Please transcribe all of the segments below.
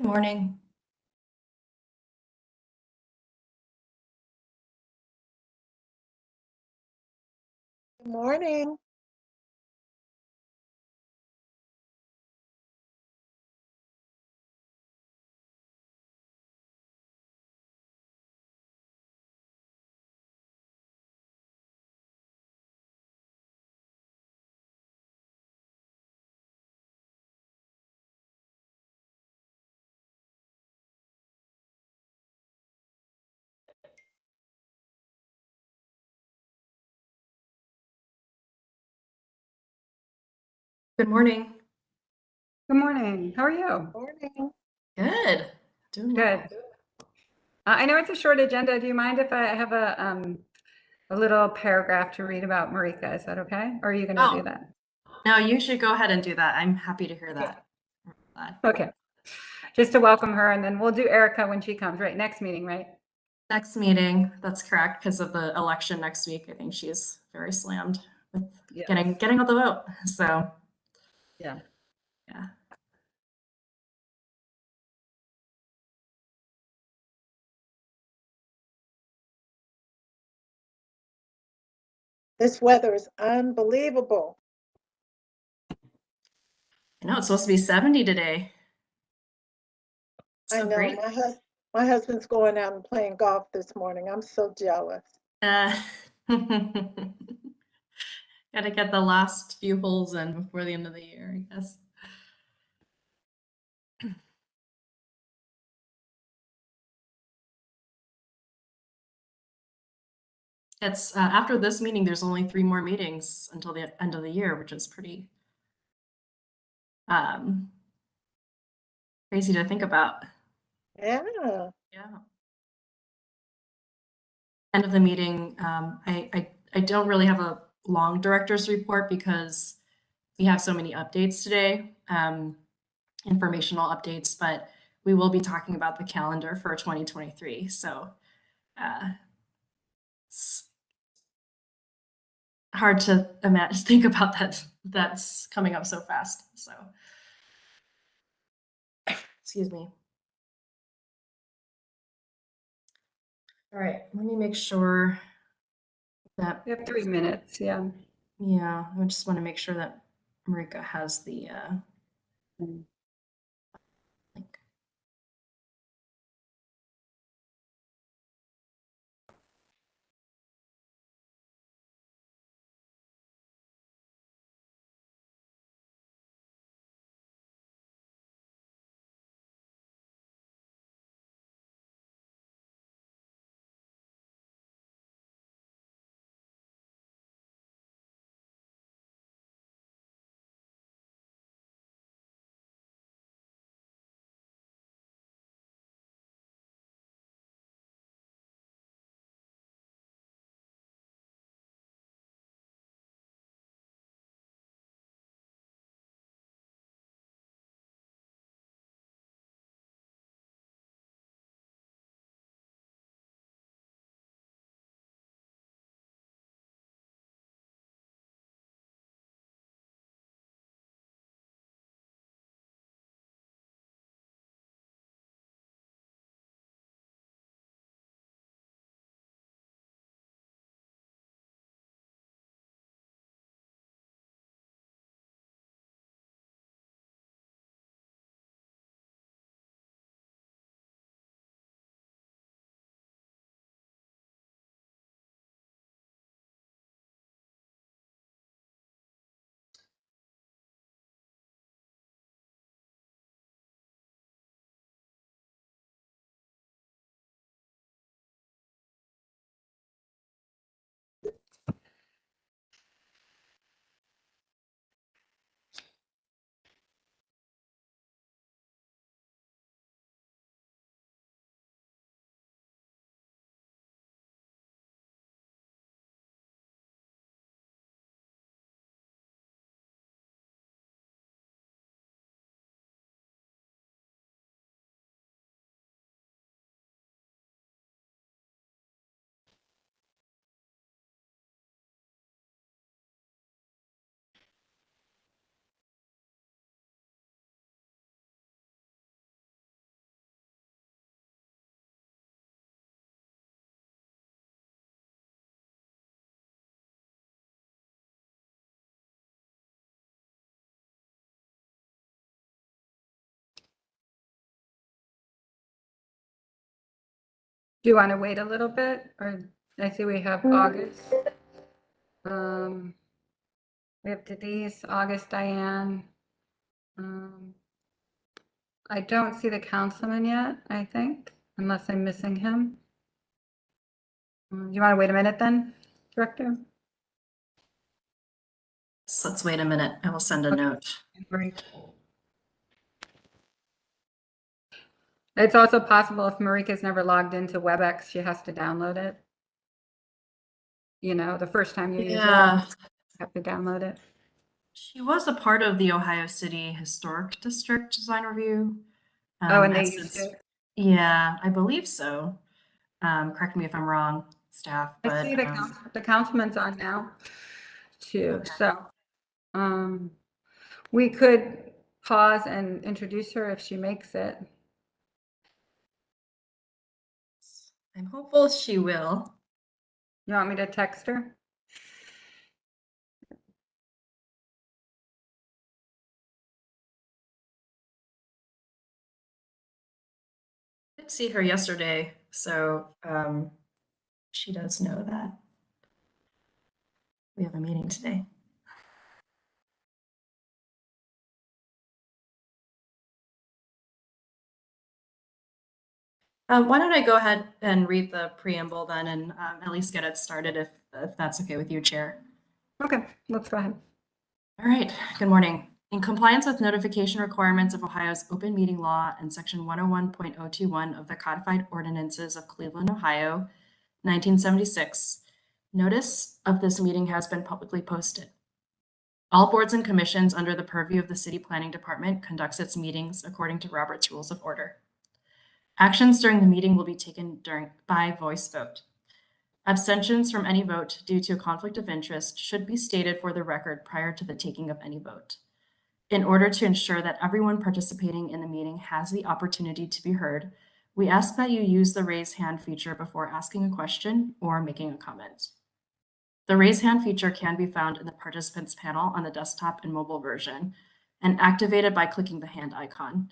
Morning. Good morning. Good morning. Good morning. How are you? Morning. Good. Doing well. Good. I know it's a short agenda. Do you mind if I have a little paragraph to read about Marika? Is that okay? Or are you going to Oh. do that? No, you should go ahead and do that. I'm happy to hear Okay. that. Okay. Just to welcome her, and then we'll do Erica when she comes, right? Next meeting, right? Next meeting, that's correct, because of the election next week. I think she's very slammed with Yes. getting out the vote. So Yeah. yeah. This weather is unbelievable. I know it's supposed to be 70 today. I So know great. my husband's going out and playing golf this morning. I'm so jealous. Gotta get the last few holes in before the end of the year, I guess. It's after this meeting, there's only 3 more meetings until the end of the year, which is pretty crazy to think about. Yeah. Yeah. End of the meeting, I don't really have a long director's report because we have so many updates today, informational updates, but we will be talking about the calendar for 2023. So it's hard to think about that. That's coming up so fast. So, excuse me. All right, let me make sure that We have 3 minutes. Yeah. yeah, I just want to make sure that Marika has the Mm. link. Do you want to wait a little bit, or I see we have August. We have Denise, August, Diane. I don't see the councilman yet, I think, unless I'm missing him. You want to wait a minute then, Director? So let's wait a minute. I will send a note. Great. It's also possible if Marika's never logged into WebEx, she has to download it. You know, the first time you use it, Yeah, you have to download it. she was a part of the Ohio City Historic District Design Review. Oh, and they has used since- to. Yeah, I believe so. Correct me if I'm wrong, staff, I but see the councilman's on now too. Okay. So we could pause and introduce her if she makes it. I'm hopeful she will. You want me to text her? I did see her yesterday, so she does know that we have a meeting today. Why don't I go ahead and read the preamble then and at least get it started if that's okay with you, Chair. Okay, let's go ahead. All right, good morning. In compliance with notification requirements of Ohio's open meeting law and section 101.021 of the codified ordinances of Cleveland, Ohio, 1976, notice of this meeting has been publicly posted. All boards and commissions under the purview of the City Planning Department conducts its meetings according to Robert's Rules of Order. Actions during the meeting will be taken by voice vote. Abstentions from any vote due to a conflict of interest should be stated for the record prior to the taking of any vote. In order to ensure that everyone participating in the meeting has the opportunity to be heard, we ask that you use the raise hand feature before asking a question or making a comment. The raise hand feature can be found in the participants panel on the desktop and mobile version and activated by clicking the hand icon.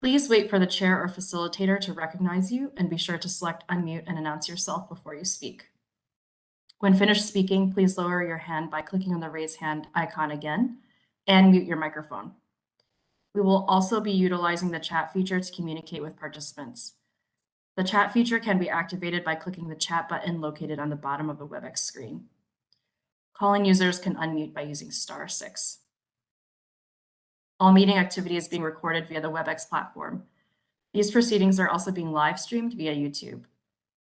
Please wait for the chair or facilitator to recognize you and be sure to select unmute and announce yourself before you speak. When finished speaking, please lower your hand by clicking on the raise hand icon again and mute your microphone. We will also be utilizing the chat feature to communicate with participants. The chat feature can be activated by clicking the chat button located on the bottom of the WebEx screen. Calling users can unmute by using *6. All meeting activity is being recorded via the WebEx platform. These proceedings are also being live streamed via YouTube.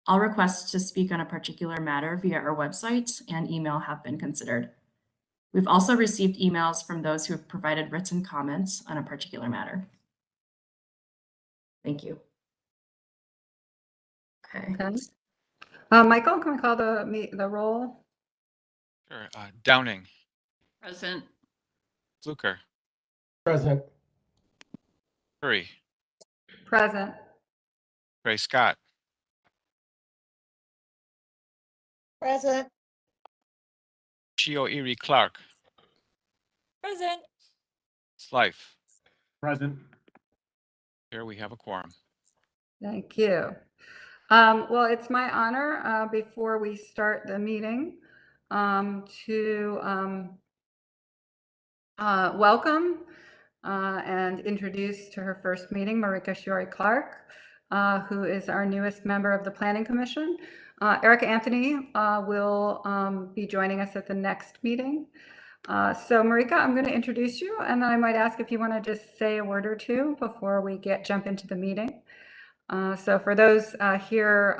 All requests to speak on a particular matter via our website and email have been considered. We've also received emails from those who have provided written comments on a particular matter. Thank you. Okay. Michael, can we call the roll? Sure. Downing, Present. Fluker, Present. Curry, Present. Gray Scott, Present. Chio Erie Clark, Present. Slife. Present. Here we have a quorum. Thank you. Well, it's my honor before we start the meeting to welcome and introduce to her first meeting Marika Shiori Clark, who is our newest member of the Planning Commission. Erica Anthony will be joining us at the next meeting. So Marika, I'm going to introduce you, and then I might ask if you want to just say a word or two before we jump into the meeting. So for those here,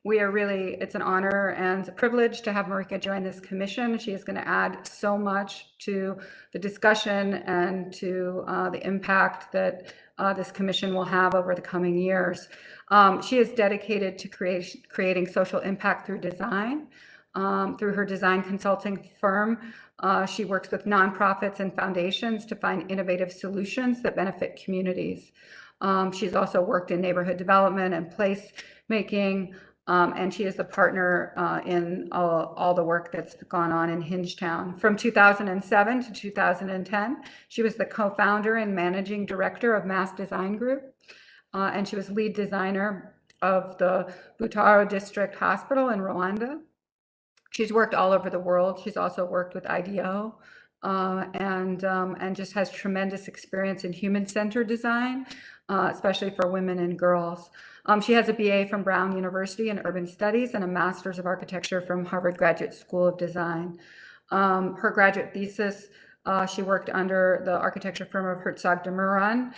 it's an honor and a privilege to have Marika join this commission. She is going to add so much to the discussion and to the impact that this commission will have over the coming years. She is dedicated to creating social impact through design. Through her design consulting firm, she works with nonprofits and foundations to find innovative solutions that benefit communities. She's also worked in neighborhood development and place making, and she is a partner in all the work that's gone on in Hingetown. From 2007 to 2010, she was the co-founder and managing director of Mass Design Group, and she was lead designer of the Butaro District Hospital in Rwanda. She's worked all over the world. She's also worked with IDEO and just has tremendous experience in human-centered design, especially for women and girls. She has a BA from Brown University in Urban Studies and a Master's of Architecture from Harvard Graduate School of Design. Her graduate thesis, she worked under the architecture firm of Herzog de Meuron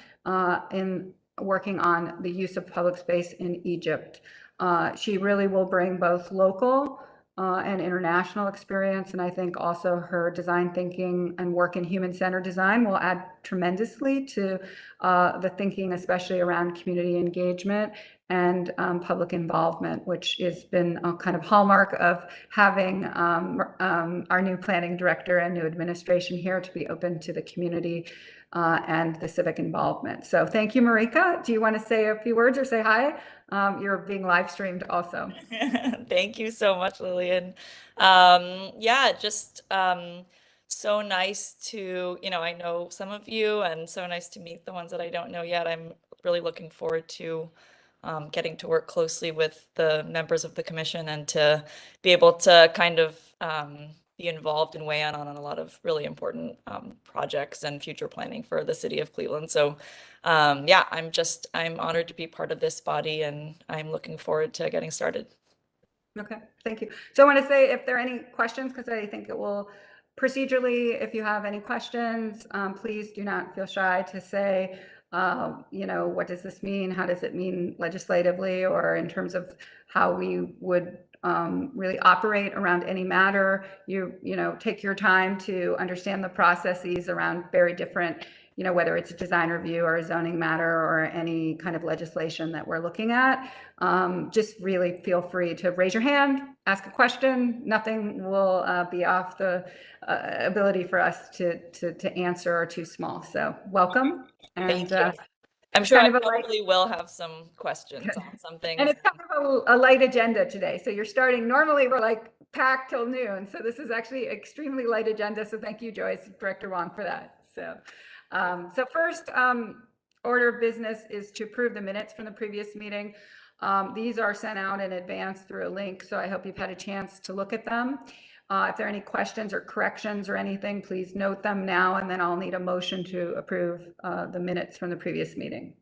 in working on the use of public space in Egypt. She really will bring both local and international experience, and I think also her design thinking and work in human-centered design will add tremendously to the thinking, especially around community engagement and public involvement, which has been a kind of hallmark of having our new planning director and new administration here to be open to the community and the civic involvement. So thank you, Marika. Do you want to say a few words or say hi? You're being live streamed also. Thank you so much, Lillian. Yeah, just so nice to, I know some of you, and so nice to meet the ones that I don't know yet. I'm really looking forward to getting to work closely with the members of the commission and to be able to kind of be involved and weigh in on a lot of really important projects and future planning for the city of Cleveland. So yeah, I'm honored to be part of this body, and I'm looking forward to getting started. Okay, thank you. So I want to say if there are any questions, because I think it will procedurally, if you have any questions, please do not feel shy to say, what does this mean? How does it mean legislatively, or in terms of how we would really operate around any matter? You take your time to understand the processes around very different, whether it's a design review or a zoning matter or any kind of legislation that we're looking at. Just really feel free to raise your hand, ask a question. Nothing will be off the ability for us to answer or too small. So welcome. Thank And you. I'm sure I kind of a probably will have some questions on some things. and it's kind of a light agenda today. So you're starting, normally we're like packed till noon. So this is actually extremely light agenda. So thank you, Joyce, Director Wong, for that. So, first order of business is to approve the minutes from the previous meeting. These are sent out in advance through a link. So I hope you've had a chance to look at them. If there are any questions or corrections or anything, please note them now, and then I'll need a motion to approve the minutes from the previous meeting.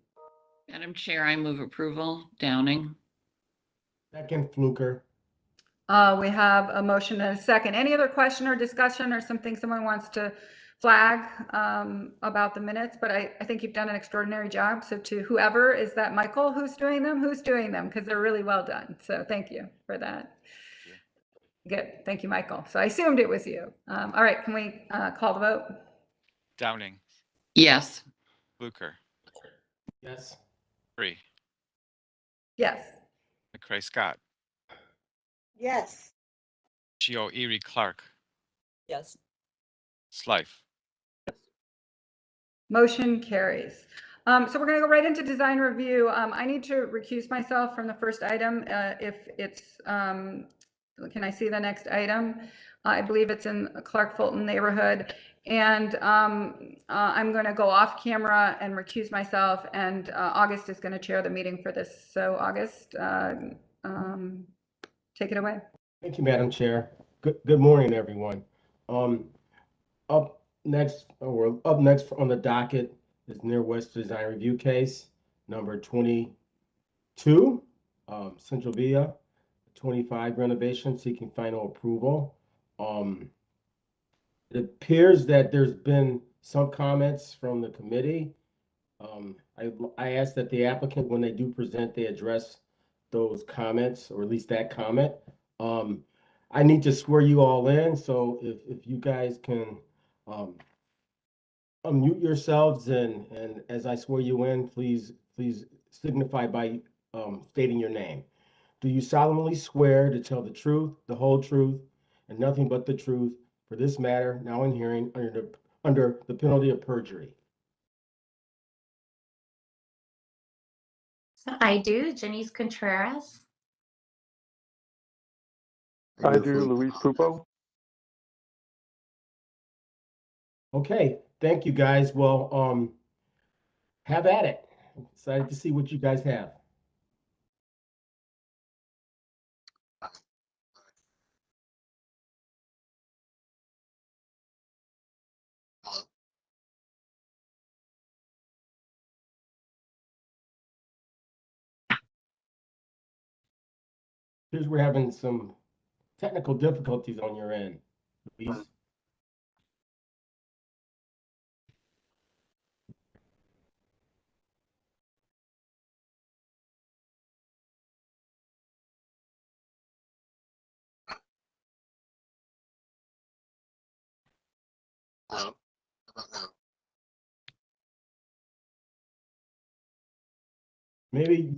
Madam Chair, I move approval. Downing. Second, Fluker. We have a motion and a second. Any other question or discussion or something someone wants to flag about the minutes? But I think you've done an extraordinary job. So to whoever, is that Michael who's doing them? Who's doing them? Because they're really well done. So thank you for that. Good. Thank you, Michael. So I assumed it was you. All right. Can we call the vote? Downing, Yes. Fluker, Yes. Free, Yes. McCray Scott, Yes. Geo Erie Clark, Yes. Slife. Motion carries. So we're going to go right into design review. I need to recuse myself from the first item. If it's, can I see the next item? I believe it's in Clark Fulton neighborhood. And I'm going to go off camera and recuse myself. And August is going to chair the meeting for this. So August, take it away. Thank you, Madam Chair. Good morning, everyone. Up next on the docket is Near West Design Review case number 22, Central Via 25 renovation seeking final approval. It appears that there's been some comments from the committee. I asked that the applicant, when they do present, they address those comments, or at least that comment. I need to swear you all in, so if you guys can unmute yourselves, and as I swear you in, please signify by stating your name. Do you solemnly swear to tell the truth, the whole truth, and nothing but the truth for this matter now in hearing under the penalty of perjury? So I do, Janice Contreras. I do, Luis Pupo. Okay, thank you guys. Well, have at it. Excited to see what you guys have. Appears we're having some technical difficulties on your end, Luis.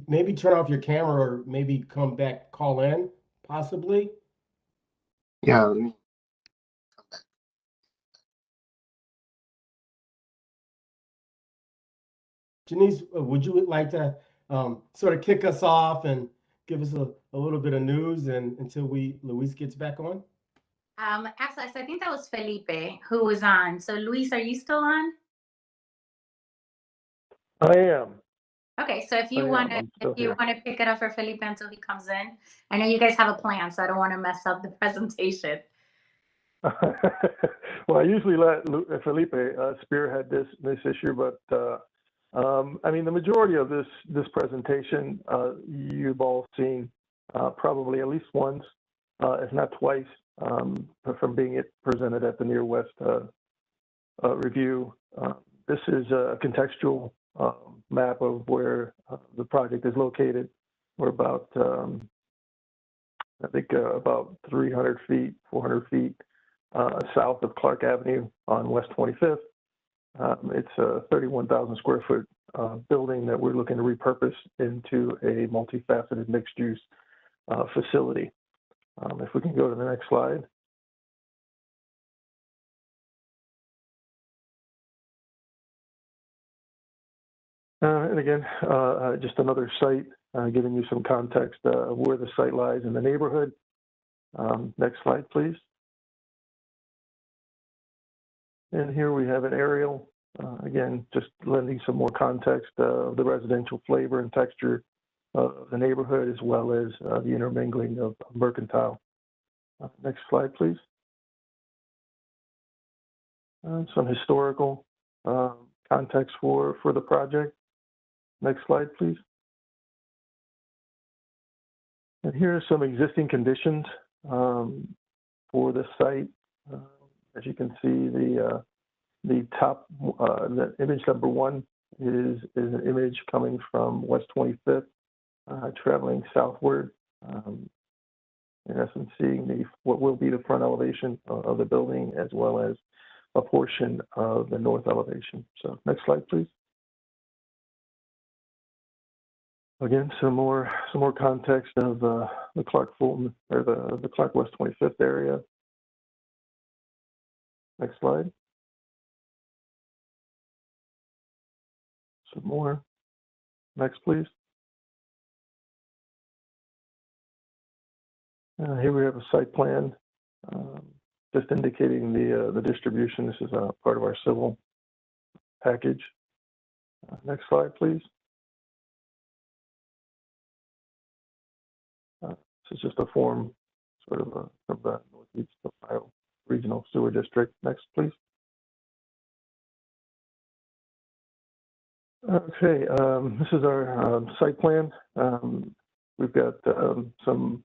Maybe turn off your camera or maybe come back, call in, possibly. Yeah, let me come back. Janice, would you like to sort of kick us off and give us a little bit of news and until Luis gets back on? Actually, so I think that was Felipe who was on. So Luis, are you still on? I am. Okay, so if I you am. want to, I'm still if you here. want to pick it up for Felipe until he comes in, I know you guys have a plan, so I don't want to mess up the presentation. Well, I usually let Felipe spearhead this issue, but I mean, the majority of this presentation you've all seen probably at least once, if not twice, from being presented at the Near West review. This is a contextual map of where the project is located. We're about, I think, about 300 feet, 400 feet south of Clark Avenue on West 25th. It's a 31,000 square foot building that we're looking to repurpose into a multifaceted mixed use facility. If we can go to the next slide. And again, just another site, giving you some context of where the site lies in the neighborhood. Next slide, please. And here we have an aerial, again, just lending some more context of the residential flavor and texture of the neighborhood, as well as the intermingling of mercantile. Next slide, please. Some historical context for the project. Next slide, please. And here are some existing conditions for the site. As you can see, the top, the image number one is an image coming from West 25th, traveling southward. In essence, seeing what will be the front elevation of the building, as well as a portion of the north elevation. So next slide, please. Again, some more context of the Clark Fulton, or the Clark West 25th area. Next slide. Some more. Next, please. Here we have a site plan, just indicating the distribution. This is a part of our civil package. Next slide, please. This is just a form, sort of from the Northeast Ohio Regional Sewer District. Next, please. Okay, this is our site plan. We've got some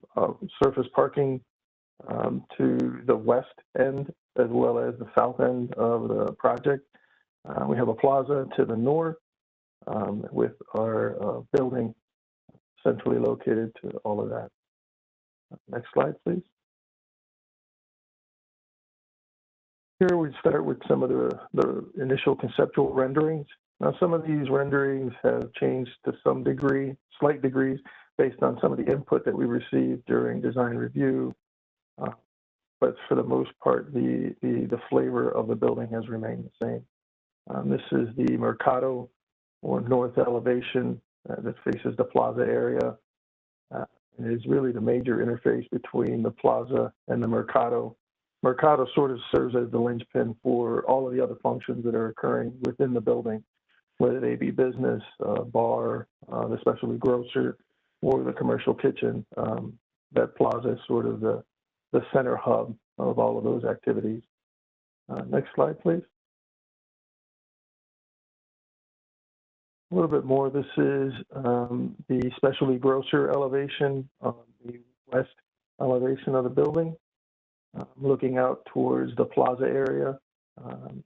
surface parking to the west end, as well as the south end of the project. We have a plaza to the north, with our building centrally located to all of that. Next slide, please. Here we start with some of the initial conceptual renderings. Now, some of these renderings have changed to some degree, slight degrees, based on some of the input that we received during design review. But for the most part, the flavor of the building has remained the same. This is the Mercado, or north elevation, that faces the plaza area. It is really the major interface between the plaza and the Mercado. Mercado sort of serves as the linchpin for all of the other functions that are occurring within the building, whether they be business, bar, the specialty grocer, or the commercial kitchen. That plaza is sort of the center hub of all of those activities. Next slide, please. A little bit more. This is the specialty grocer elevation on the west elevation of the building, looking out towards the plaza area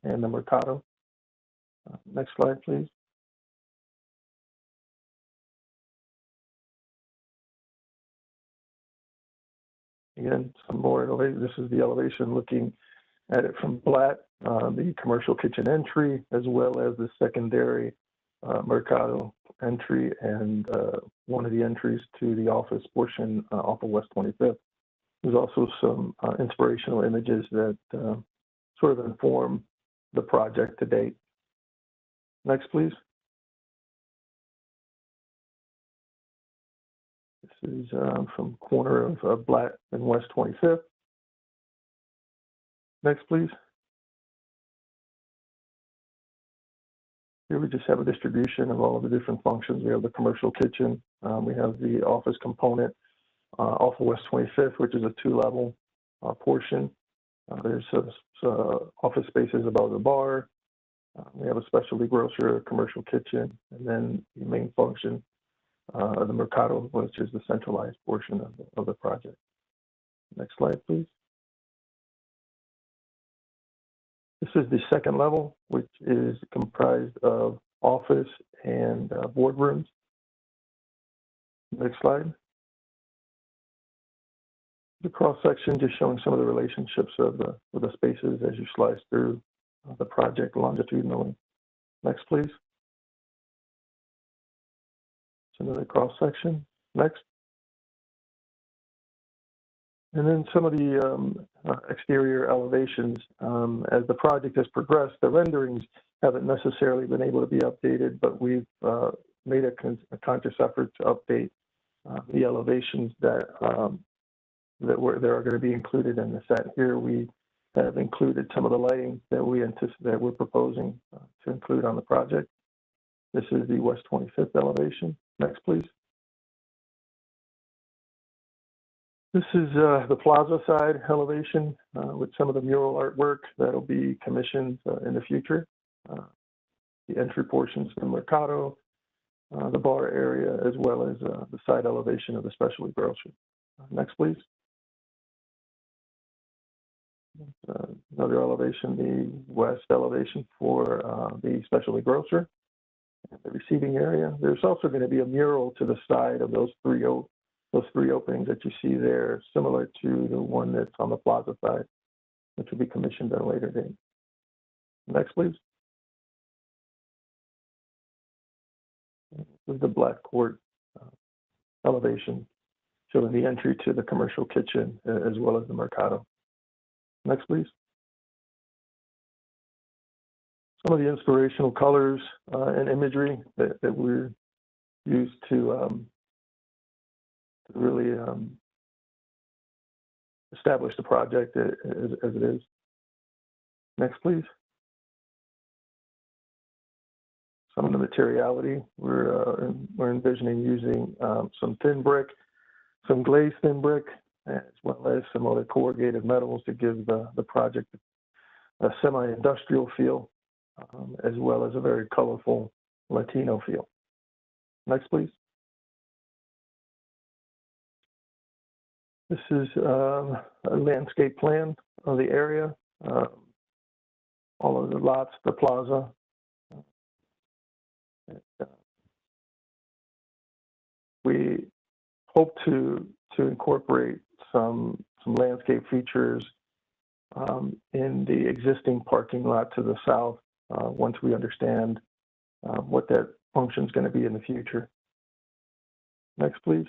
and the Mercado. Next slide, please. Again, some more elevation. This is the elevation looking at it from Blatt, the commercial kitchen entry, as well as the secondary Mercado entry and one of the entries to the office portion off of West 25th. There's also some inspirational images that sort of inform the project to date. Next, please. This is from corner of Blatt and West 25th. Next, please. Here we just have a distribution of all of the different functions. We have the commercial kitchen. We have the office component off of West 25th, which is a 2-level portion. There's office spaces above the bar. We have a specialty grocer, commercial kitchen, and then the main function of the Mercado, which is the centralized portion of the project. Next slide, please. This is the second level, which is comprised of office and boardrooms. Next slide. The cross section just showing some of the relationships of the spaces as you slice through the project longitudinally. Next, please. It's another cross section. Next. And then some of the exterior elevations. As the project has progressed, the renderings haven't necessarily been able to be updated, but we've made a conscious effort to update the elevations that are going to be included in the set. Here we have included some of the lighting that we're proposing to include on the project. This is the West 25th elevation. Next, please. This is the plaza side elevation with some of the mural artwork that will be commissioned in the future. The entry portions to the Mercado, the bar area, as well as the side elevation of the specialty grocery. Next, please. Another elevation, the west elevation for the specialty grocer, the receiving area. There's also going to be a mural to the side of those three openings that you see there, similar to the one that's on the plaza side, which will be commissioned at a later date. Next, please. This is the Black Court elevation, showing the entry to the commercial kitchen as well as the Mercado. Next, please. Some of the inspirational colors and imagery that we're used to really establish the project as it is. Next, please. Some of the materiality, we're envisioning using some thin brick, some glazed thin brick, as well as some other corrugated metals to give the project a semi-industrial feel, as well as a very colorful Latino feel. Next, please. This is a landscape plan of the area, all of the lots, the plaza. We hope to incorporate some landscape features in the existing parking lot to the south once we understand what that function is going to be in the future. Next, please.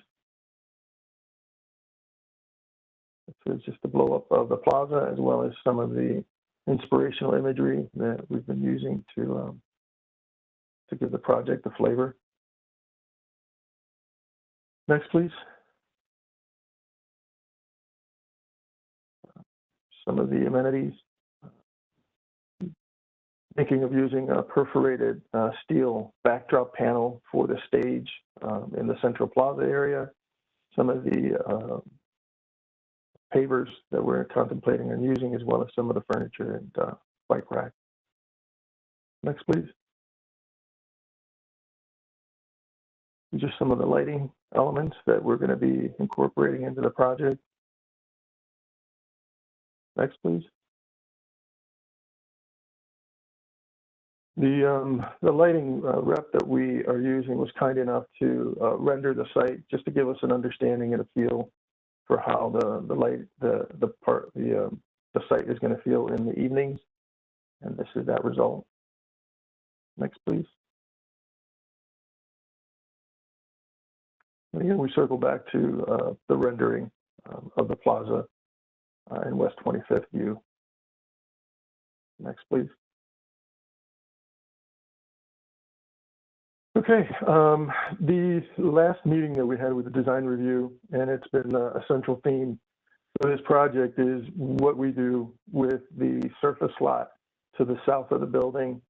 This is just the blow up of the plaza, as well as some of the inspirational imagery that we've been using to give the project a flavor. Next, please. Some of the amenities. Thinking of using a perforated steel backdrop panel for the stage in the Central Plaza area. Some of the pavers that we're contemplating on using, as well as some of the furniture and bike rack. Next, please. Just some of the lighting elements that we're going to be incorporating into the project. Next, please. The lighting rep that we are using was kind enough to render the site just to give us an understanding and a feel for how the site is going to feel in the evenings, and this is that result. Next, please. And again, we circle back to the rendering of the plaza in West 25th view. Next, please. Okay, the last meeting that we had with the design review, and it's been a central theme for this project, is what we do with the surface lot to the south of the building.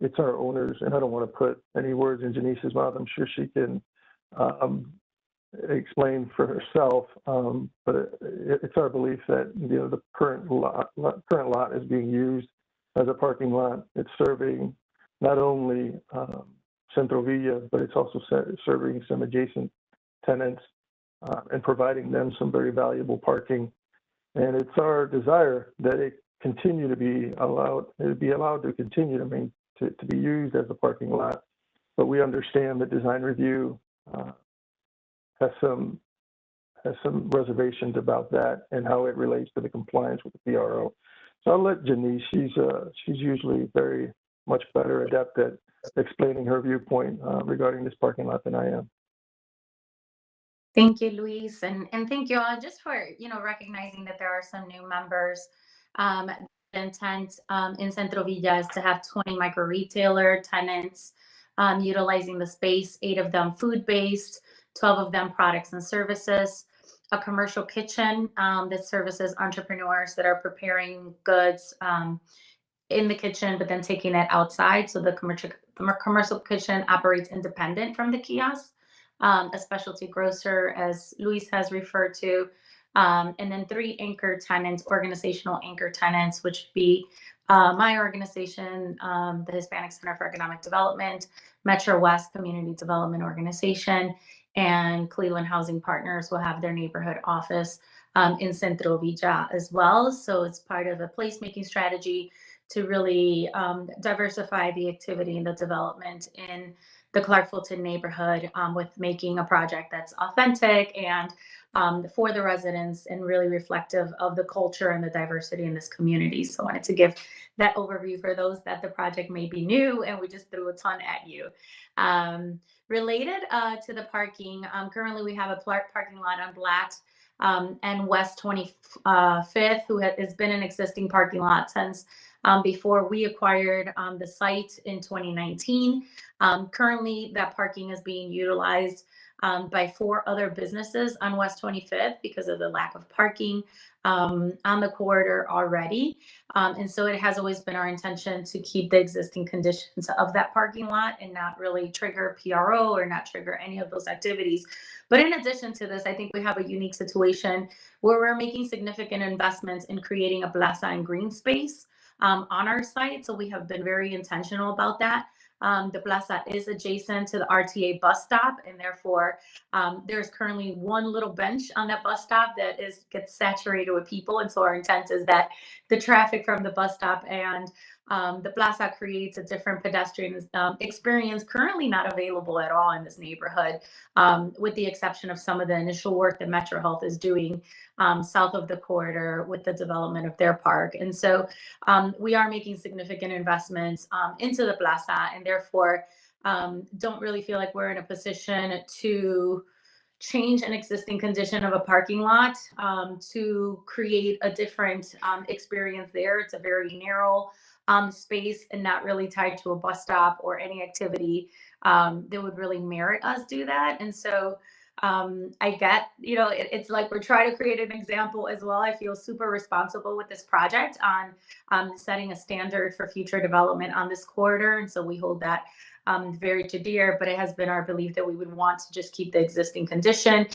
It's our owners, and I don't want to put any words in Janice's mouth. I'm sure she can explain for herself, but it's our belief that the current lot is being used as a parking lot. It's serving not only Centro Villa, but it's also serving some adjacent tenants and providing them some very valuable parking. And it's our desire that it continue to be allowed to continue to be used as a parking lot. But we understand that design review has some reservations about that and how it relates to the compliance with the PRO. So I'll let Janice. She's usually very much better adept at explaining her viewpoint regarding this parking lot than I am. Thank you, Luis, and thank you all just for recognizing that there are some new members. The intent in Centro Villa is to have 20 micro retailer tenants utilizing the space, 8 of them food-based, 12 of them products and services, a commercial kitchen that services entrepreneurs that are preparing goods in the kitchen, but then taking it outside. So the commercial kitchen operates independent from the kiosk. A specialty grocer, as Luis has referred to, and then 3 anchor tenants, organizational anchor tenants, which would be my organization, the Hispanic Center for Economic Development, Metro West Community Development Organization, and Cleveland Housing Partners will have their neighborhood office in Centro Villa as well. So it's part of a placemaking strategy to really diversify the activity and the development in the Clark Fulton neighborhood with making a project that's authentic and for the residents and really reflective of the culture and the diversity in this community. So I wanted to give that overview for those that the project may be new and we just threw a ton at you. Related to the parking, currently we have a parking lot on Blatt and West 25th, who has been an existing parking lot since before we acquired the site in 2019. Currently, that parking is being utilized by 4 other businesses on West 25th because of the lack of parking on the corridor already. And so it has always been our intention to keep the existing conditions of that parking lot and not really trigger PRO or not trigger any of those activities. But in addition to this, I think we have a unique situation where we're making significant investments in creating a plaza and green space on our site. So we have been very intentional about that. The plaza is adjacent to the RTA bus stop, and therefore there's currently one little bench on that bus stop that gets saturated with people. And so our intent is that the traffic from the bus stop and the plaza creates a different pedestrian experience currently not available at all in this neighborhood, with the exception of some of the initial work that Metro Health is doing south of the corridor with the development of their park. And so we are making significant investments into the plaza, and therefore don't really feel like we're in a position to change an existing condition of a parking lot to create a different experience there. It's a very narrow space and not really tied to a bus stop or any activity that would really merit us do that. And so I get, it's like we're trying to create an example as well. I feel super responsible with this project on setting a standard for future development on this corridor. And so we hold that very dear, but it has been our belief that we would want to just keep the existing condition.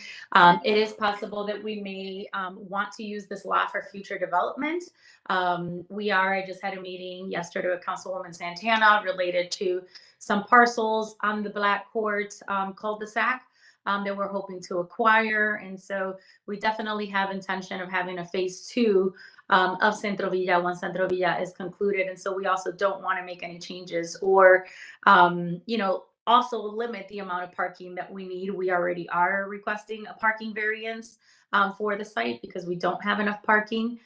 It is possible that we may want to use this lot for future development. I just had a meeting yesterday with Councilwoman Santana related to some parcels on the Black Court cul-de-sac that we're hoping to acquire. And so we definitely have intention of having a phase 2 of Centro Villa once Centro Villa is concluded. And so we also don't want to make any changes or, also limit the amount of parking that we need. We already are requesting a parking variance for the site because we don't have enough parking.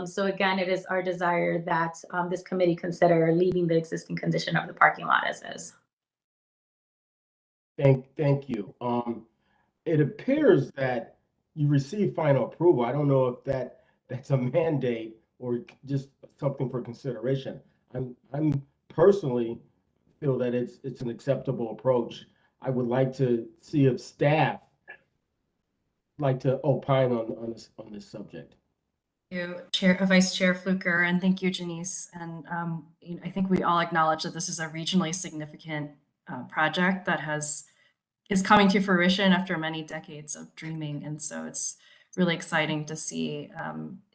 So again, it is our desire that this committee consider leaving the existing condition of the parking lot as is. Thank you. It appears that you received final approval. I don't know if that's a mandate or just something for consideration. I'm personally feel that it's an acceptable approach. I would like to see if staff like to opine on this subject. Thank you, Vice Chair Fluker, and thank you, Janice. And I think we all acknowledge that this is a regionally significant project that is coming to fruition after many decades of dreaming, and so it's really exciting to see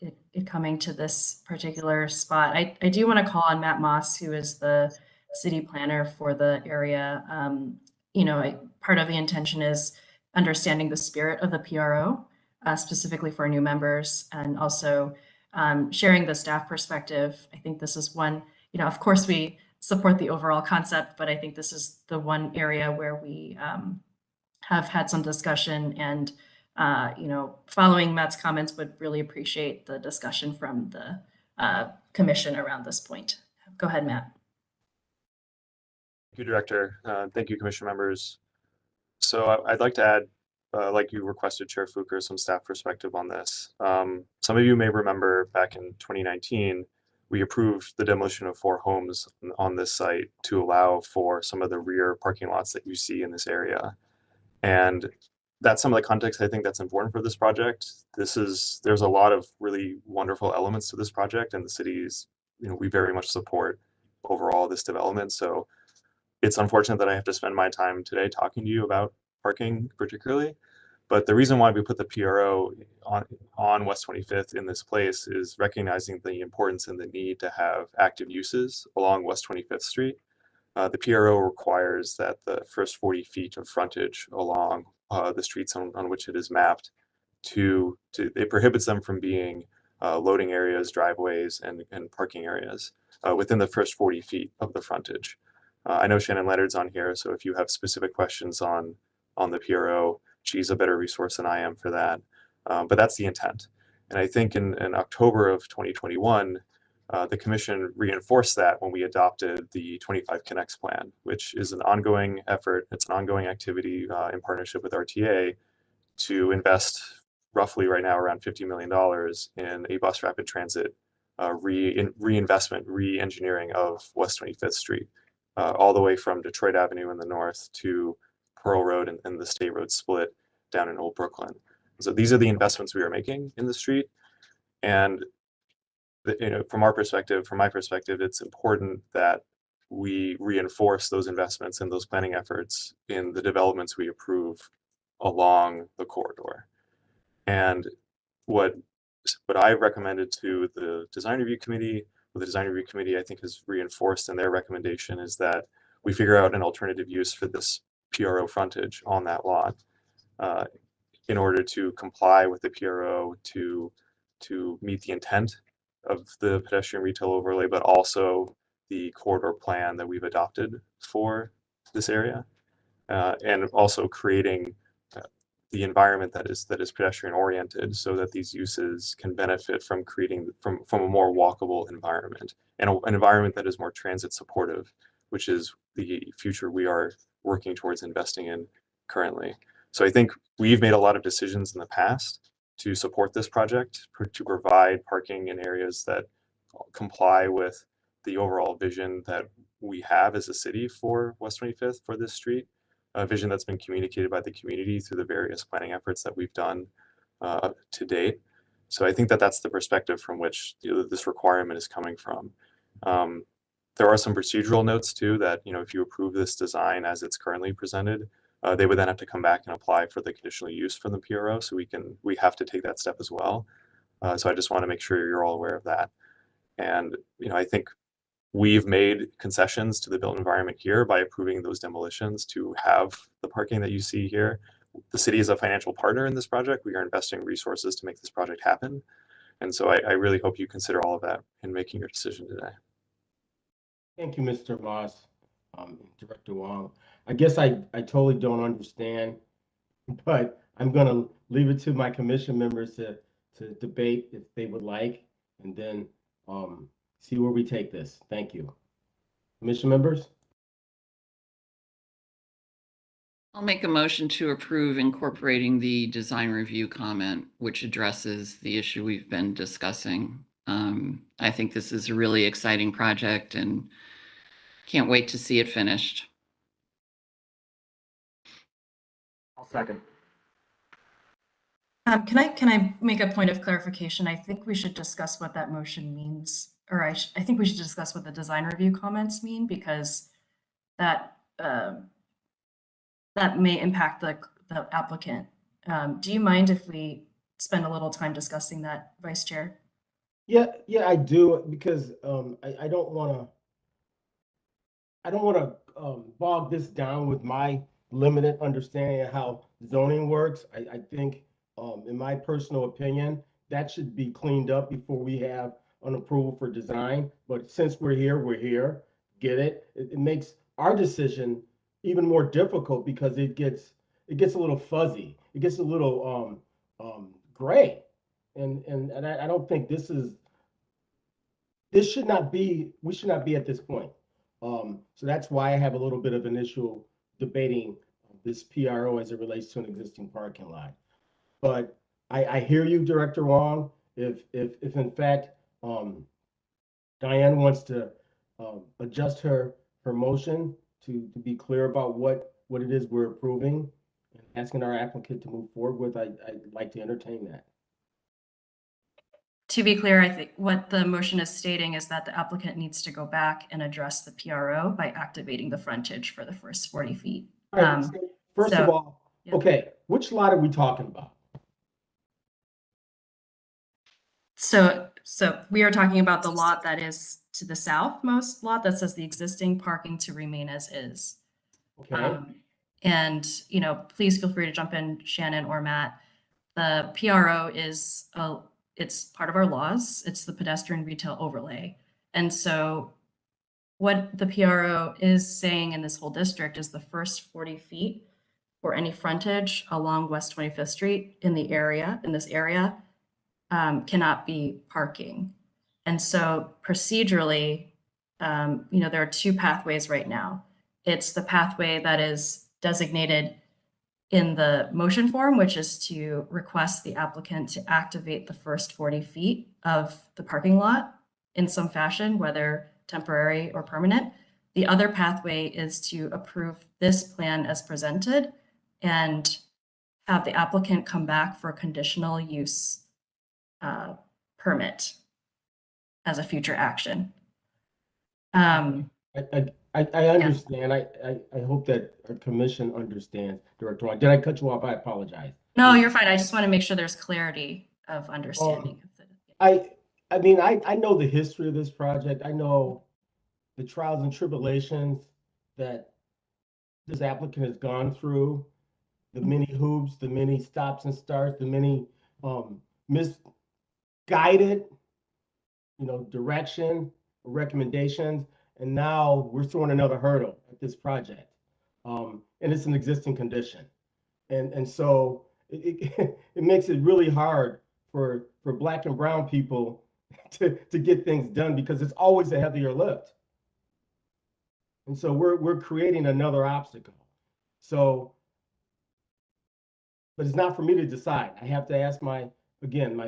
it coming to this particular spot. I do want to call on Matt Moss, who is the city planner for the area. Part of the intention is understanding the spirit of the PRO. Specifically for new members, and also sharing the staff perspective. I think this is one, of course we support the overall concept, but I think this is the one area where we have had some discussion and, following Matt's comments, would really appreciate the discussion from the commission around this point. Go ahead, Matt. Thank you, Director. Thank you, Commission members. So I'd like to add, like you requested, Chair Fluker, some staff perspective on this. Some of you may remember back in 2019, we approved the demolition of 4 homes on this site to allow for some of the rear parking lots that you see in this area. And that's some of the context I think that's important for this project. There's a lot of really wonderful elements to this project, and the city's, we very much support overall this development. So it's unfortunate that I have to spend my time today talking to you about parking particularly, but the reason why we put the PRO on West 25th in this place is recognizing the importance and the need to have active uses along West 25th Street. The PRO requires that the first 40 feet of frontage along the streets on which it is mapped it prohibits them from being loading areas, driveways, and parking areas within the first 40 feet of the frontage. I know Shannon Leonard's on here, so if you have specific questions on the PRO, she's a better resource than I am for that. But that's the intent. And I think in October of 2021, the Commission reinforced that when we adopted the 25 Connects plan, which is an ongoing effort. It's an ongoing activity in partnership with RTA to invest roughly right now around $50 million in a bus rapid transit reinvestment, re-engineering of West 25th Street, all the way from Detroit Avenue in the north to Pearl Road and the State Road split down in Old Brooklyn. So these are the investments we are making in the street. And from my perspective, it's important that we reinforce those investments and those planning efforts in the developments we approve along the corridor. And what I recommended to the Design Review Committee, what the Design Review Committee I think has reinforced in their recommendation, is that we figure out an alternative use for this PRO frontage on that lot in order to comply with the PRO to meet the intent of the pedestrian retail overlay, but also the corridor plan that we've adopted for this area, and also creating the environment that is pedestrian oriented, so that these uses can benefit from creating from a more walkable environment and an environment that is more transit supportive, which is the future we are working towards investing in currently. So I think we've made a lot of decisions in the past to support this project, to provide parking in areas that comply with the overall vision that we have as a city for West 25th, for this street, a vision that's been communicated by the community through the various planning efforts that we've done to date. So I think that that's the perspective from which this requirement is coming from. There are some procedural notes too that, if you approve this design as it's currently presented, they would then have to come back and apply for the conditional use from the PRO. So we have to take that step as well. So I just want to make sure you're all aware of that. And, I think we've made concessions to the built environment here by approving those demolitions to have the parking that you see here. the city is a financial partner in this project. We are investing resources to make this project happen. And so I really hope you consider all of that in making your decision today. Thank you, Mr. Moss, Director Wong. I guess I totally don't understand, but I'm gonna leave it to my commission members to debate if they would like, and then see where we take this. Thank you. Commission members? I'll make a motion to approve incorporating the design review comment, which addresses the issue we've been discussing. I think this is a really exciting project and can't wait to see it finished. I'll second. Can I make a point of clarification? I think we should discuss what that motion means, or I think we should discuss what the design review comments mean, because that that may impact the applicant. Do you mind if we spend a little time discussing that, Vice Chair? Yeah, I do, because I don't want to bog this down with my limited understanding of how zoning works. I think, in my personal opinion, that should be cleaned up before we have an approval for design. But since we're here, get it? It makes our decision even more difficult because it gets a little fuzzy. It gets a little gray. And I don't think we should not be at this point. So that's why I have a little bit of initial debating this PRO as it relates to an existing parking lot. But I hear you, Director Wong. If in fact Diane wants to adjust her motion to be clear about what it is we're approving and asking our applicant to move forward with, I'd like to entertain that. To be clear, I think what the motion is stating is that the applicant needs to go back and address the PRO by activating the frontage for the first 40 feet. All right, so first of all, yeah. okay, which lot are we talking about? So we are talking about the lot that is to the southmost lot that says the existing parking to remain as is. Okay. And, please feel free to jump in, Shannon or Matt. The PRO is, it's part of our laws. It's the pedestrian retail overlay. And so what the PRO is saying in this whole district is the first 40 feet for any frontage along West 25th Street in this area, cannot be parking. And so procedurally, there are two pathways right now. It's the pathway that is designated in the motion form, which is to request the applicant to activate the first 40 feet of the parking lot in some fashion, whether temporary or permanent. The other pathway is to approve this plan as presented and have the applicant come back for a conditional use permit as a future action. I understand. I hope that our commission understands, Director Wong. Did I cut you off? I apologize. No, you're fine. I just want to make sure there's clarity of understanding. I mean, I know the history of this project. I know the trials and tribulations that this applicant has gone through, the many hoops, the many stops and starts, the many misguided, direction, recommendations. And now we're throwing another hurdle at this project. And it's an existing condition. And so it makes it really hard for Black and brown people to get things done because it's always a heavier lift. And so we're creating another obstacle. So, but it's not for me to decide. I have to ask my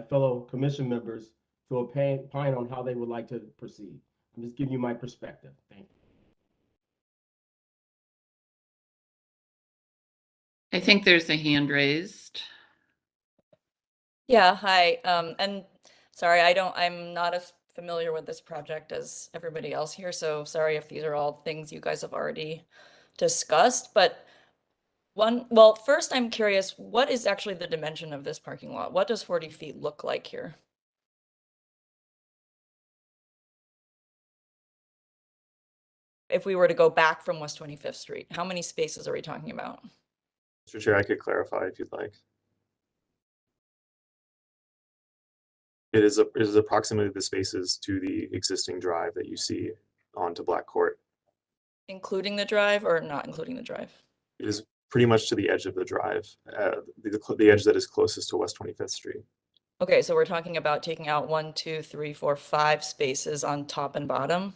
fellow commission members to opine on how they would like to proceed. I'm just giving you my perspective. Thank you. I think there's a hand raised. Yeah, hi. And sorry, I'm not as familiar with this project as everybody else here, so sorry if these are all things you guys have already discussed. But first I'm curious, what is actually the dimension of this parking lot? What does 40 feet look like here? If we were to go back from West 25th Street, how many spaces are we talking about? Mr. Chair, I could clarify if you'd like. It is approximately the spaces to the existing drive that you see onto Black Court. Including the drive or not including the drive? It is pretty much to the edge of the drive, the edge that is closest to West 25th Street. Okay, so we're talking about taking out 1, 2, 3, 4, 5 spaces on top and bottom,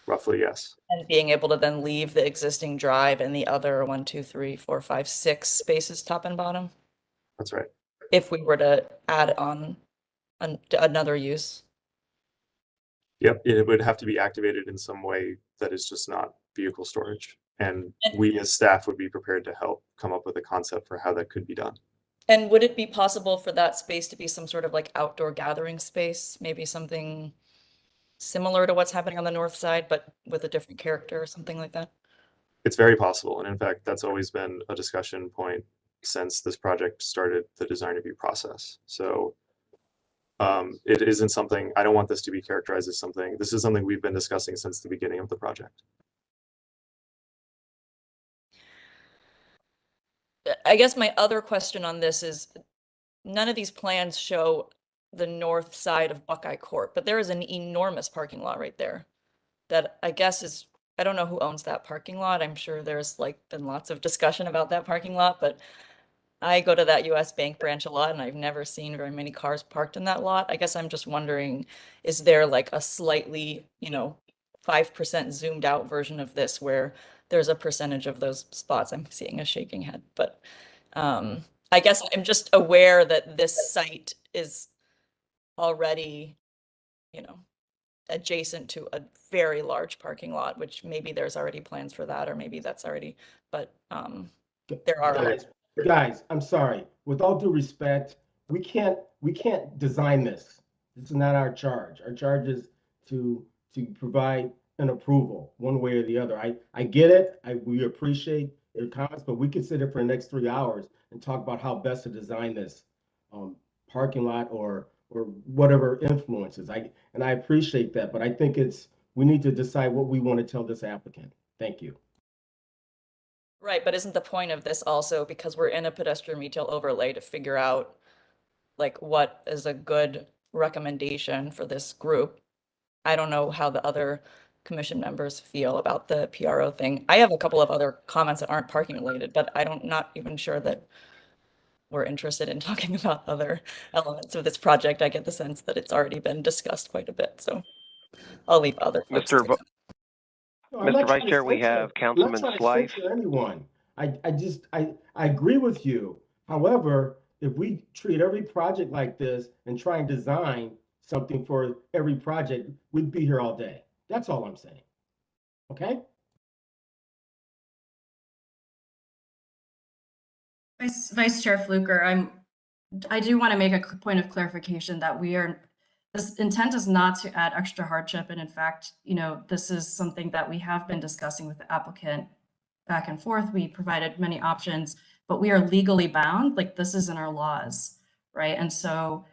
Roughly, yes. and being able to then leave the existing drive and the other 1, 2, 3, 4, 5, 6 spaces top and bottom, That's right. if we were to add on another use. Yep, it would have to be activated in some way that is just not vehicle storage. And we as staff would be prepared to help come up with a concept for how that could be done. And would it be possible for that space to be some sort of like outdoor gathering space, maybe something similar to what's happening on the north side, but with a different character or something like that? It's very possible. And in fact, that's always been a discussion point since this project started the design review process. So it isn't something, I don't want this to be characterized as something, this is something we've been discussing since the beginning of the project. I guess my other question on this is, none of these plans show the north side of Buckeye Court, but there is an enormous parking lot right there that I guess is, I don't know who owns that parking lot. I'm sure there's like been lots of discussion about that parking lot, but I go to that US Bank branch a lot and I've never seen very many cars parked in that lot. I guess I'm just wondering, is there like a slightly, 5% zoomed out version of this where there's a percentage of those spots? I'm seeing a shaking head, but I guess I'm just aware that this site is already, adjacent to a very large parking lot, which maybe there's already plans for that, or maybe that's already, but there are. Guys, I'm sorry. With all due respect, we can't design this. This is not our charge. Our charge is to provide an approval one way or the other. I get it. We appreciate your comments, but we could sit here for the next 3 hours and talk about how best to design this parking lot or whatever influences. I appreciate that, but I think we need to decide what we want to tell this applicant. Thank you. Right, but isn't the point of this also, because we're in a pedestrian retail overlay, to figure out like what is a good recommendation for this group? I don't know how the other commission members feel about the PRO thing. I have a couple of other comments that aren't parking related, but not even sure that we're interested in talking about other elements of this project. I get the sense that it's already been discussed quite a bit, so I'll leave other folks to it. Mr. Vice Chair, we have Councilman Slife. Anyone. I agree with you. However, if we treat every project like this and try and design something for every project, we'd be here all day. That's all I'm saying. Okay? Vice Chair Fluker, I do want to make a point of clarification that this intent is not to add extra hardship. And in fact, this is something that we have been discussing with the applicant back and forth. We provided many options, but we are legally bound. Like, this is in our laws, right? And so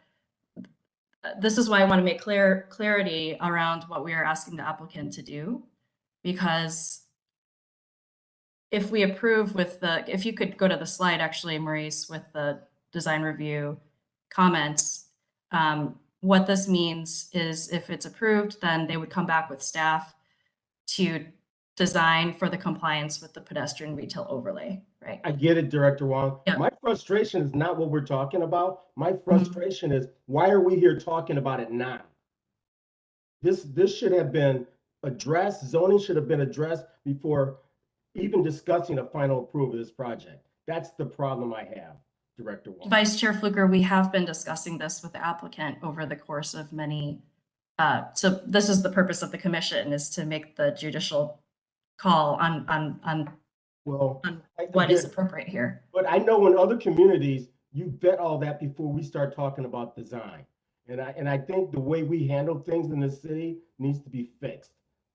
this is why I want to make clarity around what we are asking the applicant to do, because if we approve if you could go to the slide, actually, Maurice, with the design review comments, what this means is if it's approved, then they would come back with staff to design for the compliance with the pedestrian retail overlay, right? I get it, Director Wong. Yeah. My frustration is not what we're talking about. My frustration is, why are we here talking about it now? This should have been addressed. Zoning should have been addressed before even discussing a final approval of this project. That's the problem I have, Director Wong. Vice Chair Fluker, we have been discussing this with the applicant over the course of many. So this is the purpose of the commission, is to make the judicial call on what is appropriate here. But I know in other communities, you vet all that before we start talking about design. And I think the way we handle things in the city needs to be fixed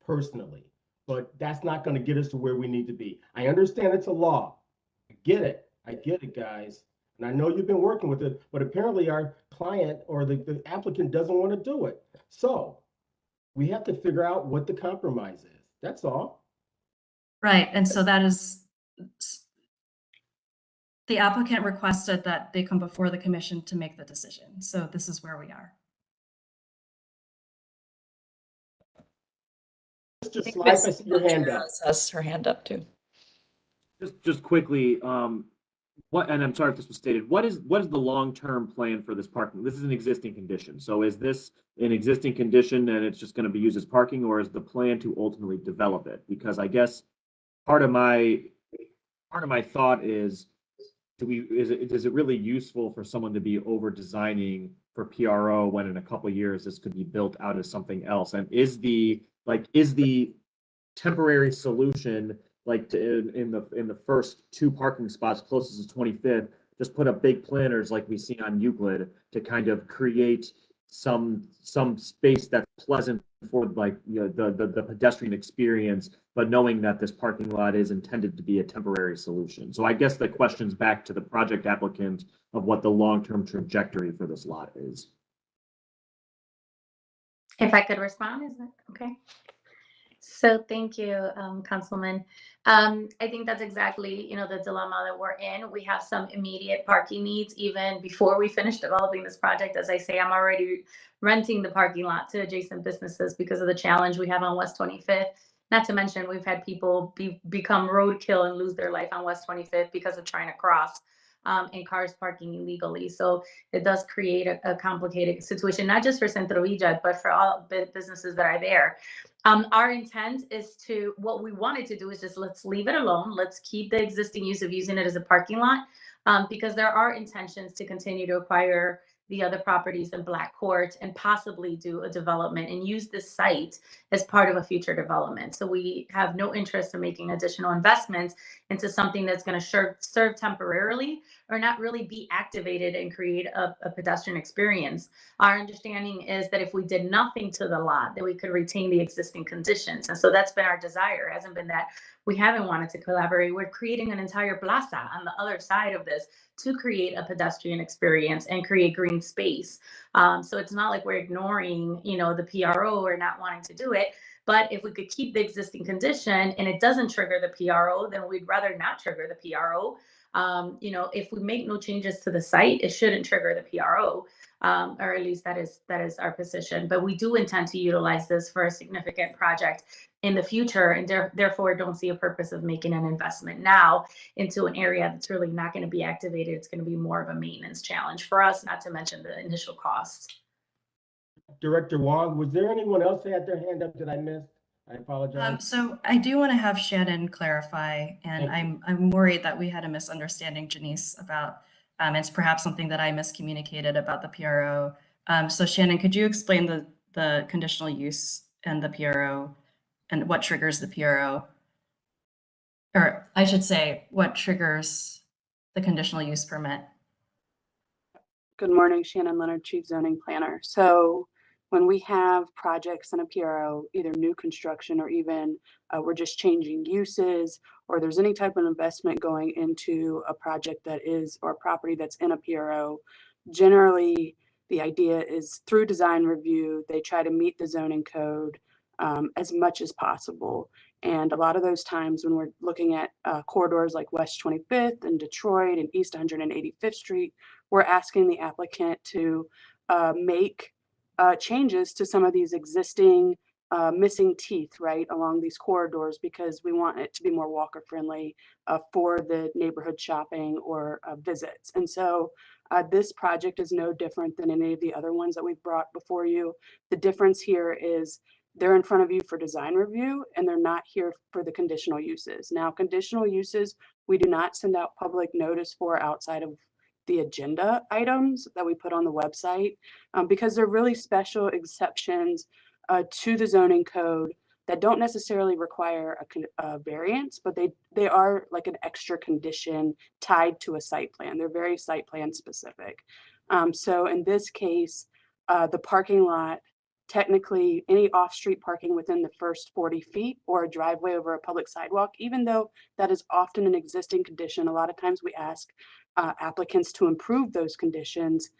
personally. But that's not going to get us to where we need to be. I understand it's a law. I get it, guys. And I know you've been working with it, but apparently our client or the applicant doesn't want to do it. So we have to figure out what the compromise is. That's all. Right. And so that is the applicant requested that they come before the commission to make the decision. So this is where we are. Mr. Slife, I see your hand up. Has her hand up too. Just quickly, what, and I'm sorry if this was stated, what is the long-term plan for this parking? This is an existing condition. So is this an existing condition and it's just going to be used as parking, or is the plan to ultimately develop it? Because I guess part of my thought is, is it really useful for someone to be over designing for PRO when in a couple of years this could be built out as something else? And is the temporary solution, like in the first 2 parking spots closest to 25th, just put up big planters like we see on Euclid to kind of create some space that's pleasant for, like, you know, the pedestrian experience, but knowing that this parking lot is intended to be a temporary solution. So I guess the question's back to the project applicant of what the long-term trajectory for this lot is. If I could respond, is that okay? So thank you, Councilman. I think that's exactly, you know, the dilemma that we're in. We have some immediate parking needs even before we finish developing this project. As I say, I'm already renting the parking lot to adjacent businesses because of the challenge we have on West 25th. Not to mention, we've had people become roadkill and lose their life on West 25th because of trying to cross and cars parking illegally. So it does create a complicated situation, not just for Centro Villa, but for all businesses that are there. Our intent is what we wanted to do is just let's leave it alone. Let's keep the existing use of using it as a parking lot, because there are intentions to continue to acquire the other properties in Black Court and possibly do a development and use this site as part of a future development. So we have no interest in making additional investments into something that's going to serve temporarily or not really be activated and create a pedestrian experience. Our understanding is that if we did nothing to the lot, that we could retain the existing conditions. And so that's been our desire. It hasn't been that we haven't wanted to collaborate. We're creating an entire plaza on the other side of this to create a pedestrian experience and create green space. So it's not like we're ignoring, you know, the PRO or not wanting to do it. But if we could keep the existing condition and it doesn't trigger the PRO, then we'd rather not trigger the PRO. You know, if we make no changes to the site, it shouldn't trigger the PRO, or at least that is our position. But we do intend to utilize this for a significant project in the future, and therefore don't see a purpose of making an investment now into an area that's really not going to be activated. It's going to be more of a maintenance challenge for us, not to mention the initial costs. Director Wong, was there anyone else that had their hand up that I missed? I apologize. So I do want to have Shannon clarify, and I'm worried that we had a misunderstanding, Janice, about it's perhaps something that I miscommunicated about the PRO. So Shannon, could you explain the conditional use and the PRO and what triggers the PRO? Or I should say, what triggers the conditional use permit? Good morning, Shannon Leonard, Chief Zoning Planner. So when we have projects in a PRO, either new construction or even we're just changing uses, or there's any type of investment going into a project that is, or a property that's in a PRO, generally the idea is through design review, they try to meet the zoning code as much as possible. And a lot of those times when we're looking at corridors like West 25th and Detroit and East 185th Street, we're asking the applicant to make changes to some of these existing missing teeth, right, along these corridors, because we want it to be more walker friendly for the neighborhood shopping or visits. And so this project is no different than any of the other ones that we've brought before you. The difference here is they're in front of you for design review and they're not here for the conditional uses. Now, conditional uses, we do not send out public notice for outside of the agenda items that we put on the website because they're really special exceptions to the zoning code that don't necessarily require a variance, but they are like an extra condition tied to a site plan. They're very site plan specific. So in this case, the parking lot, technically any off-street parking within the first 40 feet or a driveway over a public sidewalk, even though that is often an existing condition, a lot of times we ask applicants to improve those conditions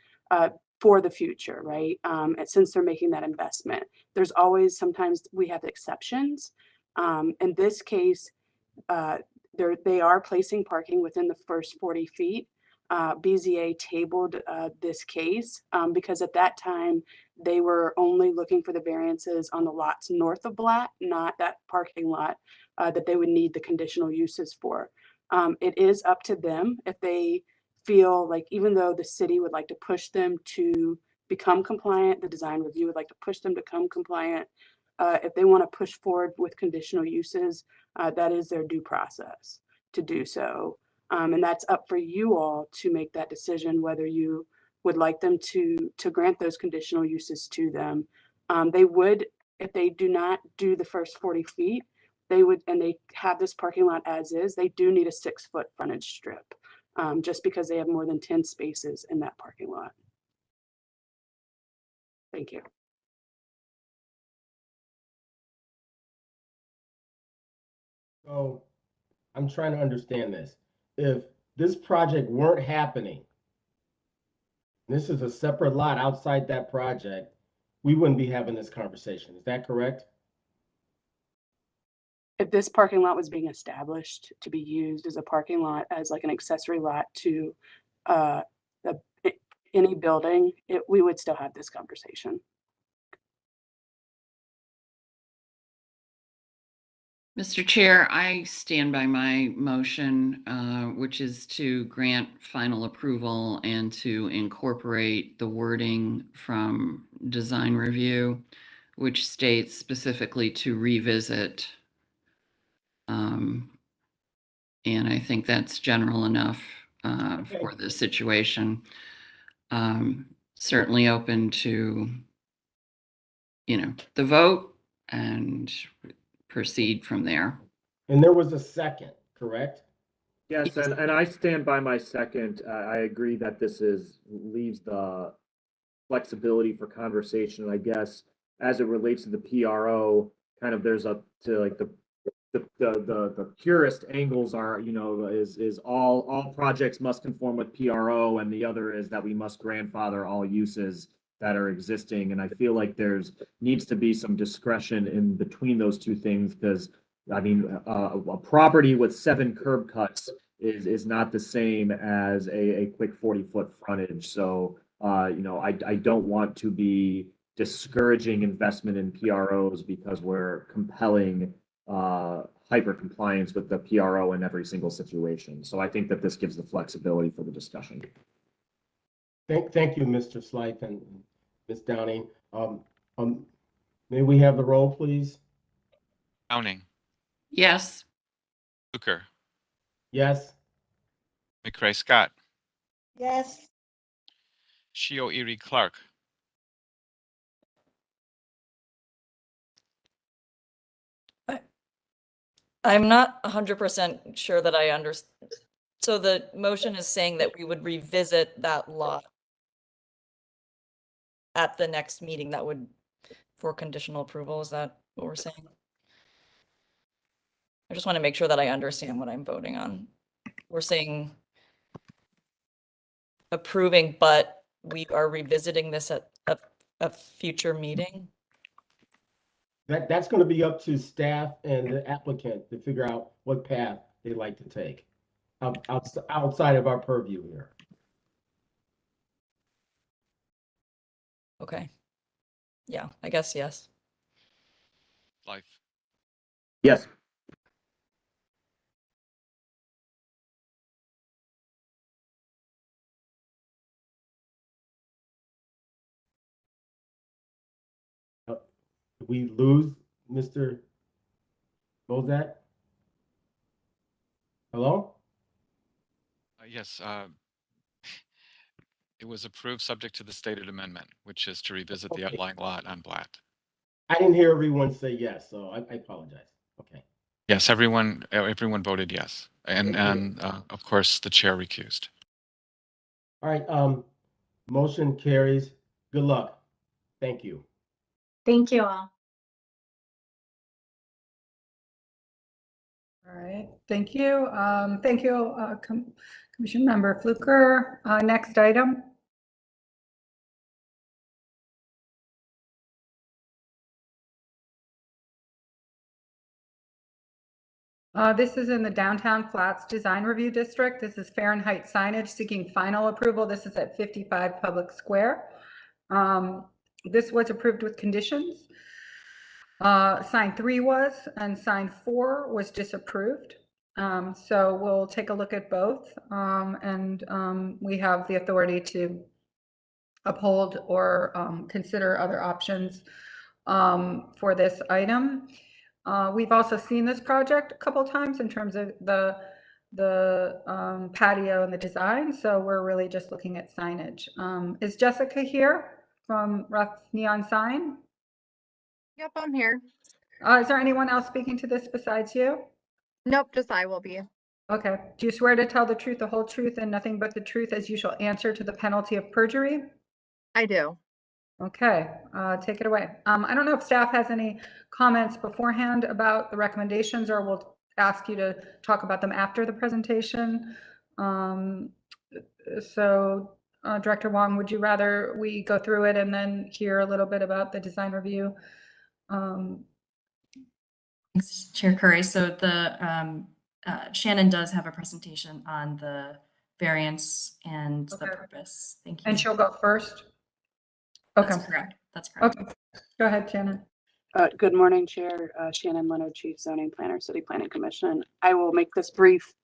for the future, right? And since they're making that investment, there's always, sometimes we have exceptions. In this case, they are placing parking within the first 40 feet. BZA tabled this case because at that time they were only looking for the variances on the lots north of Blatt, not that parking lot that they would need the conditional uses for. It is up to them if they feel like, even though the city would like to push them to become compliant, the design review would like to push them to become compliant. If they want to push forward with conditional uses, that is their due process to do so. And that's up for you all to make that decision, whether you would like them to grant those conditional uses to them. They would, if they do not do the first 40 feet, they would, and they have this parking lot as is, they do need a 6-foot frontage strip, just because they have more than 10 spaces in that parking lot. Thank you. So I'm trying to understand this. If this project weren't happening, this is a separate lot outside that project, we wouldn't be having this conversation. Is that correct? If this parking lot was being established to be used as a parking lot, as like an accessory lot to any building, we would still have this conversation. Mr. Chair, I stand by my motion, which is to grant final approval and to incorporate the wording from design review, which states specifically to revisit. And I think that's general enough for the situation. Certainly open to, the vote and proceed from there. And there was a second, correct? Yes, and I stand by my second. I agree that this leaves the flexibility for conversation. I guess as it relates to the PRO, kind of there's the purest angles are, is all projects must conform with PRO, and the other is that we must grandfather all uses that are existing. And I feel like needs to be some discretion in between those two things, because I mean, a property with 7 curb cuts is not the same as a quick 40-foot frontage. So, I don't want to be discouraging investment in PROs because we're compelling hyper compliance with the PRO in every single situation. So I think that this gives the flexibility for the discussion. Thank you, Mr. Slife and Ms. Downing. May we have the roll, please? Downing, Yes. Fluker, Yes. McCray Scott, Yes. Shio Erie Clark, I'm not 100% sure that I understand. So the motion is saying that we would revisit that lot at the next meeting for conditional approval. Is that what we're saying? I just want to make sure that I understand what I'm voting on. We're saying approving, but we are revisiting this at a future meeting. That's going to be up to staff and the applicant to figure out what path they'd like to take outside of our purview here. Okay. Yeah, I guess yes. Life, Yes. Did we lose Mr. Bozak? Hello? yes. It was approved subject to the stated amendment, which is to revisit the Okay. outlying lot on Blatt. I didn't hear everyone say yes, so I apologize. Okay. Yes, everyone voted yes, and of course the chair recused. All right. Motion carries. Good luck. Thank you. Thank you all. All right, thank you. Thank you, Commission Member Fluker. Next item. This is in the Downtown Flats Design Review District. This is Fahrenheit signage seeking final approval. This is at 55 Public Square. This was approved with conditions. Sign 3 was, and sign 4 was disapproved. So we'll take a look at both, and we have the authority to uphold or consider other options for this item. We've also seen this project a couple times in terms of the patio and the design, so we're really just looking at signage. Is Jessica here from Rough Neon Sign? Yep, I'm here. Is there anyone else speaking to this besides you? Nope, just I will be. Okay. Do you swear to tell the truth, the whole truth, and nothing but the truth as you shall answer to the penalty of perjury? I do. Okay, take it away. I don't know if staff has any comments beforehand about the recommendations, or we'll ask you to talk about them after the presentation. Director Wong, would you rather we go through it and then hear a little bit about the design review? Thanks, Chair Curry. So the Shannon does have a presentation on the variance and the purpose. Thank you. And she'll go first? Okay. That's correct. That's correct. Okay. Go ahead, Shannon. Good morning, Chair. Shannon Leonard, Chief Zoning Planner, City Planning Commission. I will make this brief.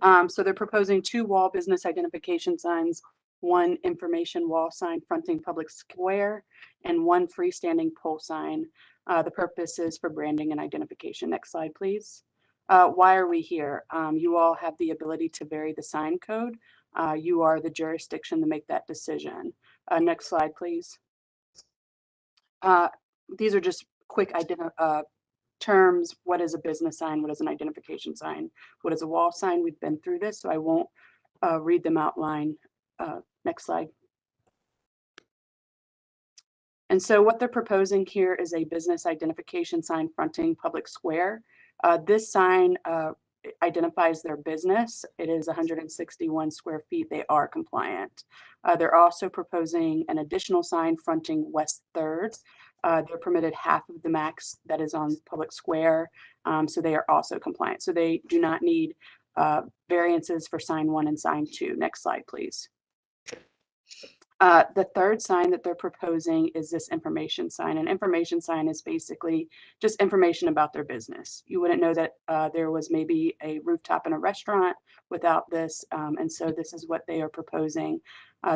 So they're proposing 2 wall business identification signs, 1 information wall sign fronting public square, and 1 freestanding pole sign. The purpose is for branding and identification. Next slide, please. Why are we here? You all have the ability to vary the sign code. You are the jurisdiction to make that decision. Next slide, please. These are just quick terms. What is a business sign? What is an identification sign? What is a wall sign? We've been through this, so I won't read them outline. Next slide. And so what they're proposing here is a business identification sign fronting public square. This sign identifies their business. It is 161 square feet. They are compliant. They're also proposing an additional sign fronting West 3rd. They're permitted half of the max that is on public square. So they are also compliant. So they do not need variances for sign 1 and sign 2. Next slide, please. The third sign that they're proposing is this information sign. An information sign is basically just information about their business. You wouldn't know that there was maybe a rooftop in a restaurant without this. And so this is what they are proposing.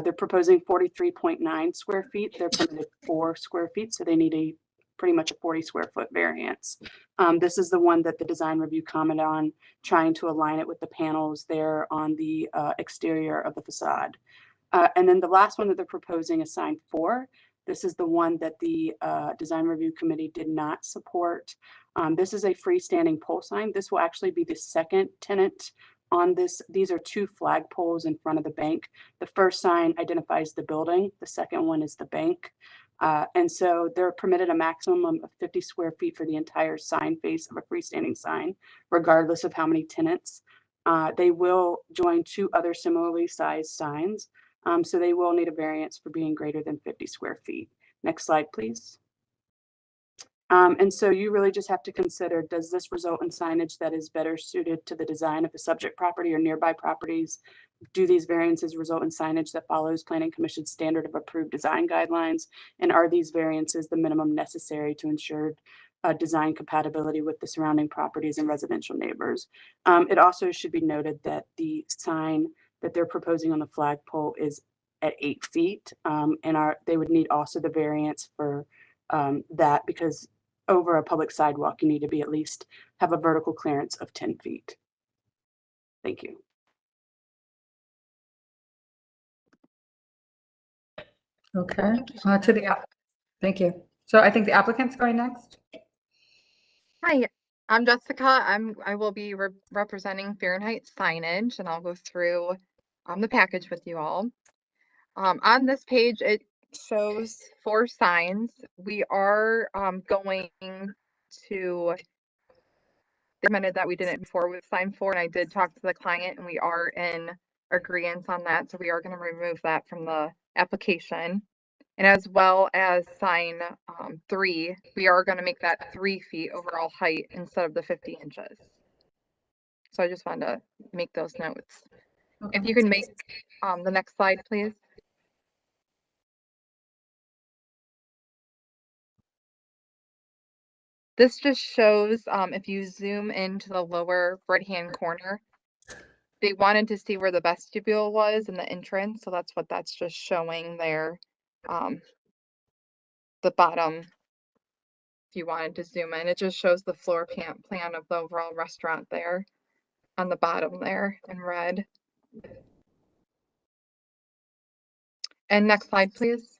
They're proposing 43.9 square feet. They're permitted 4 square feet. So they need pretty much a 40 square foot variance. This is the one that the design review commented on, trying to align it with the panels there on the exterior of the facade. And then the last one that they're proposing is sign 4. This is the one that the design review committee did not support. This is a freestanding pole sign. This will actually be the second tenant on this. These are 2 flag poles in front of the bank. The first sign identifies the building. The second one is the bank. And so they're permitted a maximum of 50 square feet for the entire sign face of a freestanding sign, regardless of how many tenants. They will join 2 other similarly sized signs. So they will need a variance for being greater than 50 square feet. Next slide, please. And so you really just have to consider, does this result in signage that is better suited to the design of the subject property or nearby properties? Do these variances result in signage that follows Planning Commission's standard of approved design guidelines? And are these variances the minimum necessary to ensure design compatibility with the surrounding properties and residential neighbors? It also should be noted that the sign that they're proposing on the flagpole is at 8 feet, and they would need also the variance for that, because over a public sidewalk you need to be at least have a vertical clearance of 10 feet. Thank you. Okay, thank you. So I think the applicant's going next. Hi, I'm Jessica. I will be representing Fahrenheit Signage, and I'll go through the package with you all. On this page, it shows 4 signs. We are going to recommended that we did it before with sign 4, and I did talk to the client, and we are in agreement on that. So we are going to remove that from the application. And as well as sign 3, we are going to make that 3 feet overall height instead of the 50 inches. So I just wanted to make those notes. If you can make the next slide, please. This just shows, if you zoom into the lower right-hand corner, they wanted to see where the vestibule was and the entrance, so that's what that's just showing there. The bottom, if you wanted to zoom in, it just shows the floor plan of the overall restaurant there on the bottom there in red. And next slide, please.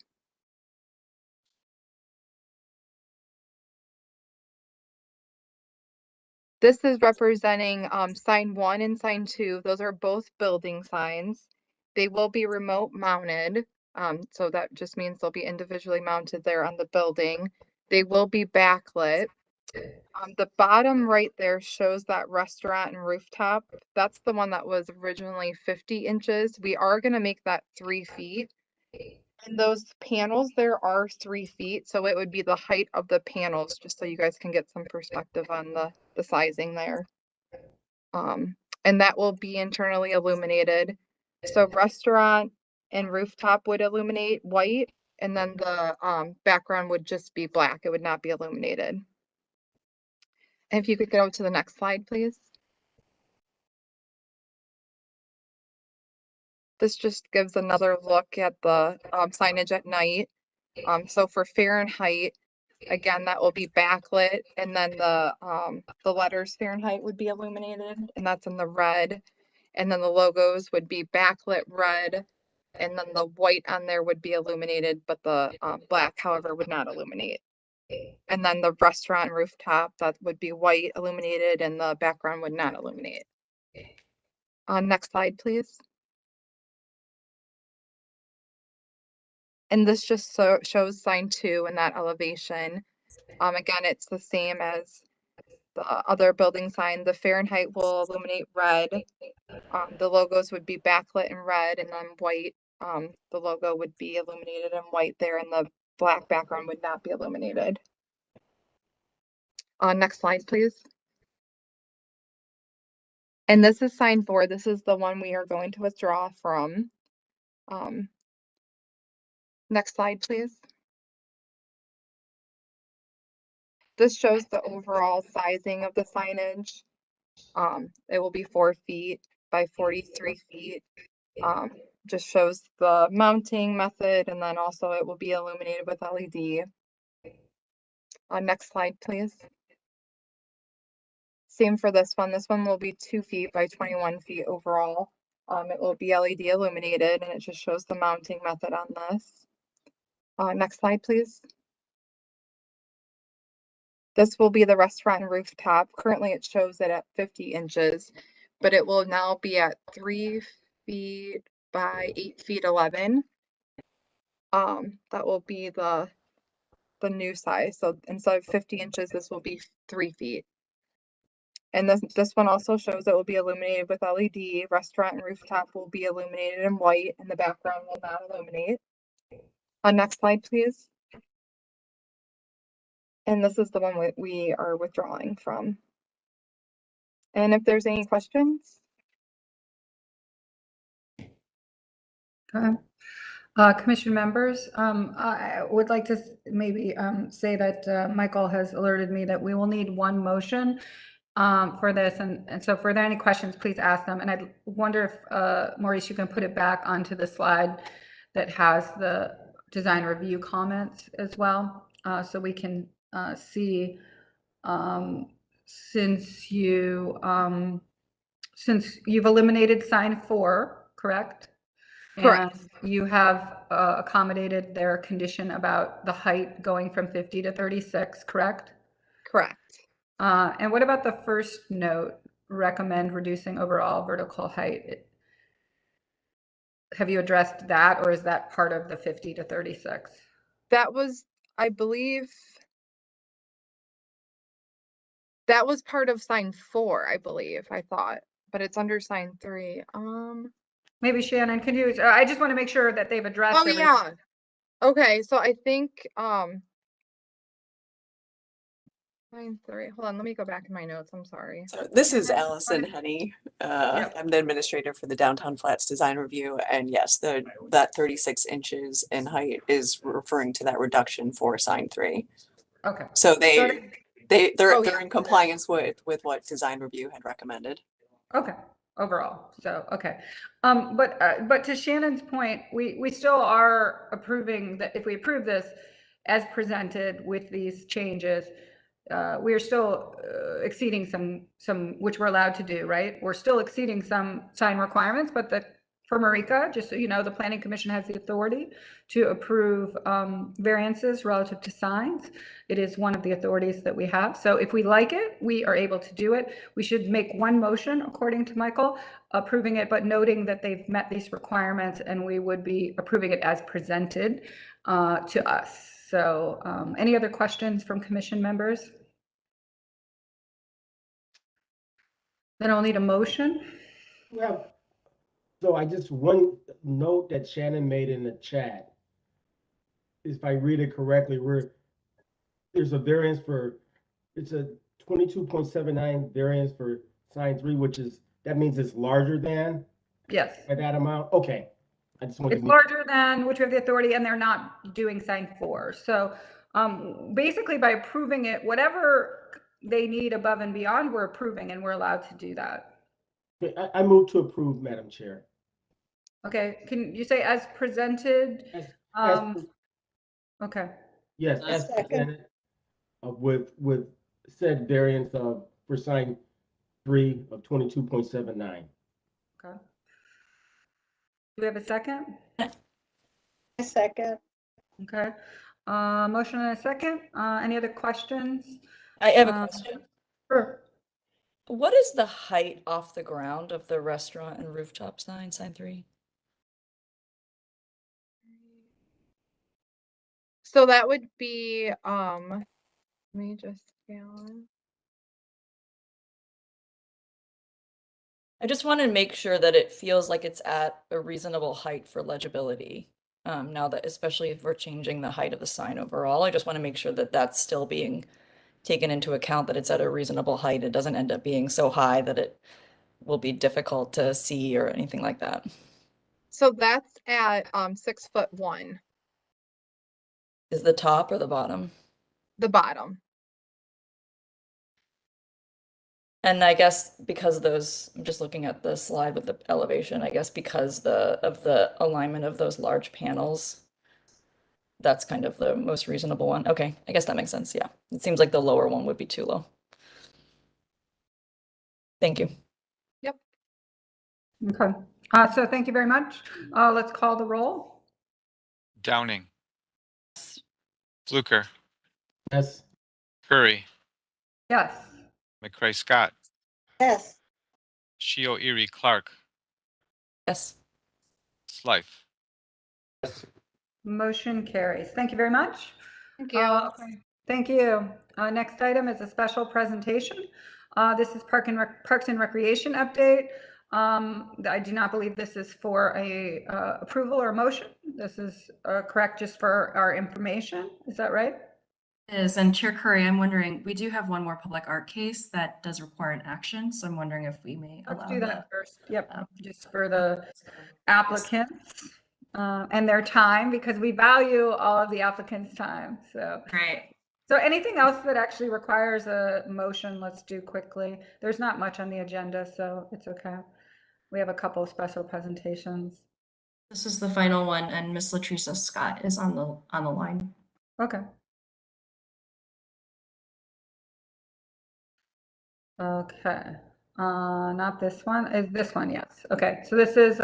This is representing sign 1 and sign 2. Those are both building signs. They will be remote mounted. So that just means they'll be individually mounted there on the building. They will be backlit. The bottom right there shows that restaurant and rooftop. That's the one that was originally 50 inches. We are going to make that 3 feet. And those panels there are 3 feet. So it would be the height of the panels, just so you guys can get some perspective on the sizing there. And that will be internally illuminated. So restaurant and rooftop would illuminate white, and then the background would just be black. It would not be illuminated. And if you could go to the next slide, please. This just gives another look at the signage at night. So for Fahrenheit, again, that will be backlit, and then the letters Fahrenheit would be illuminated, and that's in the red. And then the logos would be backlit red, and then the white on there would be illuminated, but the black, however, would not illuminate. And then the restaurant rooftop, that would be white illuminated, and the background would not illuminate. Next slide, please. And this just shows sign 2 in that elevation. Again, it's the same as the other building sign. The Fahrenheit will illuminate red. The logos would be backlit in red, and then white. The logo would be illuminated in white there, and the black background would not be illuminated. Next slide, please. And this is sign 4. This is the one we are going to withdraw from. Next slide, please. This shows the overall sizing of the signage. It will be 4 feet by 43 feet. Just shows the mounting method, and then also it will be illuminated with LED. Next slide, please. Same for this one. This one will be 2 feet by 21 feet overall. It will be LED illuminated, and it just shows the mounting method on this. Next slide, please. This will be the restaurant rooftop. Currently, it shows it at 50 inches, but it will now be at 3 feet by 8 feet 11. That will be the new size. So instead of 50 inches, this will be 3 feet. And this one also shows it will be illuminated with LED. Restaurant and rooftop will be illuminated in white, and the background will not illuminate. Next slide, please. And this is the one we are withdrawing from. And if there's any questions? Okay. Commission members, I would like to maybe say that Michael has alerted me that we will need one motion for this. And so if there are any questions, please ask them. And I wonder if, Maurice, you can put it back onto the slide that has the design review comments as well, so we can see, since you've eliminated sign 4, correct? Correct. And you have accommodated their condition about the height going from 50 to 36, correct? Correct. And what about the first note, recommend reducing overall vertical height? Have you addressed that, or is that part of the 50 to 36? That was, I believe, that was part of sign 4, I believe, I thought, but it's under sign 3. Maybe Shannon, can you, I just want to make sure that they've addressed Oh, everything. yeah. Okay, so I think, Sign 3. Hold on, let me go back in my notes. I'm sorry. So this is Shannon, go Allison ahead. Henny. Yep. I'm the administrator for the Downtown Flats Design Review. And yes, that 36 inches in height is referring to that reduction for sign 3. Okay. So So they're Oh, yeah. in compliance with what Design Review had recommended. Okay, overall, so, okay. But to Shannon's point, we still are approving that if we approve this as presented with these changes, we are still exceeding some, which we're allowed to do, right? We're still exceeding some sign requirements, but for Marika, just so you know, the Planning Commission has the authority to approve variances relative to signs. It is one of the authorities that we have. So if we like it, we are able to do it. We should make one motion, according to Michael, approving it, but noting that they've met these requirements, and we would be approving it as presented to us. So any other questions from commission members? Then I'll need a motion. Well, so I just, one note that Shannon made in the chat, if I read it correctly, there's a variance it's a 22.79 variance for sign 3, that means it's larger than Yes. by that amount? Okay. I just wanted It's to. larger than which we have the authority, and they're not doing sign 4. So basically by approving it, whatever they need above and beyond, we're approving, and we're allowed to do that. Okay, I move to approve, Madam Chair. Okay, can you say as presented? Okay. Yes, as presented, with said variance for sign 3 of 22.79. Okay. Do we have a second? A second. Okay. Motion and a second. Any other questions? I have a question. Sure. What is the height off the ground of the restaurant and rooftop sign 3? So that would be, let me just scan. I just want to make sure that it feels like it's at a reasonable height for legibility. Now that, especially if we're changing the height of the sign overall, I just want to make sure that that's still being taken into account, that it's at a reasonable height. It doesn't end up being so high that it will be difficult to see or anything like that. So that's at 6'1". Is the top or the bottom? The bottom. And I guess because those, I'm just looking at the slide with the elevation, I guess because of the alignment of those large panels, that's kind of the most reasonable one. Okay, I guess that makes sense. Yeah, it seems like the lower one would be too low. Thank you. Yep. Okay. So thank you very much. Let's call the roll. Downing. Fluker. Yes. Curry. Yes. McCray Scott. Yes. Shio Erie Clark. Yes. Slife. Motion carries. Thank you very much. Thank you. Okay. Thank you. Next item is a special presentation. This is Parks and Recreation update. I do not believe this is for a approval or motion. This is correct just for our information. Is that right? It is. And Chair Curry, I'm wondering, we do have one more public art case that does require an action. So I'm wondering if we may Let's allow do that first. Yep, Oh. just for the applicants and their time, because we value all of the applicants' time. So Right. So anything else that actually requires a motion, let's do quickly. There's not much on the agenda, so it's okay. We have a couple of special presentations. This is the final one, and Miss Latricia Scott is on the line. Okay. Okay. Not this one. Is this one? Yes. Okay. So this is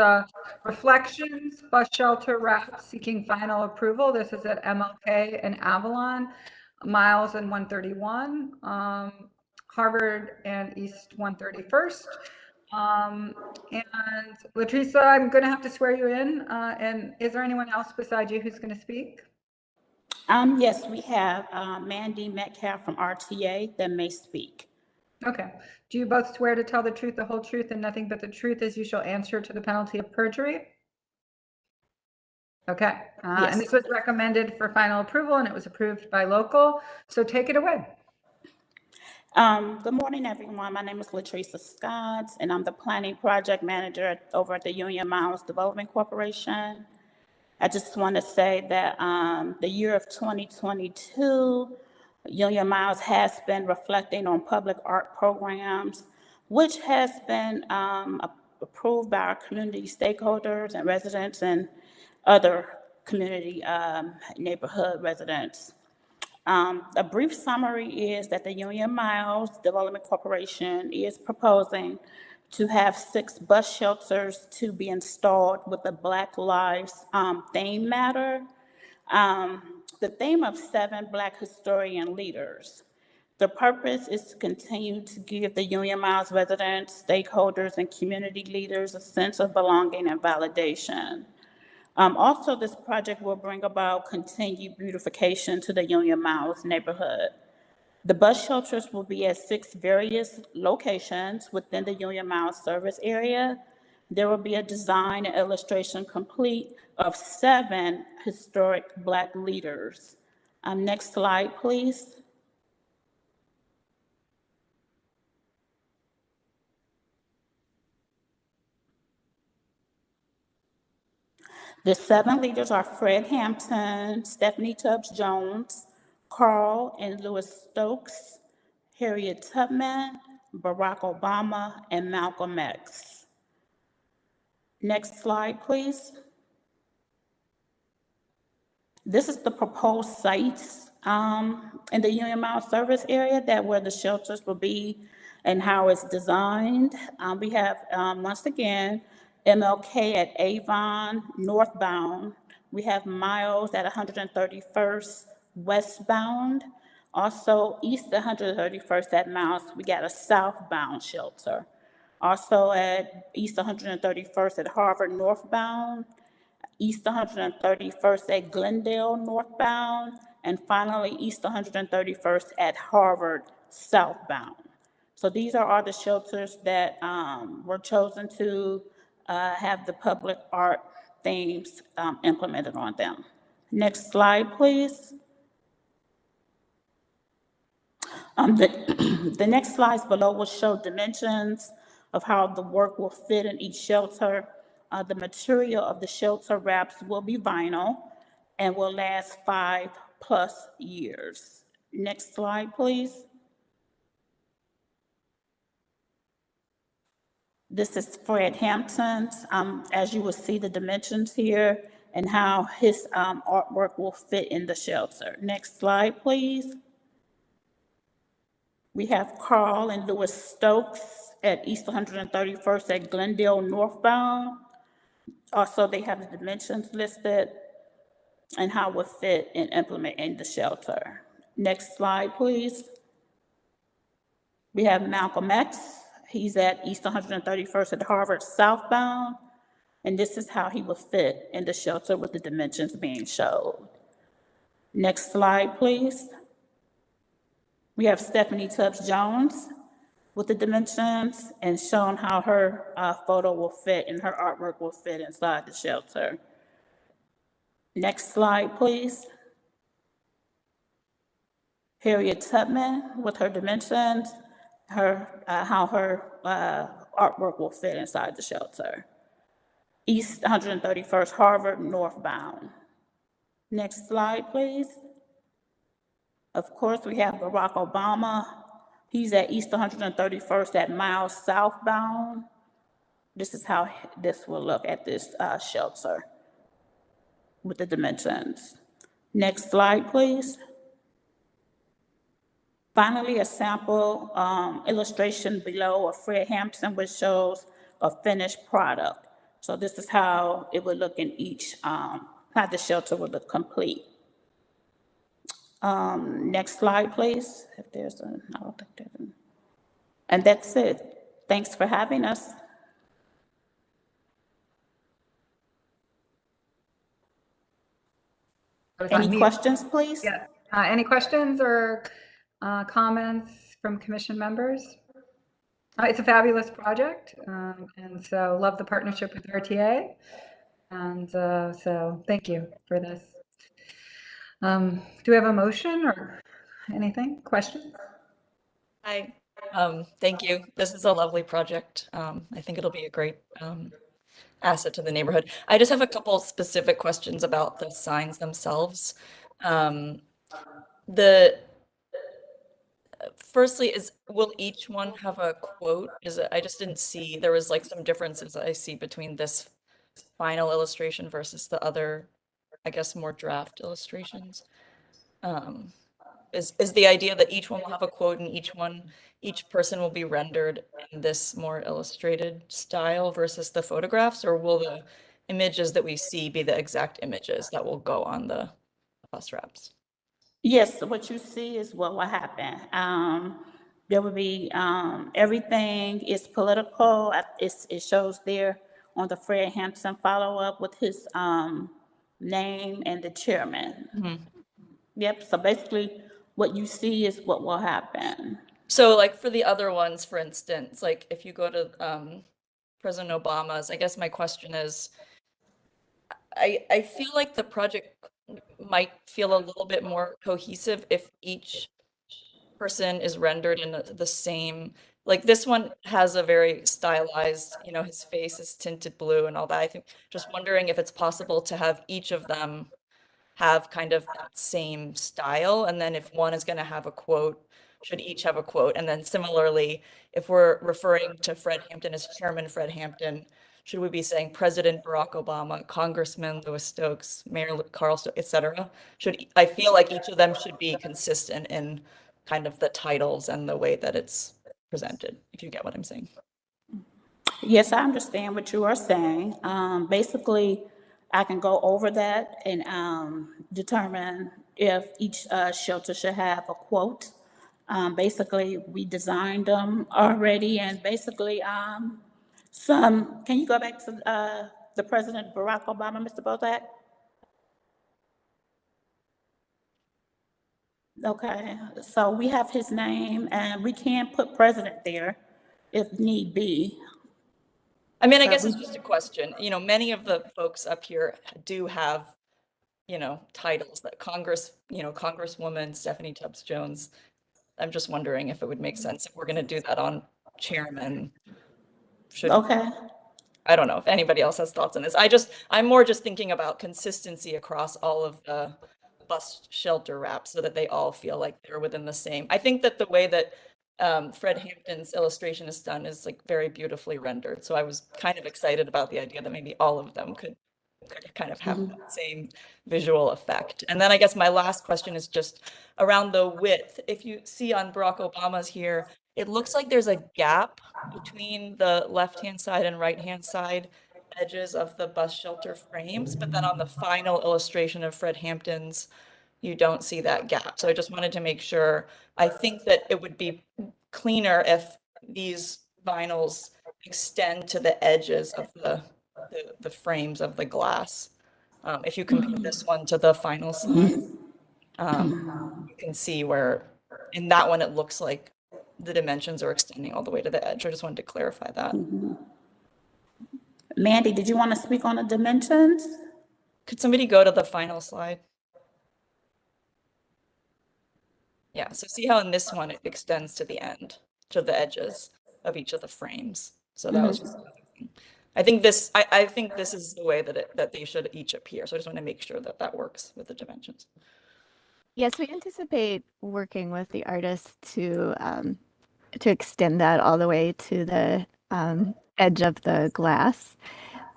Reflections Bus Shelter Route seeking final approval. This is at MLK and Avalon, Miles and 131, Harvard and East 131st. And Latricia, I'm going to have to swear you in. And is there anyone else beside you who's going to speak? Yes, we have Mandy Metcalf from RTA that may speak. Okay. Do you both swear to tell the truth, the whole truth, and nothing but the truth as you shall answer to the penalty of perjury? Okay. Yes. And this was recommended for final approval, and it was approved by local. So take it away. Good morning, everyone. My name is Latresa Scott, and I'm the planning project manager over at the Union Miles Development Corporation. I just want to say that the year of 2022, Union Miles has been reflecting on public art programs, which has been approved by our community stakeholders and residents and other community neighborhood residents. A brief summary is that the Union Miles Development Corporation is proposing to have 6 bus shelters to be installed with the Black Lives theme matter. The theme of 7 Black historian leaders. The purpose is to continue to give the Union Miles residents, stakeholders, and community leaders a sense of belonging and validation. Also, this project will bring about continued beautification to the Union Miles neighborhood. The bus shelters will be at 6 various locations within the Union Miles service area. There will be a design and illustration complete of 7 historic Black leaders. Next slide, please. The 7 leaders are Fred Hampton, Stephanie Tubbs Jones, Carl and Lewis Stokes, Harriet Tubman, Barack Obama, and Malcolm X. Next slide, please. This is the proposed sites in the Union Miles service area where the shelters will be and how it's designed. We have, once again, MLK at Avon northbound. We have Miles at 131st westbound. Also, east 131st at Miles, we got a southbound shelter. Also at east 131st at Harvard northbound, east 131st at Glendale northbound, and finally east 131st at Harvard southbound. So these are all the shelters that were chosen to have the public art themes implemented on them. Next slide, please. The next slides below will show dimensions of how the work will fit in each shelter. The material of the shelter wraps will be vinyl and will last 5+ years. Next slide, please. This is Fred Hampton's. As you will see the dimensions here and how his artwork will fit in the shelter. Next slide, please. We have Carl and Lewis Stokes at East 131st at Glendale northbound. Also, they have the dimensions listed and how it will fit and implement in the shelter. Next slide, please. We have Malcolm X. He's at East 131st at Harvard southbound. And this is how he will fit in the shelter with the dimensions being showed. Next slide, please. We have Stephanie Tubbs Jones with the dimensions and showing how her photo will fit and her artwork will fit inside the shelter. Next slide, please. Harriet Tubman with her dimensions, how her artwork will fit inside the shelter. East 131st Harvard northbound. Next slide, please. Of course, we have Barack Obama. He's at East 131st at Miles southbound. This is how this will look at this shelter with the dimensions. Next slide, please. Finally, a sample illustration below of Fred Hampton, which shows a finished product. So this is how it would look in each, how the shelter would look complete. Next slide, please. If there's a, I don't think there's a, and that's it. Thanks for having us. Any questions, please? Yeah. Any questions or comments from commission members? It's a fabulous project, and so love the partnership with RTA, and so thank you for this. Do we have a motion or anything? Questions? Hi. Thank you. This is a lovely project. I think it'll be a great asset to the neighborhood. I just have a couple specific questions about the signs themselves. The firstly is, will each one have a quote? I just didn't see, there was like some differences I see between this final illustration versus the other, I guess, more draft illustrations. Is the idea that each one will have a quote and each person will be rendered in this more illustrated style versus the photographs, or will the images that we see be the exact images that will go on the bus wraps? Yes, what you see is what will happen. There will be, everything is political. It shows there on the Fred Hampton follow-up with his name and the chairman. Yep, so basically what you see is what will happen. So like for the other ones, for instance, like if you go to President Obama's, I guess my question is, I feel like the project might feel a little bit more cohesive if each person is rendered in the same, like this one has a very stylized, you know, his face is tinted blue and all that. I think just wondering if it's possible to have each of them have kind of that same style. And then if one is going to have a quote, should each have a quote. And then similarly, if we're referring to Fred Hampton as Chairman Fred Hampton, should we be saying President Barack Obama, Congressman Louis Stokes, Mayor Carl Stokes, et cetera? I feel like each of them should be consistent in kind of the titles and the way that it's presented, if you get what I'm saying. Yes, I understand what you are saying. Basically, I can go over that and determine if each shelter should have a quote. Basically, we designed them already, and basically, can you go back to the President Barack Obama, Mr. Bozak? Okay, so we have his name, and we can put president there if need be. I mean, I guess it's just a question. You know, many of the folks up here do have, you know, titles that Congresswoman Stephanie Tubbs Jones. I'm just wondering if it would make sense if we're going to do that on chairman. Okay. I don't know if anybody else has thoughts on this. I'm more just thinking about consistency across all of the bus shelter wraps so that they all feel like they're within the same. I think that the way that Fred Hampton's illustration is done is like very beautifully rendered. So I was kind of excited about the idea that maybe all of them could kind of have that same visual effect. And then I guess my last question is just around the width. If you see on Barack Obama's here, it looks like there's a gap between the left-hand side and right-hand side edges of the bus shelter frames, but then on the final illustration of Fred Hampton's, you don't see that gap. So I just wanted to make sure. I think that it would be cleaner if these vinyls extend to the edges of the frames of the glass. If you compare this one to the final slide, you can see where in that one it looks like the dimensions are extending all the way to the edge. I just wanted to clarify that. Mandy, did you want to speak on the dimensions? Could somebody go to the final slide? Yeah, so see how in this one it extends to the end, to the edges of each of the frames. So that was, I think this is the way that they should each appear. So I just want to make sure that that works with the dimensions. Yes, we anticipate working with the artist to extend that all the way to the edge of the glass.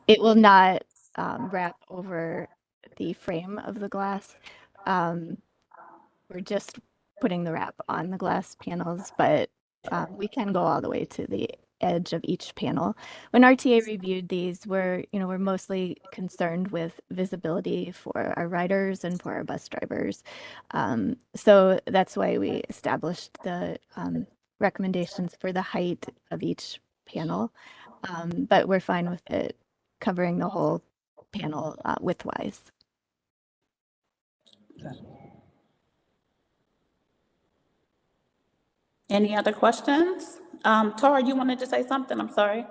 It will not wrap over the frame of the glass. We're just putting the wrap on the glass panels, but we can go all the way to the edge of each panel. When RTA reviewed these, we're mostly concerned with visibility for our riders and for our bus drivers. So that's why we established the recommendations for the height of each panel, but we're fine with it covering the whole panel widthwise. Any other questions? Tara, you wanted to say something? I'm sorry.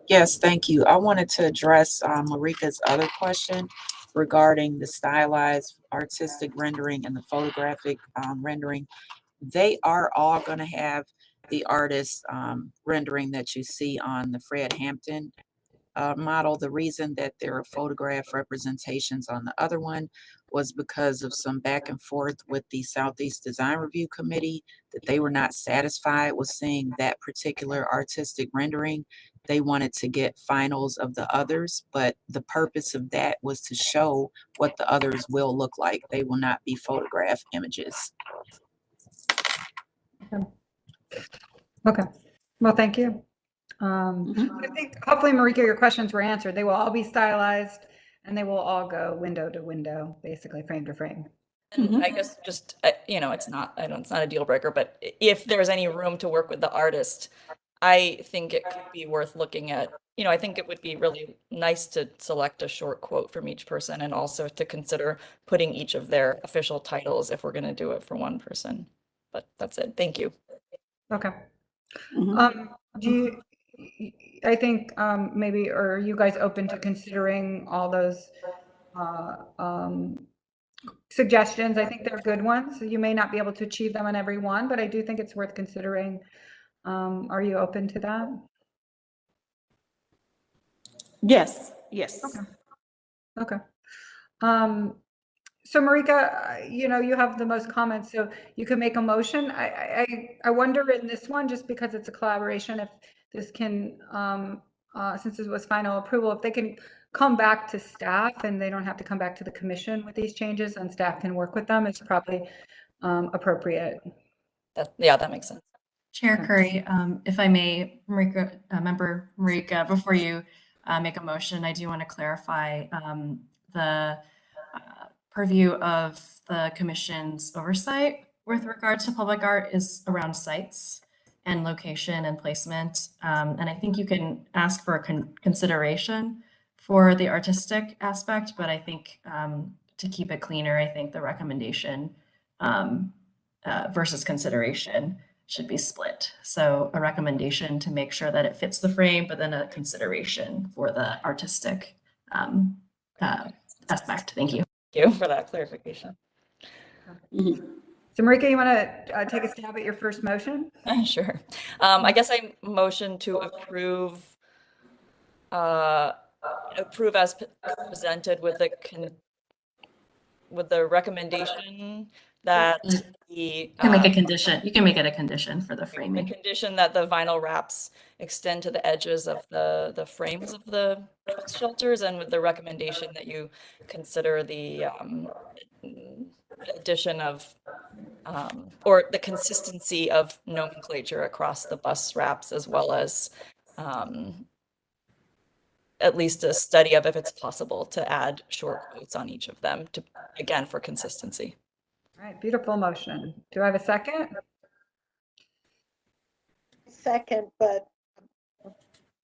Yes, thank you. I wanted to address Marika's other question regarding the stylized artistic rendering and the photographic rendering. they are all going to have the artist rendering that you see on the Fred Hampton model. The reason that there are photograph representations on the other one was because of some back and forth with the Southeast Design Review Committee, that they were not satisfied with seeing that particular artistic rendering. They wanted to get finals of the others, but the purpose of that was to show what the others will look like. They will not be photograph images. Okay, well, thank you. I think hopefully, Marika, your questions were answered. They will all be stylized and they will all go window to window, basically frame to frame. And I guess just, you know, it's not a deal breaker, but if there's any room to work with the artist, I think it could be worth looking at. You know, I think it would be really nice to select a short quote from each person and also to consider putting each of their official titles if we're going to do it for one person. But that's it. Thank you. Okay. I think maybe, are you guys open to considering all those suggestions? I think they're good ones. You may not be able to achieve them on every one, but I do think it's worth considering. Are you open to that? Yes, yes. Okay. So Marika, you know, you have the most comments, so you can make a motion. I wonder in this one, just because it's a collaboration, if this can, since it was final approval, if they can come back to staff and they don't have to come back to the commission with these changes, and staff can work with them, it's probably appropriate. Yeah, that makes sense. Chair Curry, if I may, Marika, Member Marika, before you make a motion, I do want to clarify the purview of the commission's oversight with regard to public art is around sites and location and placement. And I think you can ask for a consideration for the artistic aspect, but I think to keep it cleaner, I think the recommendation versus consideration should be split. So a recommendation to make sure that it fits the frame, but then a consideration for the artistic aspect. Thank you. Thank you for that clarification. So Marika, you want to take a stab at your first motion? Sure. I guess I motion to approve as presented with the recommendation that you can make a condition. You can make it a condition for the framing. The condition that the vinyl wraps extend to the edges of the frames of the shelters, and with the recommendation that you consider the addition of or the consistency of nomenclature across the bus wraps, as well as at least a study of if it's possible to add short quotes on each of them to, again, for consistency. All right, beautiful motion. Do I have a second? Second, but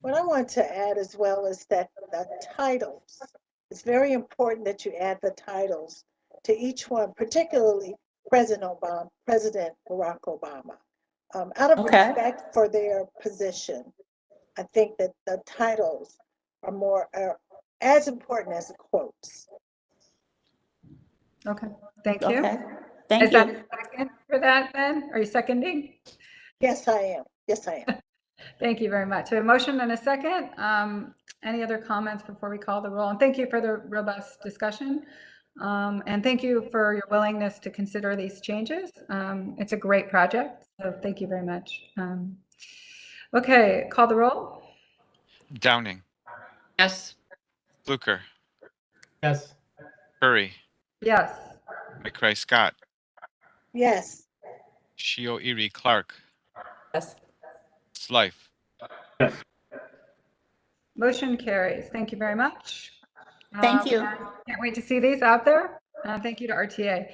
what I want to add as well is that the titles, it's very important that you add the titles to each one, particularly President Barack Obama. Out of respect for their position, I think that the titles are as important as the quotes. Okay, thank you. Okay. Thank Is you. that a second for that then? Are you seconding? Yes, I am. Yes, I am. Thank you very much. So a motion and a second. Any other comments before we call the roll? And thank you for the robust discussion. And thank you for your willingness to consider these changes. It's a great project, so thank you very much. Okay, call the roll. Downing. Yes. Fluker. Yes. Curry. Yes. McCray Scott. Yes. Shio Erie Clark. Yes. Slife. Yes. Motion carries. Thank you very much. Thank you. Can't wait to see these out there. Thank you to RTA.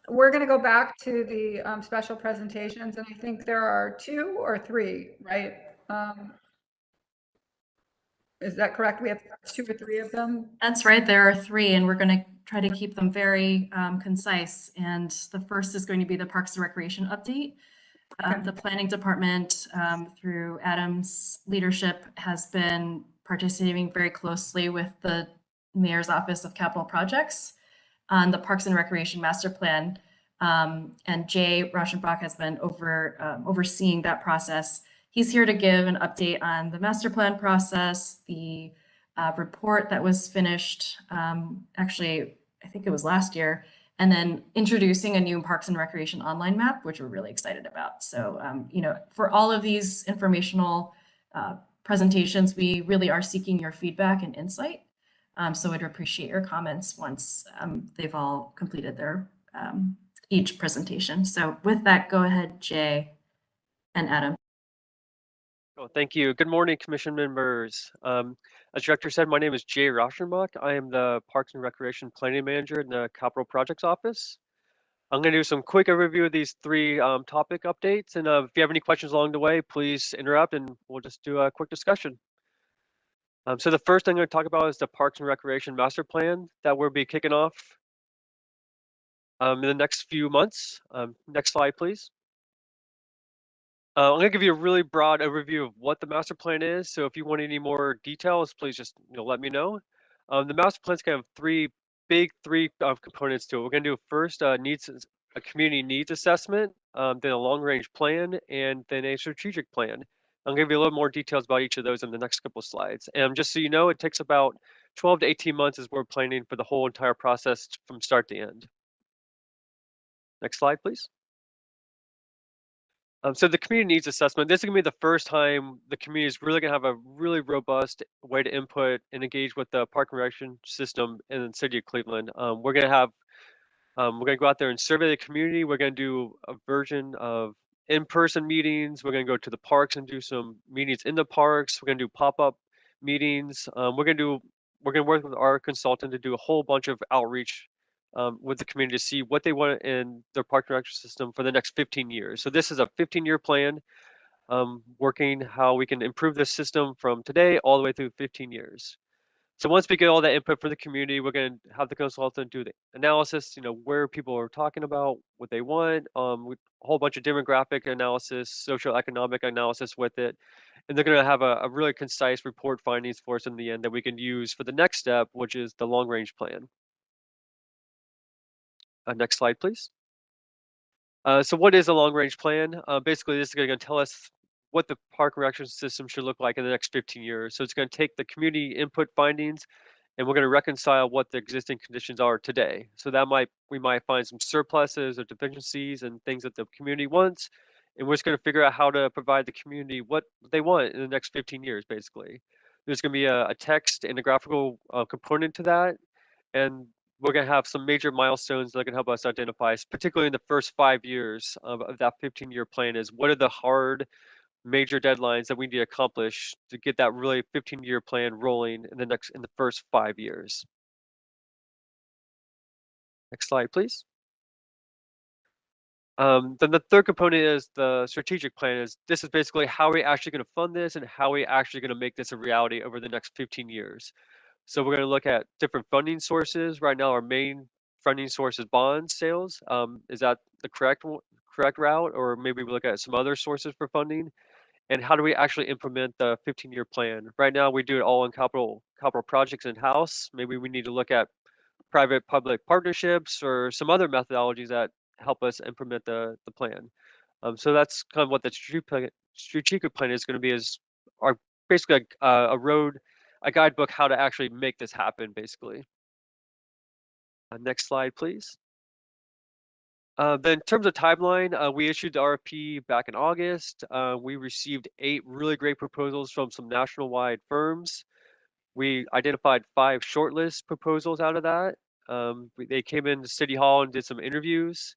We're going to go back to the special presentations, and I think there are 2 or 3, right? Is that correct? We have 2 or 3 of them? That's right. There are 3, and we're going to try to keep them very concise. And the first is going to be the Parks and Recreation update. The planning department, through Adam's leadership, has been participating very closely with the Mayor's Office of Capital Projects on the Parks and Recreation Master Plan. And Jay Rauschenbach has been overseeing that process. He's here to give an update on the master plan process, the report that was finished, actually, I think it was last year, and then introducing a new Parks and Recreation online map, which we're really excited about. So, for all of these informational presentations, we really are seeking your feedback and insight. So I'd appreciate your comments once they've all completed their each presentation. So with that, go ahead, Jay and Adam. Oh, thank you. Good morning, Commission members. As Director said, my name is Jay Rauschenbach. I am the Parks and Recreation Planning Manager in the Capital Projects Office. I'm going to do some quick overview of these three topic updates. And if you have any questions along the way, please interrupt and we'll just do a quick discussion. So the first thing I'm going to talk about is the Parks and Recreation Master Plan that we'll be kicking off in the next few months. Next slide, please. I'm going to give you a really broad overview of what the master plan is. So if you want any more details, please just let me know. The master plan is kind of three components to it. We're going to do first a community needs assessment, then a long range plan, and then a strategic plan. I'll give you a little more details about each of those in the next couple of slides. And just so you know, it takes about 12 to 18 months as we're planning for the whole entire process from start to end. Next slide, please. So the community needs assessment, this is going to be the first time the community is really going to have a really robust way to input and engage with the park and recreation system in the city of Cleveland. We're going to go out there and survey the community. We're going to do a version of in-person meetings. We're going to go to the parks and do some meetings in the parks. We're going to do pop-up meetings. We're going to work with our consultant to do a whole bunch of outreach with the community to see what they want in their park and recreation system for the next 15 years. So this is a 15-year plan, working how we can improve the system from today all the way through 15 years. So once we get all that input from the community, we're going to have the consultant do the analysis, where people are talking about, what they want, with a whole bunch of demographic analysis, socioeconomic analysis with it. And they're going to have a really concise report findings for us in the end that we can use for the next step, which is the long range plan. Next slide, please. So what is a long range plan? Basically, this is going to tell us what the park and recreation system should look like in the next 15 years. So it's going to take the community input findings and we're going to reconcile what the existing conditions are today. So we might find some surpluses or deficiencies and things that the community wants. And we're just going to figure out how to provide the community what they want in the next 15 years, basically. There's going to be a text and a graphical component to that. And we're going to have some major milestones that can help us identify, particularly in the first 5 years of that 15-year plan, is what are the hard major deadlines that we need to accomplish to get that really 15-year plan rolling in the first 5 years. Next slide, please. Then the third component is the strategic plan. This is basically how we're actually going to fund this and how we're actually going to make this a reality over the next 15 years. So we're going to look at different funding sources. Right now, our main funding source is bond sales. Is that the correct route, or maybe we look at some other sources for funding? And how do we actually implement the 15-year plan? Right now, we do it all in capital projects in-house. Maybe we need to look at private-public partnerships or some other methodologies that help us implement the plan. So that's kind of what the strategic plan is going to be, is basically a guidebook how to actually make this happen, basically. Next slide, please. Then in terms of timeline, we issued the RFP back in August. We received 8 really great proposals from some national-wide firms. We identified 5 shortlist proposals out of that. They came into City Hall and did some interviews.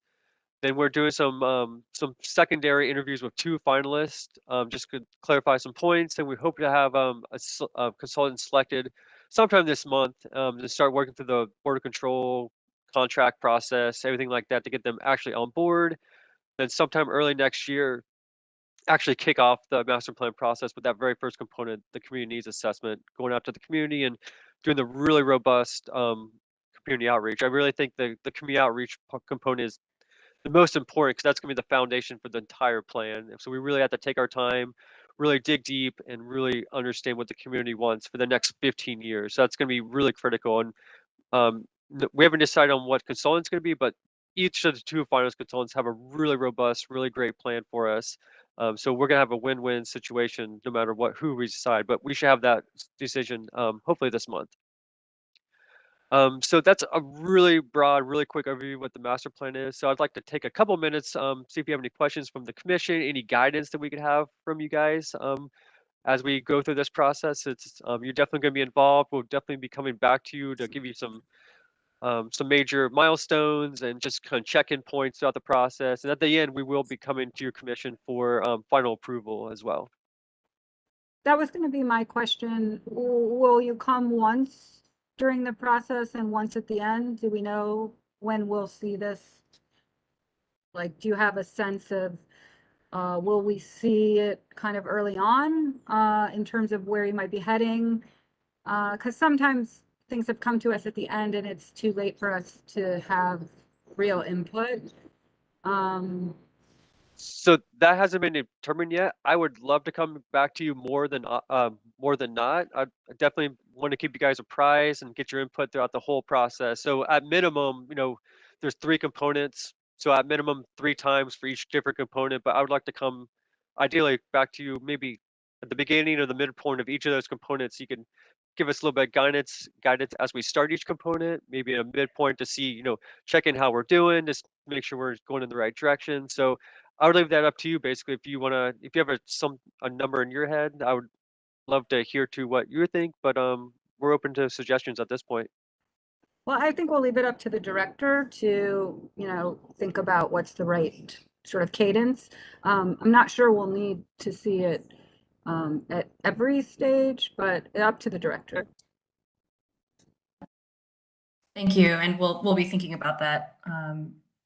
Then we're doing some secondary interviews with 2 finalists, just to clarify some points. And we hope to have a consultant selected sometime this month to start working through the border control contract process, everything like that, to get them actually on board. Then sometime early next year, actually kick off the master plan process with that very first component, the community needs assessment, going out to the community and doing the really robust community outreach. I really think the community outreach component is the most important, because that's going to be the foundation for the entire plan. So we really have to take our time, really dig deep, and really understand what the community wants for the next 15 years. So that's going to be really critical. And we haven't decided on what consultant's going to be, but each of the two finance consultants have a really robust, really great plan for us. So we're gonna have a win-win situation no matter who we decide, but we should have that decision hopefully this month. So that's a really broad, really quick overview of what the master plan is. So I'd like to take a couple minutes, see if you have any questions from the commission, any guidance that we could have from you guys as we go through this process. It's you're definitely going to be involved. We'll definitely be coming back to you to give you some major milestones and just kind of check-in points throughout the process. And at the end, we will be coming to your commission for final approval as well. That was going to be my question. Will you come once during the process and once at the end? Do we know when we'll see this? Like, do you have a sense of, will we see it kind of early on in terms of where you might be heading? Because sometimes things have come to us at the end and it's too late for us to have real input. So that hasn't been determined yet. I would love to come back to you more than not. I definitely want to keep you guys apprised and get your input throughout the whole process. So at minimum, there's 3 components. So at minimum 3 times for each different component, but I would like to come ideally back to you maybe at the beginning or the midpoint of each of those components. You can give us a little bit of guidance as we start each component, maybe a midpoint to see, check in how we're doing, just make sure we're going in the right direction. So I would leave that up to you. Basically, if you have a number in your head, I would love to hear to what you think, but we're open to suggestions at this point. Well, I think we'll leave it up to the director to, think about what's the right sort of cadence. I'm not sure we'll need to see it at every stage, but up to the director. Thank you, and we'll be thinking about that.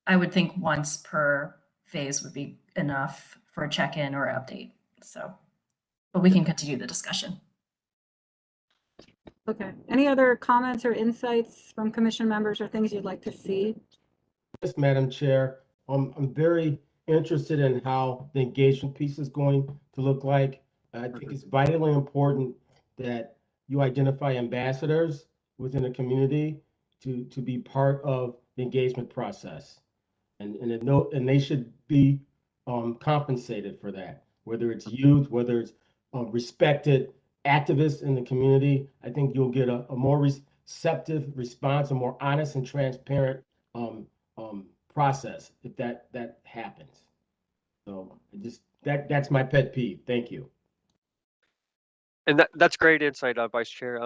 I would think once per phase would be enough for a check-in or update. So, but we can continue the discussion. Okay. Any other comments or insights from commission members or things you'd like to see? Yes, Madam Chair. I'm very interested in how the engagement piece is going to look like. I think it's vitally important that you identify ambassadors within the community to be part of the engagement process. And they should be compensated for that, whether it's youth, whether it's respected activists in the community. I think you'll get a more receptive response, a more honest and transparent process if that happens. So that's my pet peeve. Thank you. And that's great insight, Vice Chair.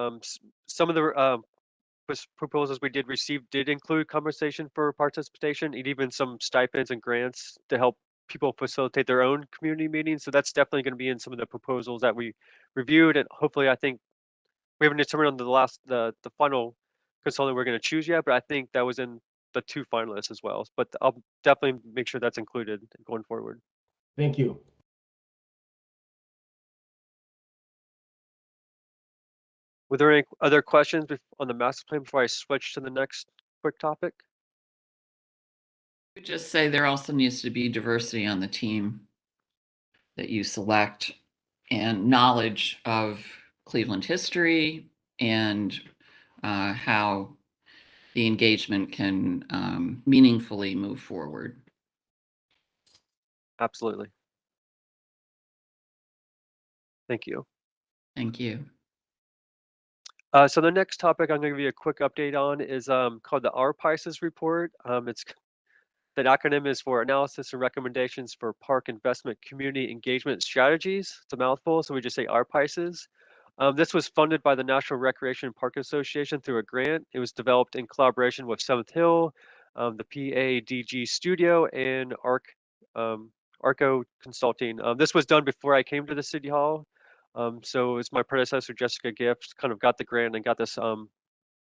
Some of the proposals we did receive did include compensation for participation and even some stipends and grants to help people facilitate their own community meetings. So that's definitely going to be in some of the proposals that we reviewed, and hopefully, I think we haven't determined on the final consultant we're going to choose yet, but I think that was in the 2 finalists as well. But I'll definitely make sure that's included going forward. Thank you. Were there any other questions on the master plan before I switch to the next quick topic? Just say there also needs to be diversity on the team that you select and knowledge of Cleveland history and how the engagement can meaningfully move forward. Absolutely. Thank you. Thank you. So the next topic I'm going to give you a quick update on is called the RPISES report. The acronym is for Analysis and Recommendations for Park Investment Community Engagement Strategies. It's a mouthful, so we just say RPISES. This was funded by the National Recreation and Park Association through a grant. It was developed in collaboration with Seventh Hill, the PADG Studio, and Arco Consulting. This was done before I came to the City Hall. So it's my predecessor, Jessica Gift, kind of got the grant and got this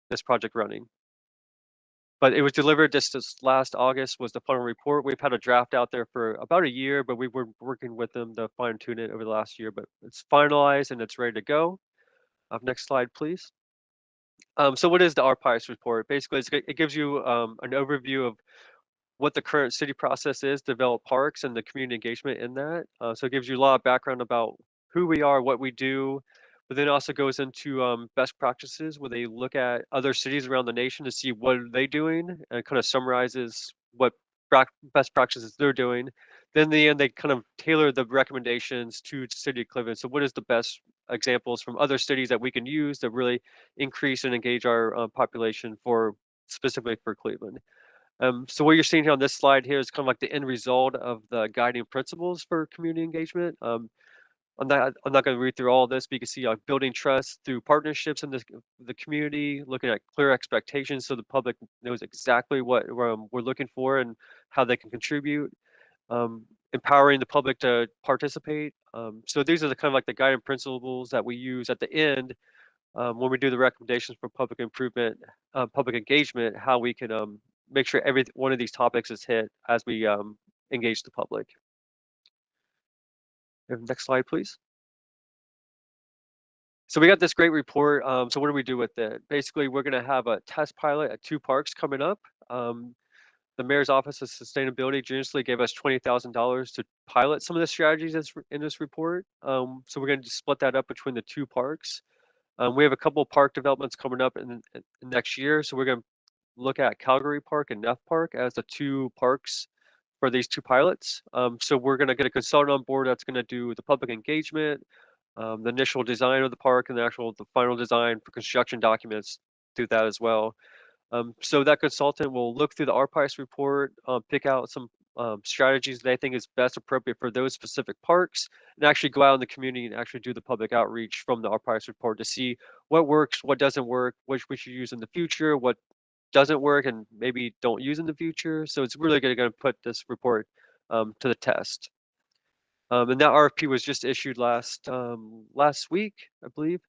this project running. But it was delivered this last August was the final report. We've had a draft out there for about a year, but we were working with them to fine tune it over the last year, but it's finalized and it's ready to go. Next slide, please. So what is the RPISE report? Basically, it gives you an overview of what the current city process is, develop parks and the community engagement in that. So it gives you a lot of background about who we are, what we do, but then also goes into best practices where they look at other cities around the nation to see what are they doing and kind of summarizes what best practices they're doing. Then in the end, they kind of tailor the recommendations to the city of Cleveland. So what is the best examples from other cities that we can use to really increase and engage our population for specifically for Cleveland? So what you're seeing here on this slide here is kind of like the end result of the guiding principles for community engagement. I'm not going to read through all of this, but you can see building trust through partnerships in the community, looking at clear expectations so the public knows exactly what we're looking for and how they can contribute, empowering the public to participate. So these are the kind of like the guiding principles that we use at the end when we do the recommendations for public improvement, public engagement, how we can make sure every one of these topics is hit as we engage the public. Next slide, please. So we got this great report. So what do we do with it? Basically, we're going to have a test pilot at 2 parks coming up. The Mayor's Office of Sustainability generously gave us $20,000 to pilot some of the strategies that's in this report. So we're going to split that up between the 2 parks. We have a couple of park developments coming up in next year. So we're going to look at Calgary Park and Neff Park as the 2 parks for these 2 pilots. So we're going to get a consultant on board that's going to do the public engagement, the initial design of the park, and the final design for construction documents through that as well. So that consultant will look through the RPICE report, pick out some strategies they think is best appropriate for those specific parks, and actually go out in the community and actually do the public outreach from the RPICE report to see what works, what doesn't work, which we should use in the future, what doesn't work and maybe don't use in the future. So it's really going to put this report to the test. And that RFP was just issued last week, I believe.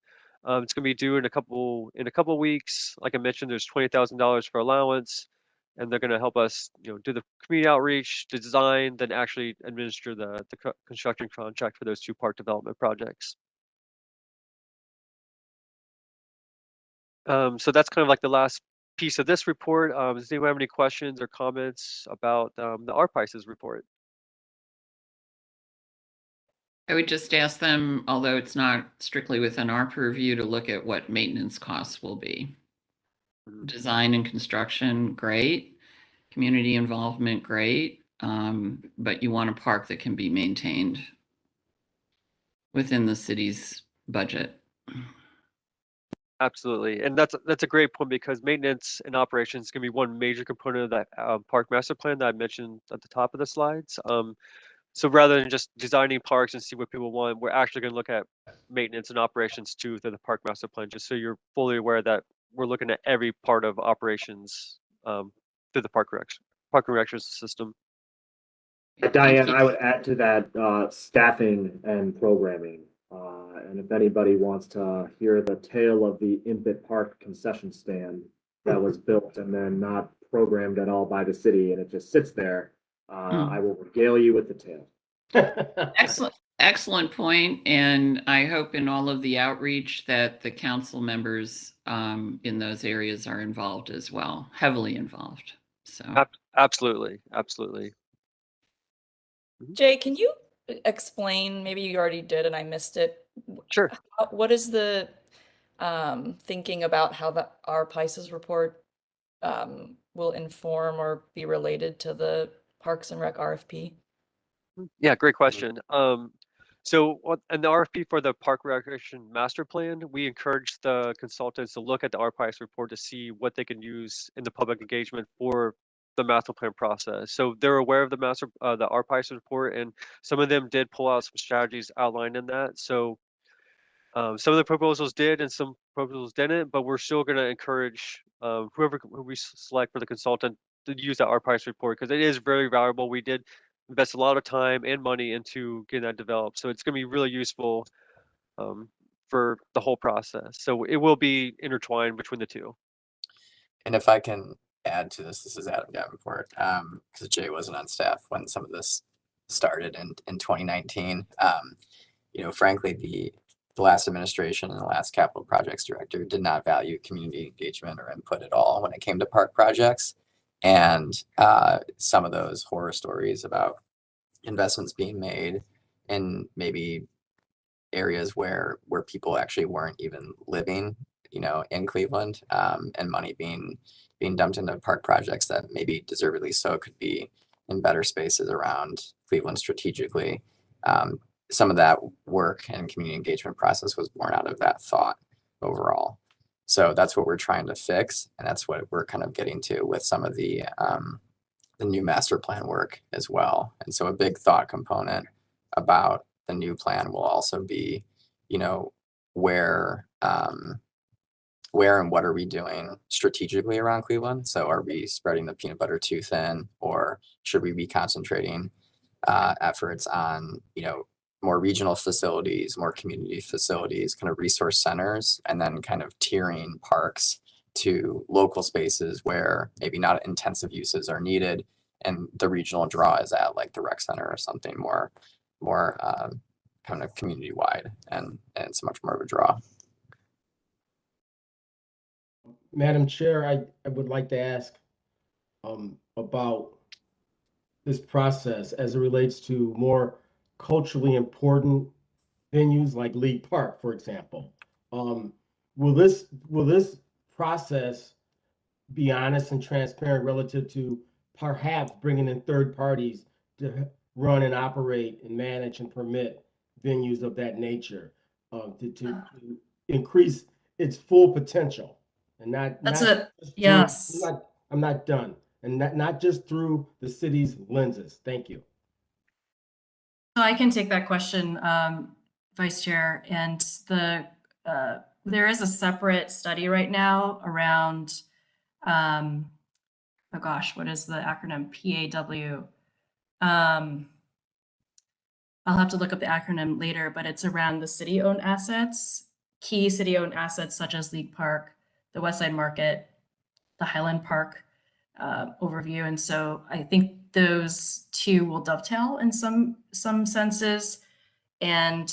It's going to be due in a couple weeks. Like I mentioned, there's $20,000 for allowance, and they're going to help us, do the community outreach, the design, then actually administer the construction contract for those 2 park development projects. So that's kind of like the last piece of this report. Does anyone have any questions or comments about the RPICE's report? I would just ask them, although it's not strictly within our purview, to look at what maintenance costs will be. Design and construction, great. Community involvement, great. But you want a park that can be maintained within the city's budget. Absolutely, and that's a great point, because maintenance and operations can be one major component of that park master plan that I mentioned at the top of the slides. So rather than just designing parks and see what people want, we're actually going to look at maintenance and operations too through the park master plan, just so you're fully aware that we're looking at every part of operations through the park corrections system. Diane, I would add to that staffing and programming. And if anybody wants to hear the tale of the Impet Park concession stand that was built and then not programmed at all by the city, and it just sits there, I will regale you with the tale. Excellent point. And I hope in all of the outreach that the council members in those areas are involved as well, heavily involved. So absolutely. Jay, can you explain, maybe you already did and I missed it. Sure. What is the thinking about how the RPICE's report will inform or be related to the Parks and Rec RFP? Yeah, great question. So in the RFP for the Park Recreation Master Plan, we encourage the consultants to look at the RPICE report to see what they can use in the public engagement for the master plan process. So they're aware of the RPICE report, and some of them did pull out some strategies outlined in that. So some of the proposals did and some proposals didn't, but we're still going to encourage who we select for the consultant to use that RPICE report, because it is very valuable. We did invest a lot of time and money into getting that developed. So it's going to be really useful for the whole process. So it will be intertwined between the 2. And if I can add to this is Adam Davenport, because Jay wasn't on staff when some of this started in 2019. Frankly, the last administration and the last capital projects director did not value community engagement or input at all when it came to park projects. And some of those horror stories about investments being made in maybe areas where people actually weren't even living you know, in Cleveland, and money being dumped into park projects that maybe deservedly so could be in better spaces around Cleveland strategically. Some of that work and community engagement process was born out of that thought overall. So that's what we're trying to fix, and that's what we're kind of getting to with some of the new master plan work as well. And so a big thought component about the new plan will also be, you know, where and what are we doing strategically around Cleveland? So are we spreading the peanut butter too thin, or should we be concentrating efforts on, you know, more regional facilities, more community facilities, kind of resource centers, and then kind of tiering parks to local spaces where maybe not intensive uses are needed, and the regional draw is at like the rec center or something more kind of community wide, and it's much more of a draw. Madam Chair, I would like to ask about this process as it relates to more culturally important venues like League Park, for example. Will this process be honest and transparent relative to perhaps bringing in third parties to run and operate and manage and permit venues of that nature, to increase its full potential? And yes. I'm not done. And not just through the city's lenses. Thank you. So I can take that question, Vice Chair. And there is a separate study right now around, oh gosh, what is the acronym? PAW. I'll have to look up the acronym later, but it's around the city-owned assets, key city-owned assets such as League Park, the West Side Market, the Highland Park overview. And so I think those two will dovetail in some senses. And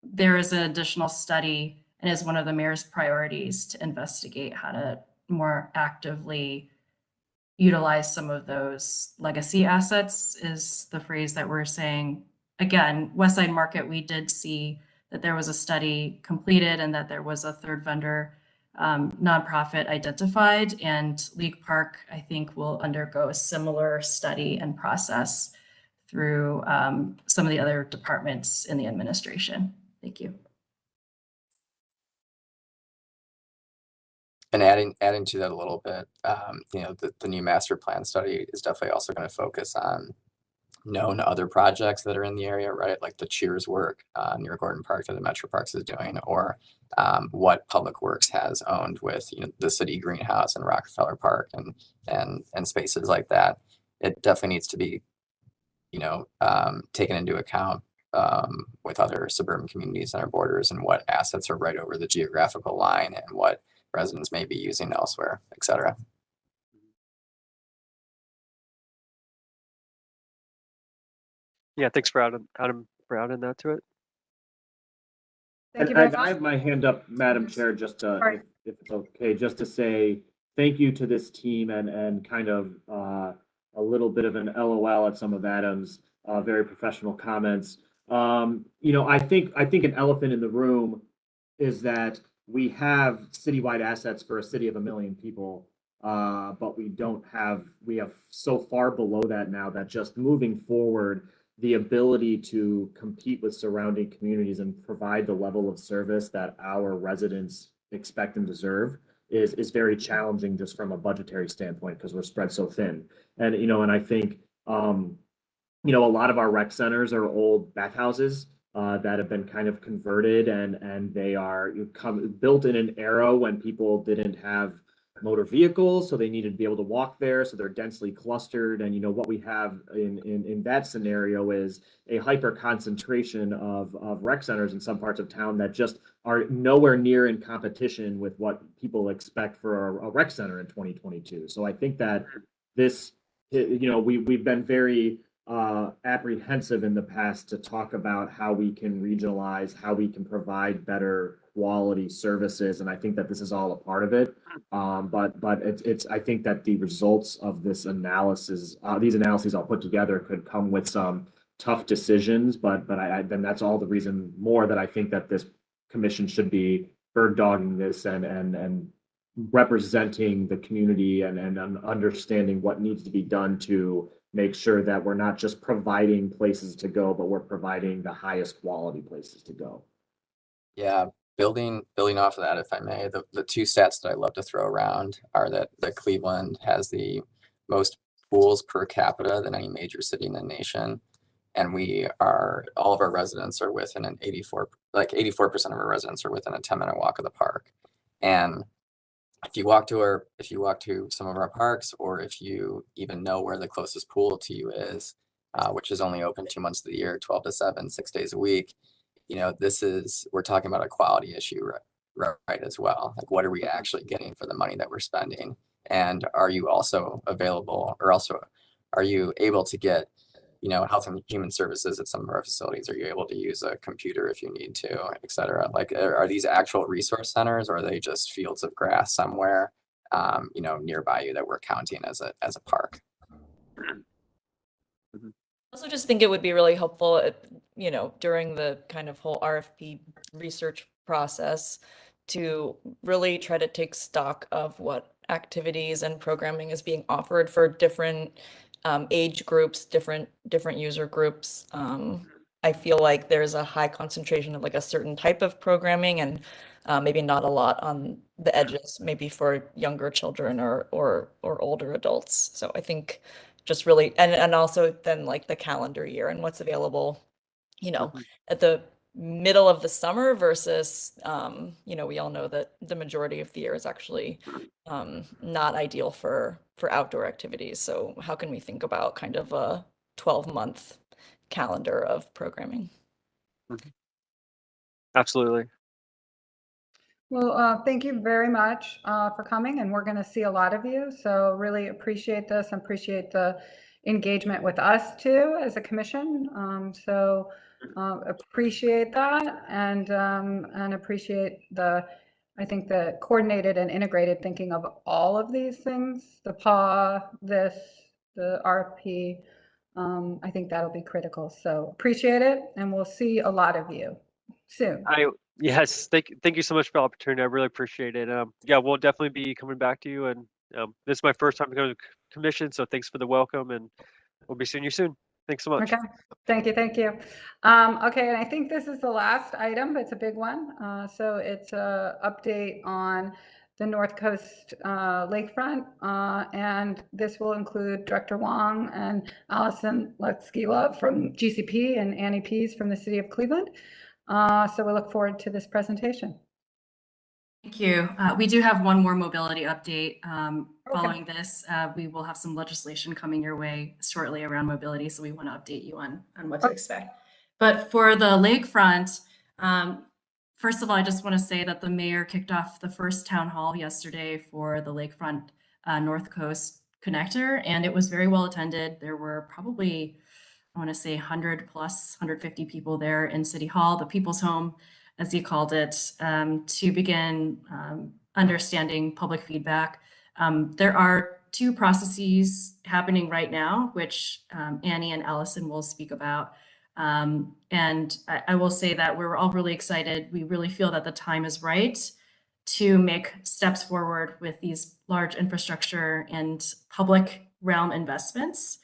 there is an additional study, and is one of the mayor's priorities, to investigate how to more actively utilize some of those legacy assets, is the phrase that we're saying. Again, West Side Market, we did see that there was a study completed and that there was a third vendor nonprofit identified, and League Park, I think, will undergo a similar study and process through some of the other departments in the administration. Thank you. And adding to that a little bit, you know, the new master plan study is definitely also going to focus on known other projects that are in the area, right? Like the Cheers work near Gordon Park that the Metro Parks is doing, or what Public Works has owned with, you know, the city greenhouse and Rockefeller Park and spaces like that. It definitely needs to be, you know, taken into account with other suburban communities on our borders, and what assets are right over the geographical line, and what residents may be using elsewhere, et cetera. Yeah, thanks for Adam for adding that to it. Thank you very much. I have my hand up, Madam Chair, just to, if it's okay, just to say thank you to this team, and kind of a little bit of an LOL at some of Adam's very professional comments. You know, I think an elephant in the room is that we have citywide assets for a city of 1 million people, but we have so far below that now that just moving forward, the ability to compete with surrounding communities and provide the level of service that our residents expect and deserve is very challenging, just from a budgetary standpoint, because we're spread so thin. And, you know, and I think, you know, a lot of our rec centers are old bathhouses that have been kind of converted, and they are built in an era when people didn't have motor vehicles, so they needed to be able to walk there, so they're densely clustered. And, you know, what we have in that scenario is a hyper concentration of rec centers in some parts of town that just are nowhere near in competition with what people expect for a rec center in 2022. So I think that this, you know, we've been very apprehensive in the past to talk about how we can regionalize, how we can provide better quality services, and I think that this is all a part of it. But it's I think that the results of this analysis, these analyses I'll put together, could come with some tough decisions. But then that's all the reason more that I think that this commission should be bird dogging this and representing the community and understanding what needs to be done to make sure that we're not just providing places to go, but we're providing the highest quality places to go. Yeah, building off of that, if I may, the two stats that I love to throw around are that Cleveland has the most pools per capita than any major city in the nation. And all of our residents are within 84% of our residents are within a 10-minute walk of the park. And if you walk to some of our parks, or if you even know where the closest pool to you is, which is only open 2 months of the year, 12 to 7, 6 days a week, we're talking about a quality issue, right, as well. Like, what are we actually getting for the money that we're spending? And are you also available, or also are you able to get, health and human services at some of our facilities? Are you able to use a computer if you need to, et cetera? Like, are these actual resource centers, or are they just fields of grass somewhere, nearby you that we're counting as a park? I also just think it would be really helpful, during the kind of whole RFP research process to really try to take stock of what activities and programming is being offered for different age groups, different user groups. I feel like there's a high concentration of like a certain type of programming and maybe not a lot on the edges, maybe for younger children or older adults. So I think just really, and also then like the calendar year and what's available, at the middle of the summer versus, we all know that the majority of the year is actually not ideal for outdoor activities. So how can we think about kind of a 12-month calendar of programming? Absolutely. Well, thank you very much for coming, and we're going to see a lot of you. So really appreciate this and appreciate the engagement with us too as a commission. Appreciate that, and appreciate I think the coordinated and integrated thinking of all of these things, the PAW, the RFP. I think that'll be critical. So appreciate it, and we'll see a lot of you soon. Yes, thank you so much for the opportunity. I really appreciate it. Yeah, we'll definitely be coming back to you. And this is my first time to go to the commission, so thanks for the welcome, and we'll be seeing you soon. Thanks so much. Okay, thank you. Okay, and I think this is the last item, but it's a big one. So it's an update on the North Coast lakefront, and this will include Director Wong and Allison Lutzkila from GCP and Annie Pease from the City of Cleveland. So we look forward to this presentation. Thank you. We do have one more mobility update. Following this, we will have some legislation coming your way shortly around mobility, so we want to update you on what to expect. But for the lakefront, first of all, I just want to say that the mayor kicked off the first town hall yesterday for the lakefront North Coast connector, and it was very well attended. There were probably, I want to say 100 plus 150 people there in City Hall, the People's Home, as he called it, to begin understanding public feedback. There are two processes happening right now, which Annie and Allison will speak about. And I will say that we're all really excited. We really feel that the time is right to make steps forward with these large infrastructure and public realm investments.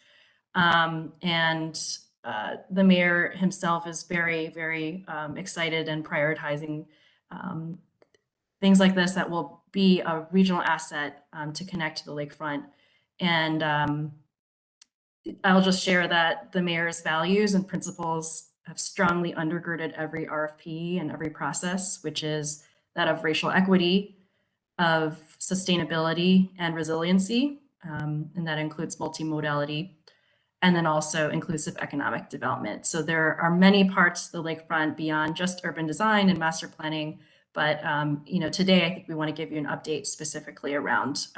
The mayor himself is very, very excited and prioritizing things like this that will be a regional asset to connect to the lakefront. And I'll just share that the mayor's values and principles have strongly undergirded every RFP and every process, which is that of racial equity, of sustainability and resiliency, and that includes multimodality, and then also inclusive economic development. So there are many parts of the lakefront beyond just urban design and master planning. But today I think we want to give you an update specifically around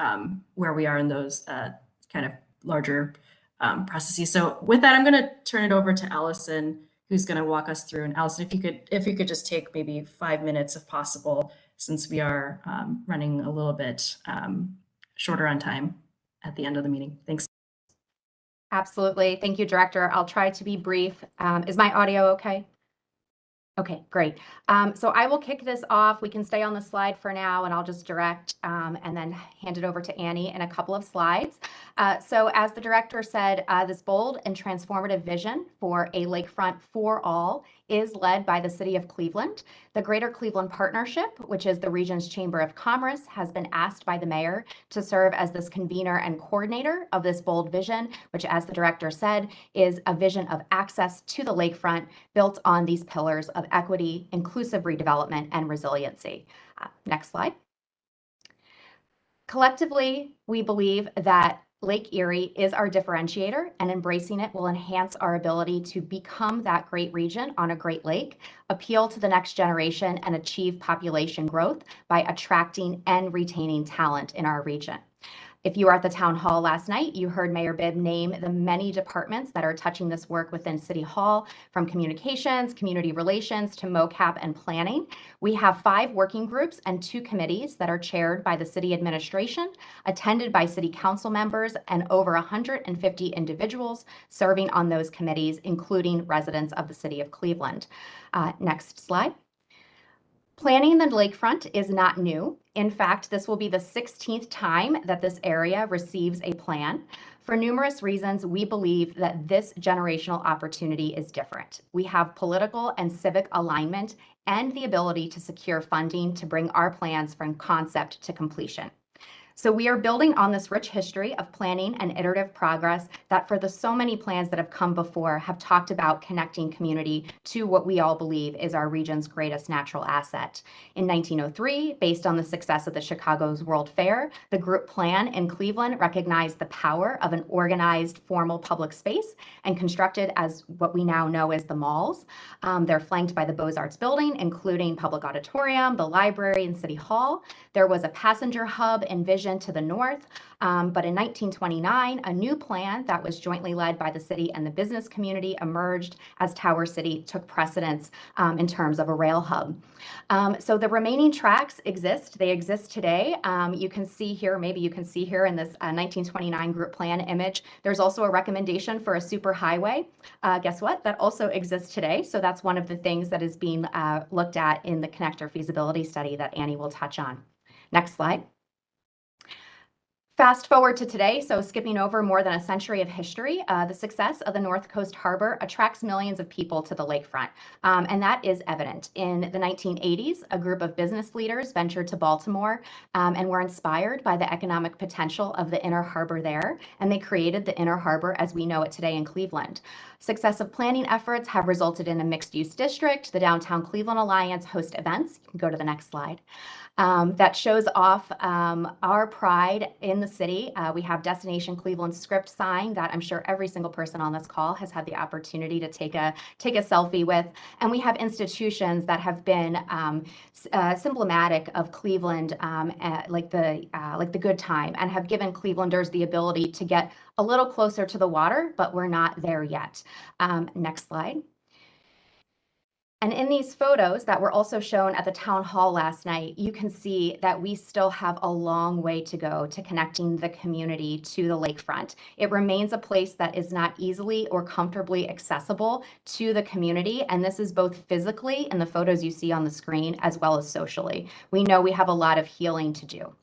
where we are in those kind of larger processes. So with that, I'm going to turn it over to Allison, who's going to walk us through. And Allison, if you could just take maybe 5 minutes if possible, since we are running a little bit shorter on time at the end of the meeting. Thanks. Absolutely. Thank you, Director. I'll try to be brief. Is my audio okay? Okay, great. So I will kick this off. We can stay on the slide for now, and I'll just direct and then hand it over to Annie in a couple of slides. So as the director said, this bold and transformative vision for a lakefront for all is led by the City of Cleveland. The Greater Cleveland Partnership, which is the region's Chamber of Commerce, has been asked by the mayor to serve as this convener and coordinator of this bold vision, which, as the director said, is a vision of access to the lakefront built on these pillars of equity, inclusive redevelopment, and resiliency. Next slide. Collectively, we believe that Lake Erie is our differentiator, and embracing it will enhance our ability to become that great region on a Great Lake, appeal to the next generation, and achieve population growth by attracting and retaining talent in our region. If you were at the town hall last night, you heard Mayor Bibb name the many departments that are touching this work within City Hall, from communications, community relations, to MOCAP and planning. We have 5 working groups and 2 committees that are chaired by the city administration, attended by city council members, and over 150 individuals serving on those committees, including residents of the city of Cleveland. Next slide. Planning the lakefront is not new. In fact, this will be the 16th time that this area receives a plan. For numerous reasons, we believe that this generational opportunity is different. We have political and civic alignment and the ability to secure funding to bring our plans from concept to completion. So we are building on this rich history of planning and iterative progress that for the so many plans that have come before have talked about connecting community to what we all believe is our region's greatest natural asset. In 1903, based on the success of the Chicago's World Fair, the group plan in Cleveland recognized the power of an organized formal public space and constructed as what we now know as the malls. They're flanked by the Beaux-Arts building, including Public Auditorium, the library, and City Hall. There was a passenger hub envisioned to the north, but in 1929, a new plan that was jointly led by the city and the business community emerged as Tower City took precedence in terms of a rail hub. So the remaining tracks exist. They exist today. You can see here, maybe you can see here in this 1929 group plan image, there's also a recommendation for a super highway. Guess what? That also exists today. So that's one of the things that is being looked at in the connector feasibility study that Annie will touch on. Next slide. Fast forward to today, so skipping over more than a century of history, the success of the North Coast Harbor attracts millions of people to the lakefront, and that is evident. In the 1980s, a group of business leaders ventured to Baltimore and were inspired by the economic potential of the Inner Harbor there, and they created the Inner Harbor as we know it today in Cleveland. Successive planning efforts have resulted in a mixed-use district. The Downtown Cleveland Alliance hosts events. You can go to the next slide. That shows off our pride in the city. We have Destination Cleveland script sign that I'm sure every single person on this call has had the opportunity to take a selfie with. And we have institutions that have been symptomatic of Cleveland, like the Good Time, and have given Clevelanders the ability to get a little closer to the water, but we're not there yet. Next slide. And in these photos that were also shown at the town hall last night, you can see that we still have a long way to go to connecting the community to the lakefront. It remains a place that is not easily or comfortably accessible to the community, and this is both physically in the photos you see on the screen as well as socially. We know we have a lot of healing to do.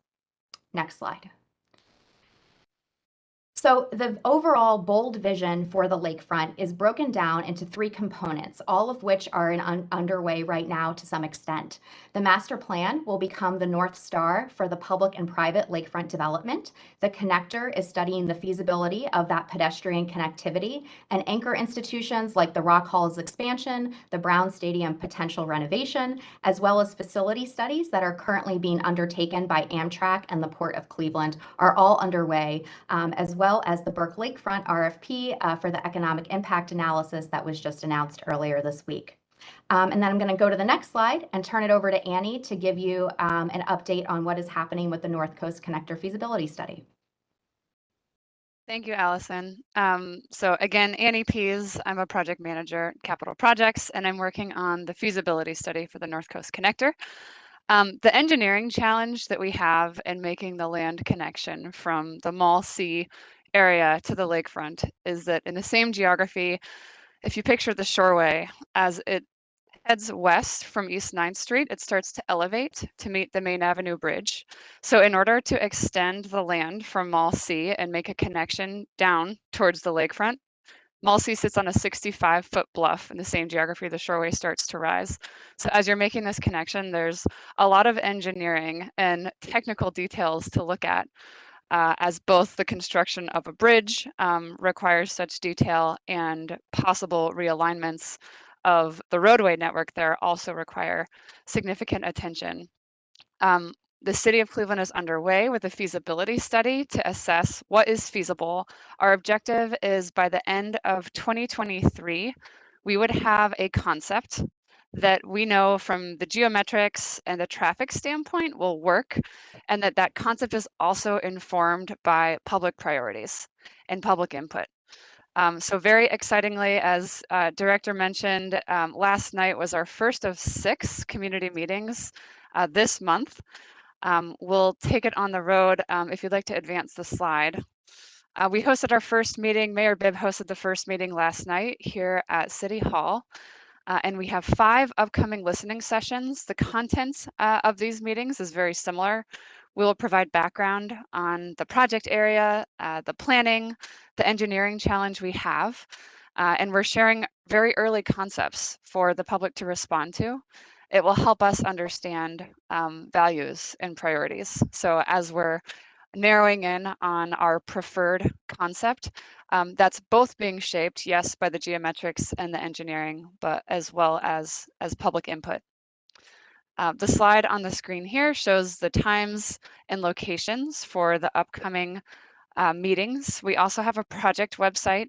Next slide. So the overall bold vision for the lakefront is broken down into 3 components, all of which are underway right now to some extent. The master plan will become the North Star for the public and private lakefront development. The connector is studying the feasibility of that pedestrian connectivity, and anchor institutions like the Rock Hall's expansion, the Brown Stadium potential renovation, as well as facility studies that are currently being undertaken by Amtrak and the Port of Cleveland are all underway, as well as the Burke Lakefront RFP for the economic impact analysis that was just announced earlier this week. And then I'm going to go to the next slide and turn it over to Annie to give you an update on what is happening with the North Coast Connector feasibility study. Thank you, Allison. So again, Annie Pease, I'm a project manager at Capital Projects, and I'm working on the feasibility study for the North Coast Connector. The engineering challenge that we have in making the land connection from the Mall C area to the lakefront is that in the same geography, if you picture the shoreway as it heads west from East 9th Street, it starts to elevate to meet the Main Avenue Bridge. So in order to extend the land from Mall C and make a connection down towards the lakefront, Mall C sits on a 65-foot bluff in the same geography the shoreway starts to rise. So as you're making this connection, there's a lot of engineering and technical details to look at, as both the construction of a bridge requires such detail and possible realignments of the roadway network there also require significant attention. The City of Cleveland is underway with a feasibility study to assess what is feasible. Our objective is by the end of 2023, we would have a concept that we know from the geometrics and the traffic standpoint will work, and that concept is also informed by public priorities and public input. So very excitingly, as Director mentioned, last night was our first of 6 community meetings this month. We'll take it on the road if you'd like to advance the slide. We hosted our first meeting, Mayor Bibb hosted the first meeting last night here at City Hall. And we have 5 upcoming listening sessions. The content of these meetings is very similar. We will provide background on the project area, the planning, the engineering challenge we have, and we're sharing very early concepts for the public to respond to. It will help us understand values and priorities. So as we're narrowing in on our preferred concept, that's both being shaped, yes, by the geometrics and the engineering, but as well as public input. The slide on the screen here shows the times and locations for the upcoming meetings. We also have a project website.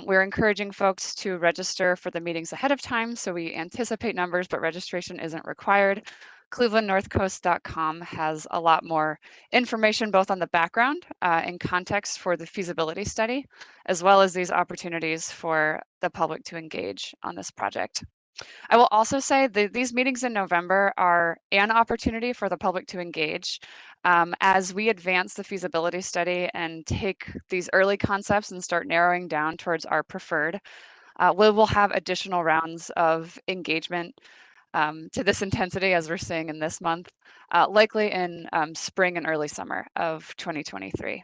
We're encouraging folks to register for the meetings ahead of time, so we anticipate numbers, but registration isn't required. ClevelandNorthCoast.com has a lot more information both on the background and context for the feasibility study, as well as these opportunities for the public to engage on this project. I will also say that these meetings in November are an opportunity for the public to engage. As we advance the feasibility study and take these early concepts and start narrowing down towards our preferred, we will have additional rounds of engagement to this intensity as we're seeing in this month, likely in spring and early summer of 2023.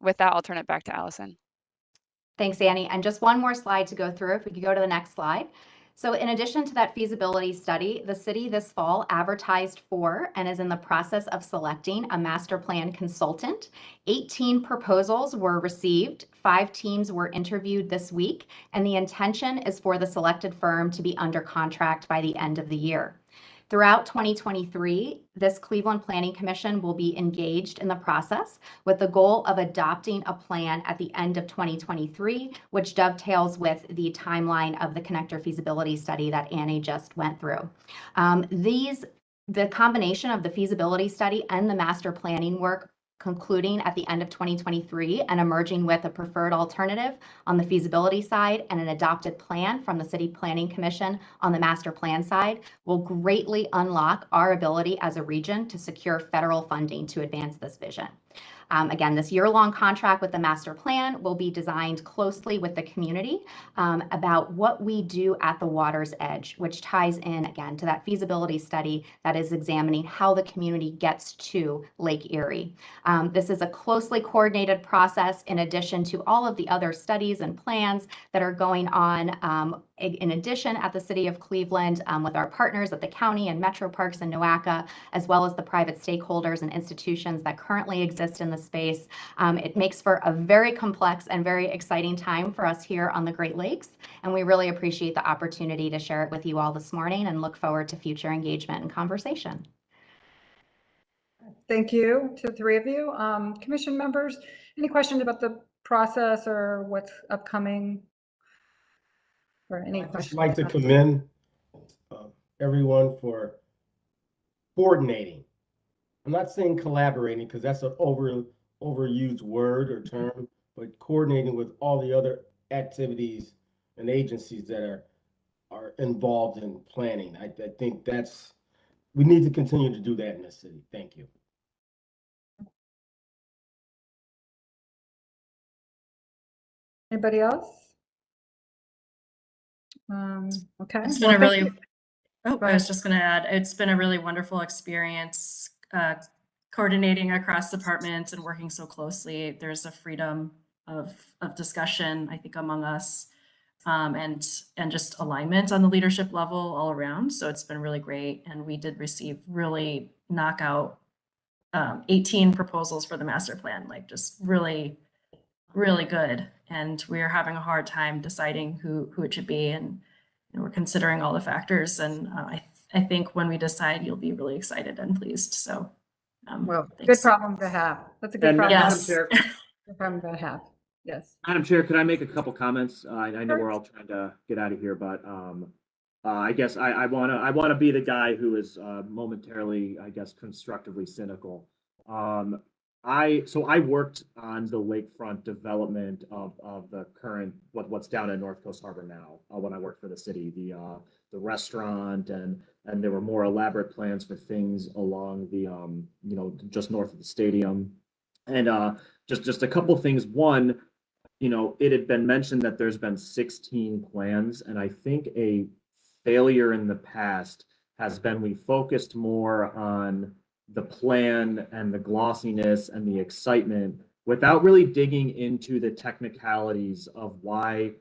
With that, I'll turn it back to Allison. Thanks, Annie. And just one more slide to go through. If we could go to the next slide. So in addition to that feasibility study, the city this fall advertised for and is in the process of selecting a master plan consultant. 18 proposals were received. 5 teams were interviewed this week, and the intention is for the selected firm to be under contract by the end of the year. Throughout 2023, this Cleveland Planning Commission will be engaged in the process with the goal of adopting a plan at the end of 2023, which dovetails with the timeline of the connector feasibility study that Annie just went through. The combination of the feasibility study and the master planning work concluding at the end of 2023 and emerging with a preferred alternative on the feasibility side and an adopted plan from the City Planning Commission on the master plan side will greatly unlock our ability as a region to secure federal funding to advance this vision. Again, this year-long contract with the master plan will be designed closely with the community about what we do at the water's edge, which ties in again to that feasibility study that is examining how the community gets to Lake Erie. This is a closely coordinated process in addition to all of the other studies and plans that are going on in addition at the City of Cleveland with our partners at the county and Metro Parks and NOACA, as well as the private stakeholders and institutions that currently exist in the space. It makes for a very complex and very exciting time for us here on the Great Lakes, and we really appreciate the opportunity to share it with you all this morning and look forward to future engagement and conversation. Thank you to the 3 of you. Commission members, any questions about the process or what's upcoming? Or any I'd questions? just like to commend everyone for coordinating. I'm not saying collaborating because that's an overused word or term, but coordinating with all the other activities and agencies that are involved in planning. I think we need to continue to do that in the city. Thank you. Anybody else? Okay. It's been Well, a thank really, you. oh, Go I ahead. was just going to add, it's been a really wonderful experience coordinating across departments and working so closely. There's a freedom of discussion, I think, among us, and just alignment on the leadership level all around. So it's been really great. And we did receive really knockout 18 proposals for the master plan, like just really, really good. And we're having a hard time deciding who it should be. And we're considering all the factors. And I think when we decide, you'll be really excited and pleased. So, Well, thanks. good problem to have. That's a good And problem. Madam Yes. Chair, Good problem to have. Yes. Madam Chair, could I make a couple comments? I know we're all trying to get out of here, but I guess I wanna be the guy who is momentarily, I guess, constructively cynical. So I worked on the lakefront development of the current what's down at North Coast Harbor now when I worked for the city, the restaurant and there were more elaborate plans for things along the just north of the stadium. And just a couple things. One, it had been mentioned that there's been 16 plans, and I think a failure in the past has been we focused more on the plan and the glossiness and the excitement without really digging into the technicalities of why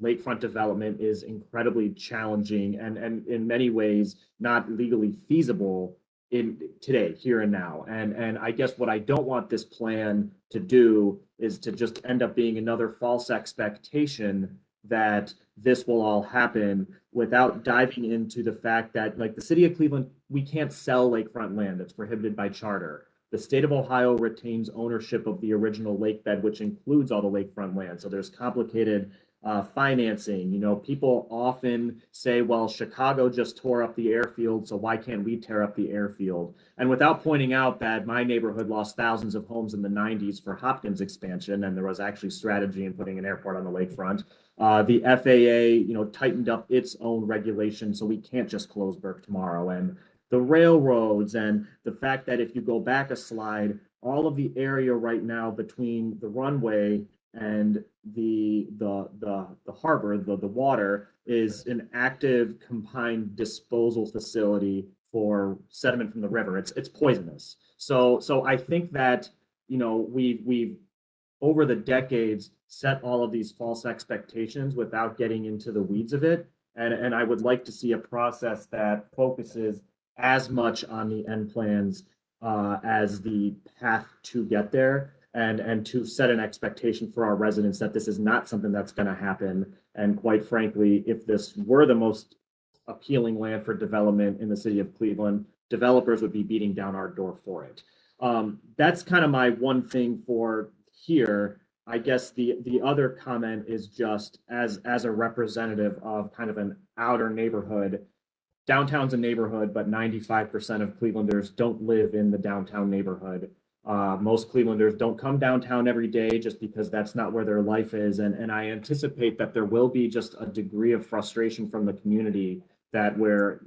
lakefront development is incredibly challenging and in many ways not legally feasible in today, here and now. And I guess what I don't want this plan to do is to just end up being another false expectation that this will all happen without diving into the fact that, like, the city of Cleveland, we can't sell lakefront land. It's prohibited by charter. The state of Ohio retains ownership of the original lake bed, which includes all the lakefront land. So there's complicated financing. People often say, well, Chicago just tore up the airfield, so why can't we tear up the airfield? And without pointing out that my neighborhood lost thousands of homes in the 90s for Hopkins expansion, and there was actually strategy in putting an airport on the lakefront. The FAA, tightened up its own regulation, so we can't just close Burke tomorrow. And the railroads, and the fact that if you go back a slide, all of the area right now between the runway and the harbor, the water, is an active combined disposal facility for sediment from the river. It's poisonous. So I think that we've over the decades set all of these false expectations without getting into the weeds of it. And I would like to see a process that focuses as much on the end plans as the path to get there, and to set an expectation for our residents that this is not something that's going to happen. And quite frankly, if this were the most appealing land for development in the city of Cleveland, developers would be beating down our door for it. That's kind of my one thing for here. I guess the other comment is just as a representative of kind of an outer neighborhood. Downtown's a neighborhood, but 95% of Clevelanders don't live in the downtown neighborhood. Most Clevelanders don't come downtown every day just because that's not where their life is. And I anticipate that there will be just a degree of frustration from the community that we're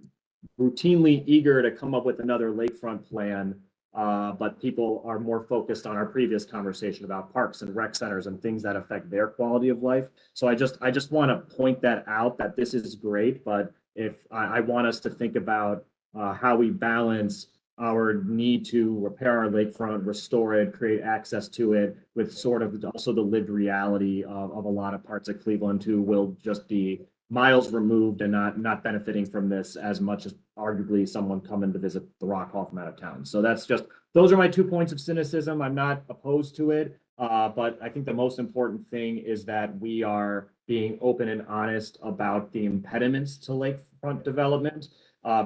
routinely eager to come up with another lakefront plan, but people are more focused on our previous conversation about parks and rec centers and things that affect their quality of life. So I just want to point that out, that this is great, but if I want us to think about how we balance our need to repair our lakefront, restore it, create access to it, with sort of also the lived reality of a lot of parts of Cleveland who will just be miles removed and not benefiting from this as much as arguably someone coming to visit the Rock Hall from out of town. So those are my 2 points of cynicism. I'm not opposed to it, but I think the most important thing is that we are being open and honest about the impediments to lakefront development,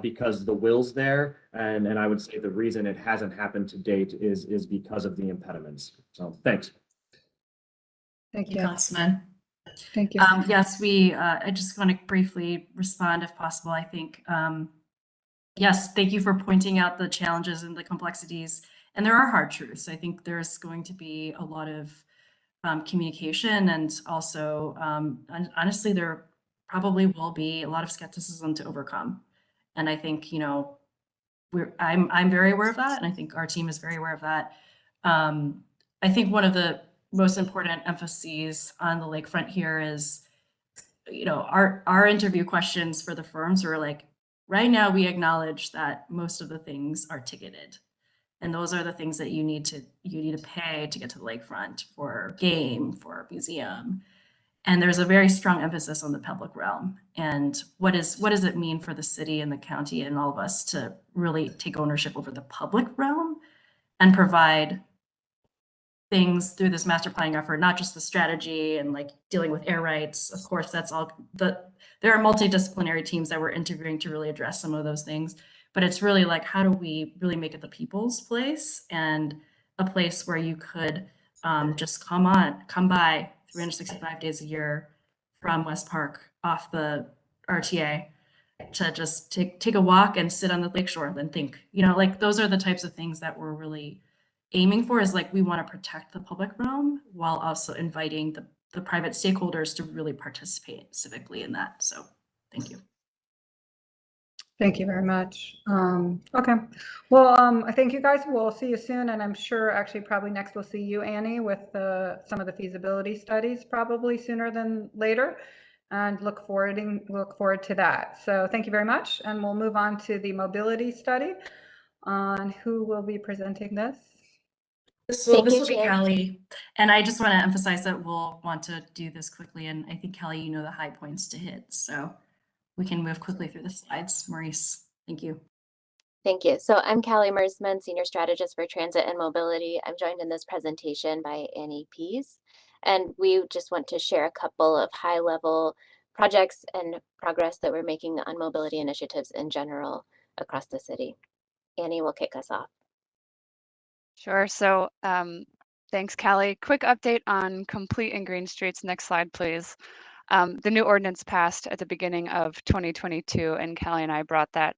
because the will's there, and I would say the reason it hasn't happened to date is because of the impediments. So thanks. Thank you, Councilman. Thank you. Yes, I just want to briefly respond if possible. I think, yes, thank you for pointing out the challenges and the complexities. And there are hard truths. I think there's going to be a lot of communication, and also, honestly, there probably will be a lot of skepticism to overcome. And I think, I'm very aware of that, and I think our team is very aware of that. I think one of the most important emphases on the lakefront here is our interview questions for the firms were like, right now we acknowledge that most of the things are ticketed. And those are the things that you need to pay to get to the lakefront, for game, for museum. And there's a very strong emphasis on the public realm. And what does it mean for the city and the county and all of us to really take ownership over the public realm and provide things through this master planning effort, not just the strategy and like dealing with air rights. Of course, that's all there are multidisciplinary teams that we're interviewing to really address some of those things. But it's really like, how do we really make it the people's place and a place where you could just come by 365 days a year from West Park off the RTA to just take a walk and sit on the lakeshore and then think, like those are the types of things that we're really aiming for, is like, we want to protect the public realm while also inviting the private stakeholders to really participate civically in that. So thank you. Thank you very much. Okay. Well, I thank you guys. We'll see you soon. And I'm sure actually probably next we'll see you, Annie, with some of the feasibility studies, probably sooner than later, and look forward to that. So thank you very much. And we'll move on to the mobility study on who will be presenting this. This will be Kelly. And I just want to emphasize that we'll want to do this quickly. And I think, Kelly, you know the high points to hit. So we can move quickly through the slides. Maurice, thank you. Thank you. So I'm Callie Mersman, Senior Strategist for Transit and Mobility. I'm joined in this presentation by Annie Pease, and we just want to share a couple of high-level projects and progress that we're making on mobility initiatives in general across the city. Annie will kick us off. Sure. So thanks, Callie. Quick update on Complete and Green Streets. Next slide, please. The new ordinance passed at the beginning of 2022, and Callie and I brought that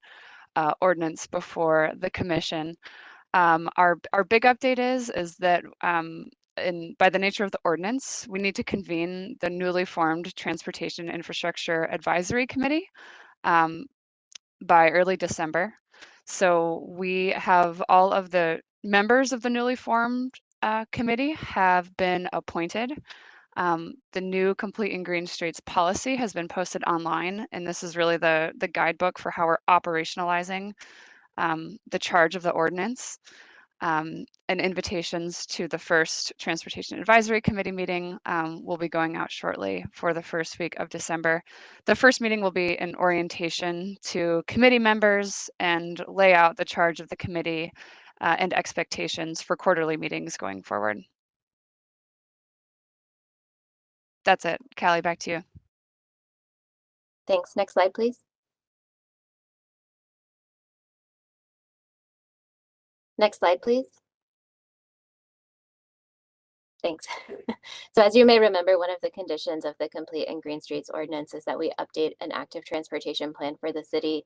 ordinance before the commission. Our big update is that by the nature of the ordinance, we need to convene the newly formed Transportation Infrastructure Advisory Committee by early December. So we have all of the members of the newly formed committee have been appointed. The new Complete and Green Streets policy has been posted online, and this is really the guidebook for how we're operationalizing the charge of the ordinance. And invitations to the first Transportation Advisory Committee meeting will be going out shortly for the first week of December. The first meeting will be an orientation to committee members and lay out the charge of the committee and expectations for quarterly meetings going forward. That's it. Callie, back to you. Thanks. Next slide, please. Next slide, please. Thanks. So as you may remember, one of the conditions of the Complete and Green Streets ordinance is that we update an active transportation plan for the city.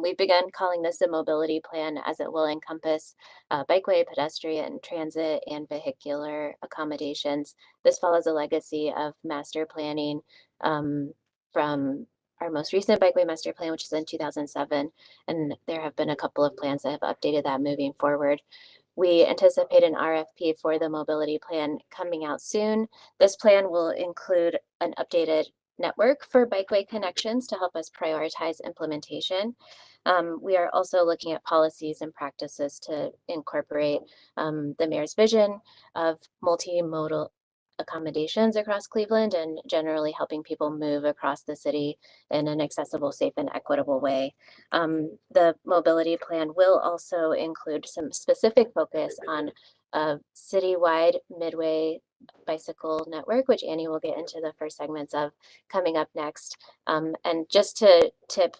We've begun calling this a mobility plan, as it will encompass bikeway, pedestrian, transit, and vehicular accommodations. This follows a legacy of master planning from our most recent bikeway master plan, which is in 2007. And there have been a couple of plans that have updated that moving forward. We anticipate an RFP for the mobility plan coming out soon. This plan will include an updated network for bikeway connections to help us prioritize implementation. We are also looking at policies and practices to incorporate the mayor's vision of multimodal accommodations across Cleveland and generally helping people move across the city in an accessible, safe, and equitable way. The mobility plan will also include some specific focus on a citywide midway bicycle network, which Annie will get into the first segments of coming up next. And just to tip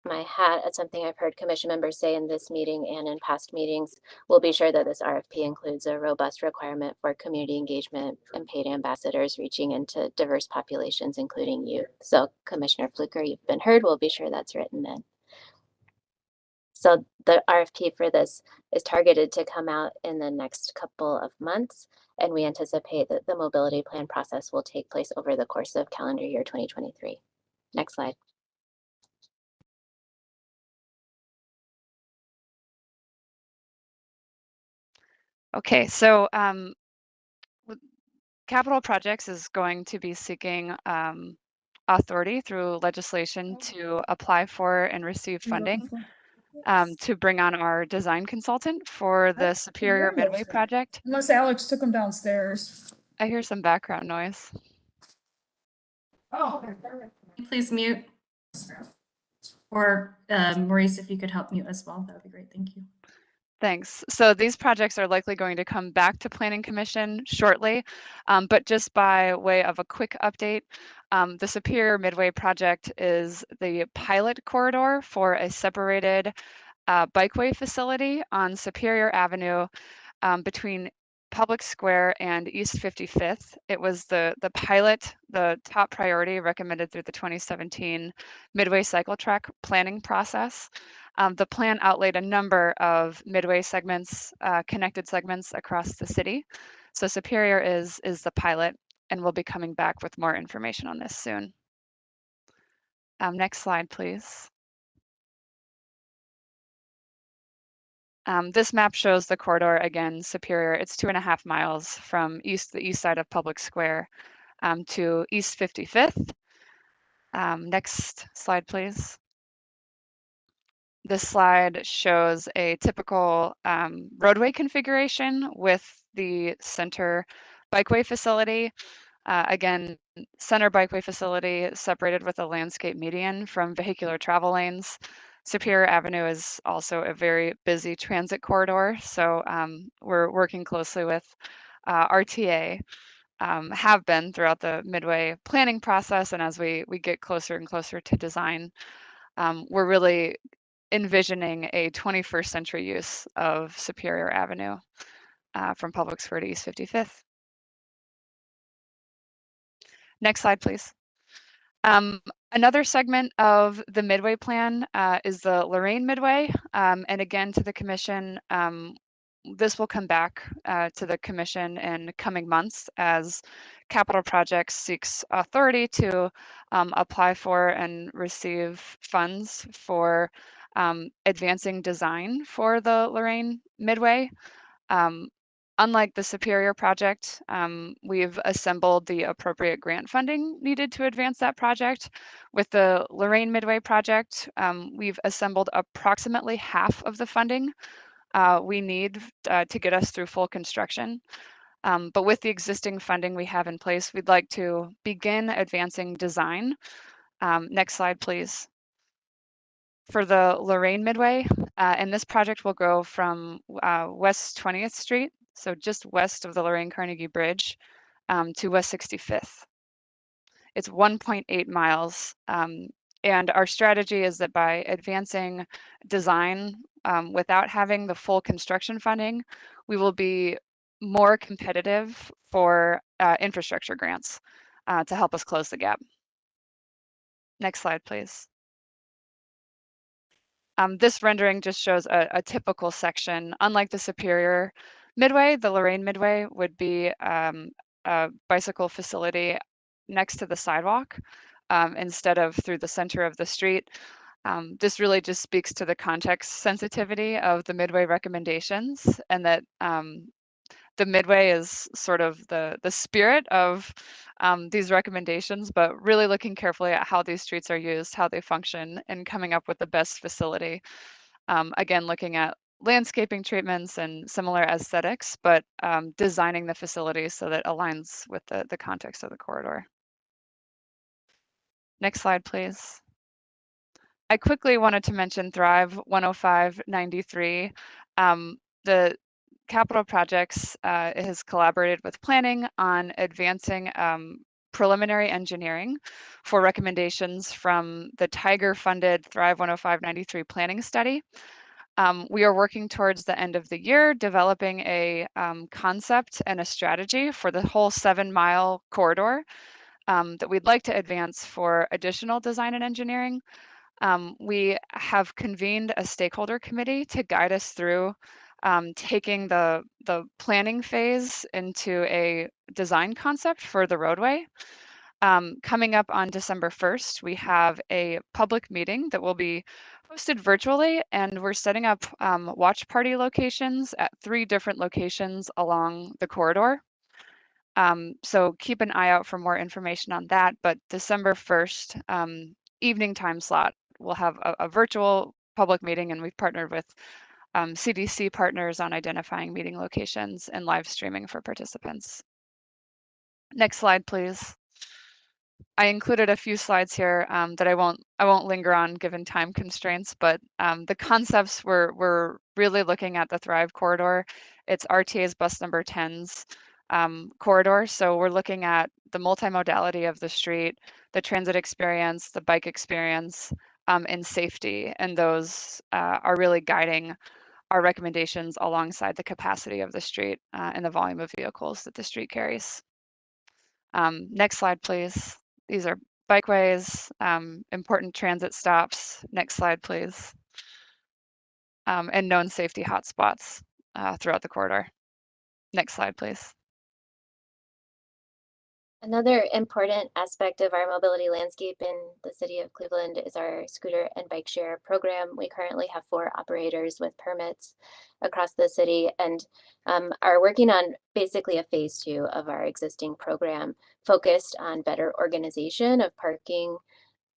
my hat at something I've heard commission members say in this meeting and in past meetings, we'll be sure that this RFP includes a robust requirement for community engagement and paid ambassadors reaching into diverse populations, including youth. So Commissioner Fluker, you've been heard. We'll be sure that's written in. So the RFP for this is targeted to come out in the next couple of months, and we anticipate that the mobility plan process will take place over the course of calendar year 2023. Next slide. Okay, so Capital Projects is going to be seeking authority through legislation to apply for and receive funding to bring on our design consultant for the Superior Midway project. Unless Alex took them downstairs. I hear some background noise. Oh. Please mute. Or Maurice, if you could help mute as well, that would be great. Thank you. Thanks. So these projects are likely going to come back to Planning Commission shortly, but just by way of a quick update, the Superior Midway project is the pilot corridor for a separated bikeway facility on Superior Avenue between Public Square and East 55th. It was the pilot, the top priority recommended through the 2017 Midway Cycle Track planning process. The plan outlaid a number of Midway segments, connected segments across the city. So Superior is the pilot, and we'll be coming back with more information on this soon. Next slide, please. This map shows the corridor again, Superior. It's 2.5 miles from the east side of Public Square to East 55th. Next slide, please. This slide shows a typical roadway configuration with the center bikeway facility. Again, center bikeway facility separated with a landscape median from vehicular travel lanes. Superior Avenue is also a very busy transit corridor, so we're working closely with RTA, have been throughout the Midway planning process, and as we get closer and closer to design, we're really envisioning a 21st century use of Superior Avenue from Public Square to East 55th. Next slide, please. Another segment of the Midway plan is the Lorain Midway. And again, to the commission, this will come back to the commission in coming months as Capital Projects seeks authority to apply for and receive funds for advancing design for the Lorain Midway. Unlike the Superior project, we've assembled the appropriate grant funding needed to advance that project. With the Lorain Midway project, we've assembled approximately half of the funding we need to get us through full construction. But with the existing funding we have in place, we'd like to begin advancing design. Next slide, please. For the Lorain Midway, and this project will go from West 20th Street, so just west of the Lorain Carnegie Bridge, to West 65th. It's 1.8 miles. And our strategy is that by advancing design without having the full construction funding, we will be more competitive for infrastructure grants to help us close the gap. Next slide, please. This rendering just shows a typical section. Unlike the Superior Midway, the Lorain Midway would be a bicycle facility next to the sidewalk instead of through the center of the street. This really just speaks to the context sensitivity of the Midway recommendations, and that the Midway is sort of the spirit of these recommendations, but really looking carefully at how these streets are used, how they function, and coming up with the best facility. Again, looking at landscaping treatments and similar aesthetics, but designing the facility so that it aligns with the context of the corridor. Next slide, please. I quickly wanted to mention Thrive 10593. The Capital Projects has collaborated with planning on advancing preliminary engineering for recommendations from the Tiger-funded Thrive 10593 planning study. We are working towards the end of the year, developing a concept and a strategy for the whole 7-mile corridor that we'd like to advance for additional design and engineering. We have convened a stakeholder committee to guide us through taking the planning phase into a design concept for the roadway. Coming up on December 1st, we have a public meeting that will be hosted virtually, and we're setting up watch party locations at 3 different locations along the corridor. So keep an eye out for more information on that. But December 1st, evening time slot, we'll have a virtual public meeting, and we've partnered with CDC partners on identifying meeting locations and live streaming for participants. Next slide, please. I included a few slides here that I won't linger on given time constraints, but the concepts we're really looking at the Thrive corridor. It's RTA's bus number 10's corridor. So we're looking at the multimodality of the street, the transit experience, the bike experience, and safety. And those are really guiding our recommendations alongside the capacity of the street and the volume of vehicles that the street carries. Next slide, please. These are bikeways, important transit stops. Next slide, please. And known safety hotspots throughout the corridor. Next slide, please. Another important aspect of our mobility landscape in the city of Cleveland is our scooter and bike share program. We currently have 4 operators with permits across the city and are working on basically a phase 2 of our existing program focused on better organization of parking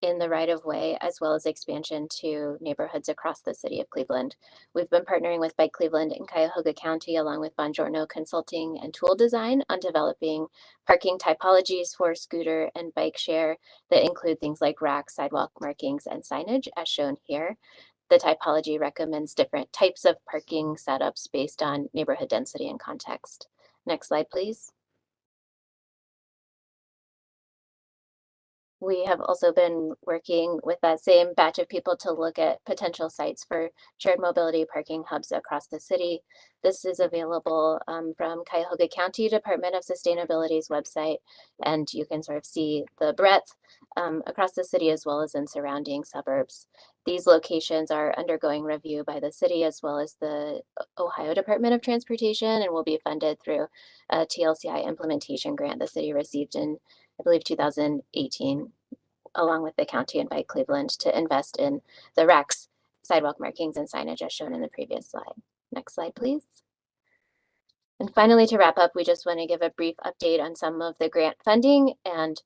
in the right of way, as well as expansion to neighborhoods across the city of Cleveland. We've been partnering with Bike Cleveland in Cuyahoga County, along with Bongiorno Consulting and Tool Design, on developing parking typologies for scooter and bike share that include things like rack, sidewalk markings, and signage, as shown here. The typology recommends different types of parking setups based on neighborhood density and context. Next slide, please. We have also been working with that same batch of people to look at potential sites for shared mobility parking hubs across the city. This is available from Cuyahoga County Department of Sustainability's website, and you can sort of see the breadth across the city as well as in surrounding suburbs. These locations are undergoing review by the city as well as the Ohio Department of Transportation and will be funded through a TLCI implementation grant the city received in, I believe, 2018, along with the county and Bike Cleveland, to invest in the racks, sidewalk markings, and signage as shown in the previous slide. Next slide, please. And finally, to wrap up, we just want to give a brief update on some of the grant funding and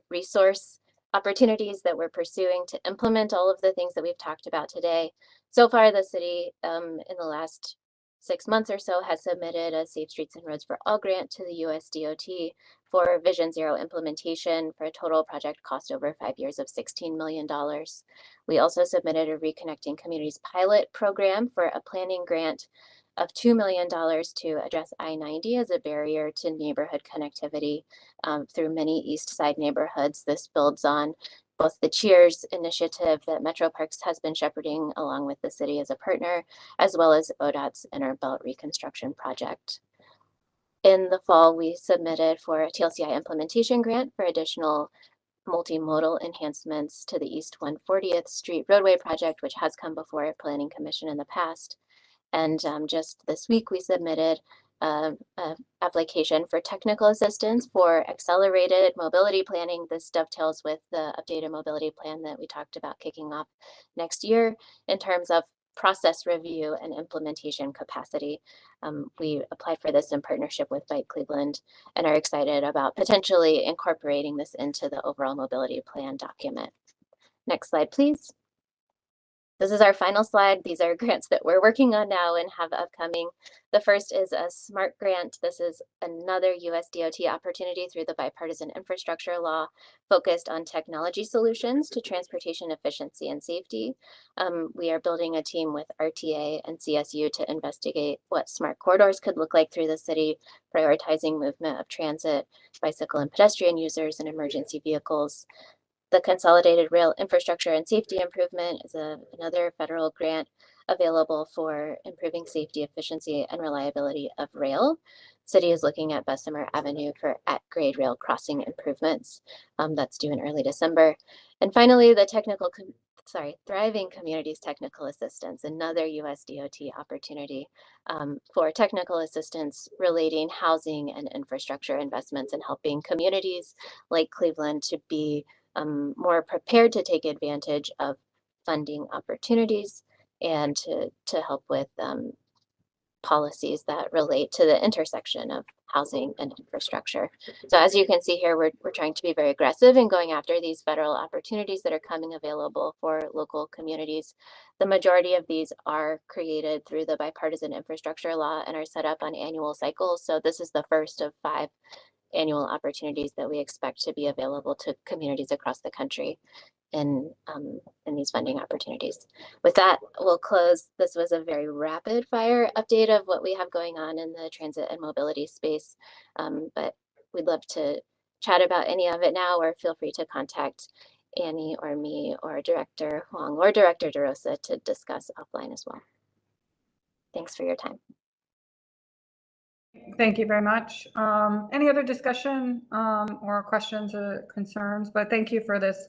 resource opportunities that we're pursuing to implement all of the things that we've talked about today. So far, the city in the last 6 months or so has submitted a Safe Streets and Roads for All grant to the US DOT for Vision Zero implementation for a total project cost over 5 years of $16 million. We also submitted a Reconnecting Communities pilot program for a planning grant of $2 million to address I-90 as a barrier to neighborhood connectivity through many East Side neighborhoods. This builds on both the Cheers initiative that Metro Parks has been shepherding along with the city as a partner, as well as ODOT's Inner Belt Reconstruction Project. In the fall, we submitted for a TLCI implementation grant for additional multimodal enhancements to the East 140th Street roadway project, which has come before a planning commission in the past. And just this week, we submitted an application for technical assistance for accelerated mobility planning. This dovetails with the updated mobility plan that we talked about kicking off next year in terms of process review and implementation capacity. We applied for this in partnership with Bike Cleveland and are excited about potentially incorporating this into the overall mobility plan document. Next slide, please. This is our final slide. These are grants that we're working on now and have upcoming. The first is a SMART grant. This is another US DOT opportunity through the Bipartisan Infrastructure Law focused on technology solutions to transportation efficiency and safety. We are building a team with RTA and CSU to investigate what smart corridors could look like through the city, prioritizing movement of transit, bicycle and pedestrian users, and emergency vehicles. The Consolidated Rail Infrastructure and Safety Improvement is another federal grant available for improving safety, efficiency, and reliability of rail. City is looking at Bessemer Avenue for at-grade rail crossing improvements. That's due in early December. And finally, the Thriving Communities Technical Assistance, another US DOT opportunity for technical assistance relating housing and infrastructure investments and helping communities like Cleveland to be more prepared to take advantage of funding opportunities and to help with policies that relate to the intersection of housing and infrastructure. So as you can see here, we're trying to be very aggressive in going after these federal opportunities that are coming available for local communities. The majority of these are created through the bipartisan infrastructure law and are set up on annual cycles. So this is the first of 5 annual opportunities that we expect to be available to communities across the country in these funding opportunities. With that, we'll close. This was a very rapid fire update of what we have going on in the transit and mobility space, but we'd love to chat about any of it now, or feel free to contact Annie or me or Director Huang or Director DeRosa to discuss offline as well. Thanks for your time. Thank you very much. Any other discussion or questions or concerns? But thank you for this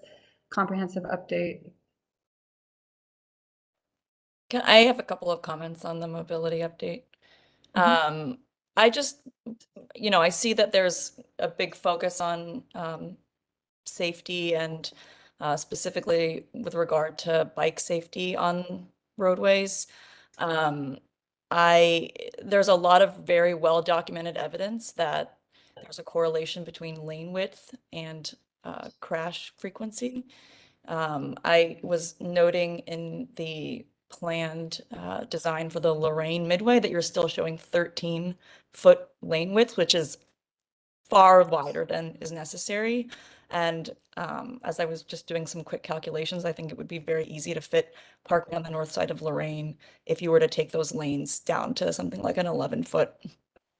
comprehensive update. I have a couple of comments on the mobility update. I just, I see that there's a big focus on safety and specifically with regard to bike safety on roadways. There's a lot of very well documented evidence that there's a correlation between lane width and crash frequency. I was noting in the planned design for the Lorraine Midway that you're still showing 13-foot lane width, which is far wider than is necessary. And as I was just doing some quick calculations, I think it would be very easy to fit parking on the north side of Lorraine if you were to take those lanes down to something like an 11-foot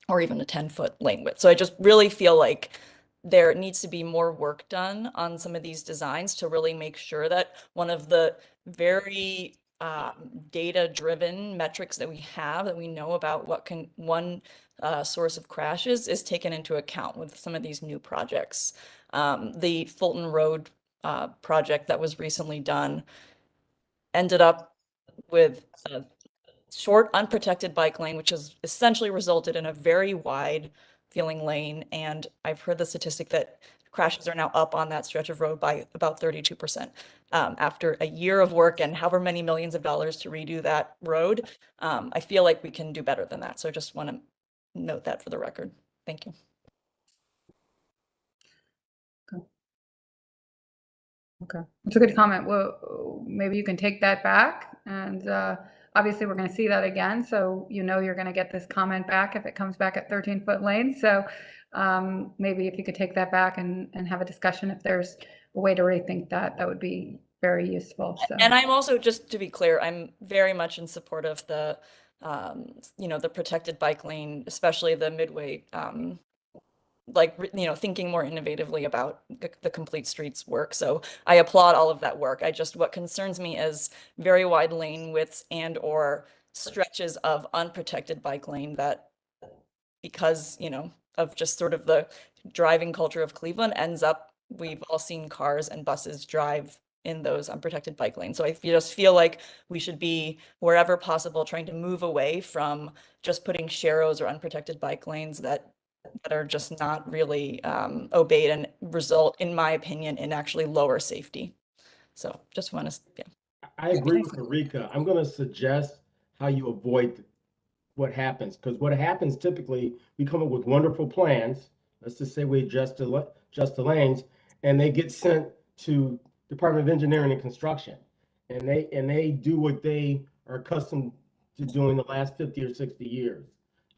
or even a 10-foot lane width. So I just really feel like there needs to be more work done on some of these designs to really make sure that one of the very data-driven metrics that we have, that we know about what can one source of crashes, is taken into account with some of these new projects. The Fulton Road project that was recently done ended up with a short unprotected bike lane, which has essentially resulted in a very wide feeling lane. And I've heard the statistic that crashes are now up on that stretch of road by about 32%. After a year of work and however many millions of dollars to redo that road, I feel like we can do better than that. So I just want to note that for the record. Thank you. Okay, that's a good comment. Well, maybe you can take that back, and obviously we're going to see that again. So you're going to get this comment back if it comes back at 13-foot lanes. So maybe if you could take that back and have a discussion, if there's a way to rethink that, that would be very useful. So. And I'm also, just to be clear, I'm very much in support of the, the protected bike lane, especially the Midway. Thinking more innovatively about the Complete Streets work. So I applaud all of that work. What concerns me is very wide lane widths and or stretches of unprotected bike lane that, because, of just sort of the driving culture of Cleveland, we've all seen cars and buses drive in those unprotected bike lanes. So I just feel like we should be, wherever possible, trying to move away from just putting sharrows or unprotected bike lanes that are just not really obeyed and result, in my opinion, in actually lower safety. So just want to, yeah. I agree with Marika. I'm going to suggest how you avoid what happens, because what happens typically, we come up with wonderful plans. Let's just say we adjust the lanes, and they get sent to Department of Engineering and Construction, and they do what they are accustomed to doing the last 50 or 60 years.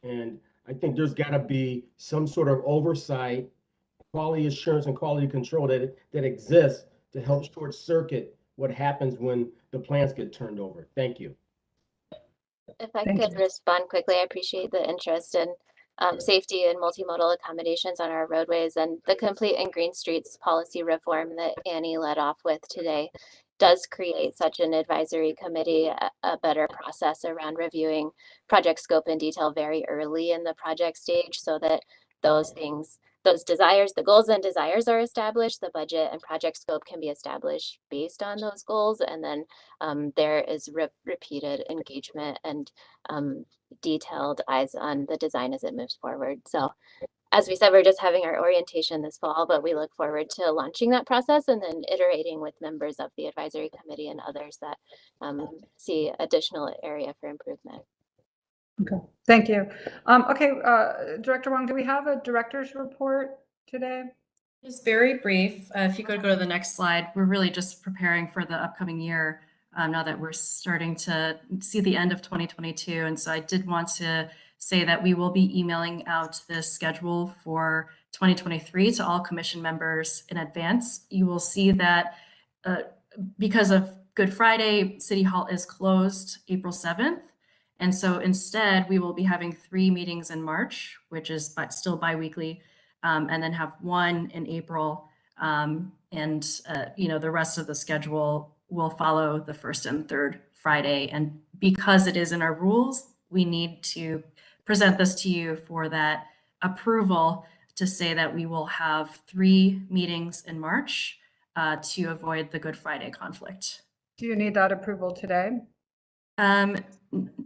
And I think there's got to be some sort of oversight, quality assurance, and quality control that exists to help short circuit what happens when the plans get turned over. Thank you. If I could respond quickly, I appreciate the interest in safety and multimodal accommodations on our roadways, and the Complete and Green Streets policy reform that Annie led off with today does create such an advisory committee, a better process around reviewing project scope in detail very early in the project stage, so that those desires, the goals and desires are established, the budget and project scope can be established based on those goals, and then there is repeated engagement and detailed eyes on the design as it moves forward. So as we said, we're just having our orientation this fall, but we look forward to launching that process and then iterating with members of the advisory committee and others that see additional area for improvement. Okay, thank you. Okay, Director Wong, do we have a director's report today? Just very brief. If you could go to the next slide, we're really just preparing for the upcoming year now that we're starting to see the end of 2022. And so I did want to say that we will be emailing out the schedule for 2023 to all commission members in advance. You will see that because of Good Friday, City Hall is closed April 7th. And so instead, we will be having 3 meetings in March, which is still biweekly, and then have 1 in April. The rest of the schedule will follow the first and third Friday. And because it is in our rules, we need to present this to you for that approval to say that we will have 3 meetings in March to avoid the Good Friday conflict. Do you need that approval today?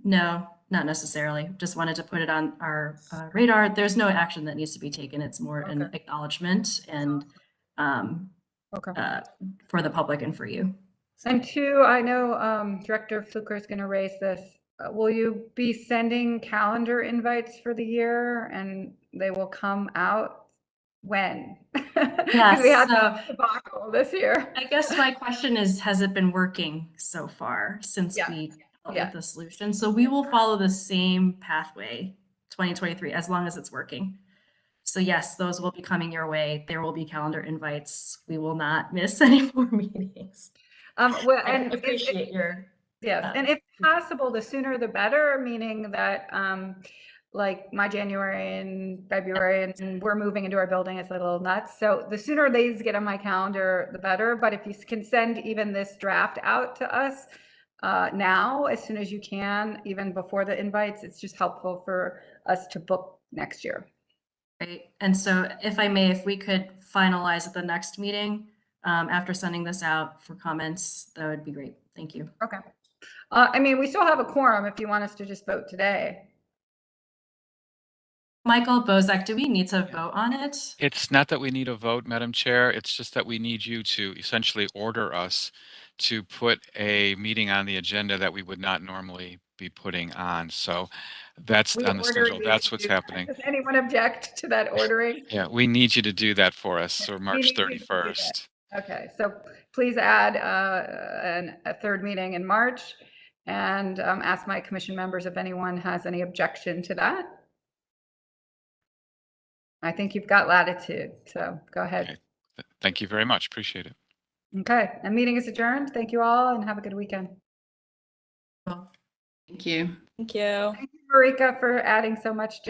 No, not necessarily. Just wanted to put it on our radar. There's no action that needs to be taken. It's more an acknowledgement and for the public and for you. And 2, I know Director Fluker is going to raise this. Will you be sending calendar invites for the year, and they will come out when? Yes. We had the debacle this year. I guess my question is, has it been working so far since we dealt with the solution? So we will follow the same pathway 2023 as long as it's working. So yes, those will be coming your way. There will be calendar invites. We will not miss any more meetings. Well, I and appreciate your yes, and if possible, the sooner the better. Meaning that, like my January and February, and we're moving into our building, it's a little nuts. So the sooner these get on my calendar, the better. But if you can send even this draft out to us now, as soon as you can, even before the invites, it's just helpful for us to book next year. Right. And so if I may, if we could finalize at the next meeting after sending this out for comments, that would be great. Thank you. Okay. I mean, we still have a quorum if you want us to just vote today. Michael Bozak, do we need to vote on it? It's not that we need a vote, Madam Chair. It's just that we need you to essentially order us to put a meeting on the agenda that we would not normally be putting on. So that's on the schedule. That's what's happening. Does anyone object to that ordering? Yeah, we need you to do that for us. So March 31st. Okay, so please add a 3rd meeting in March, and ask my commission members if anyone has any objection to that. I think you've got latitude, so go ahead. Okay. Thank you very much. Appreciate it. Okay, and meeting is adjourned. Thank you all, and have a good weekend. Thank you. Thank you. Thank you, Marika, for adding so much to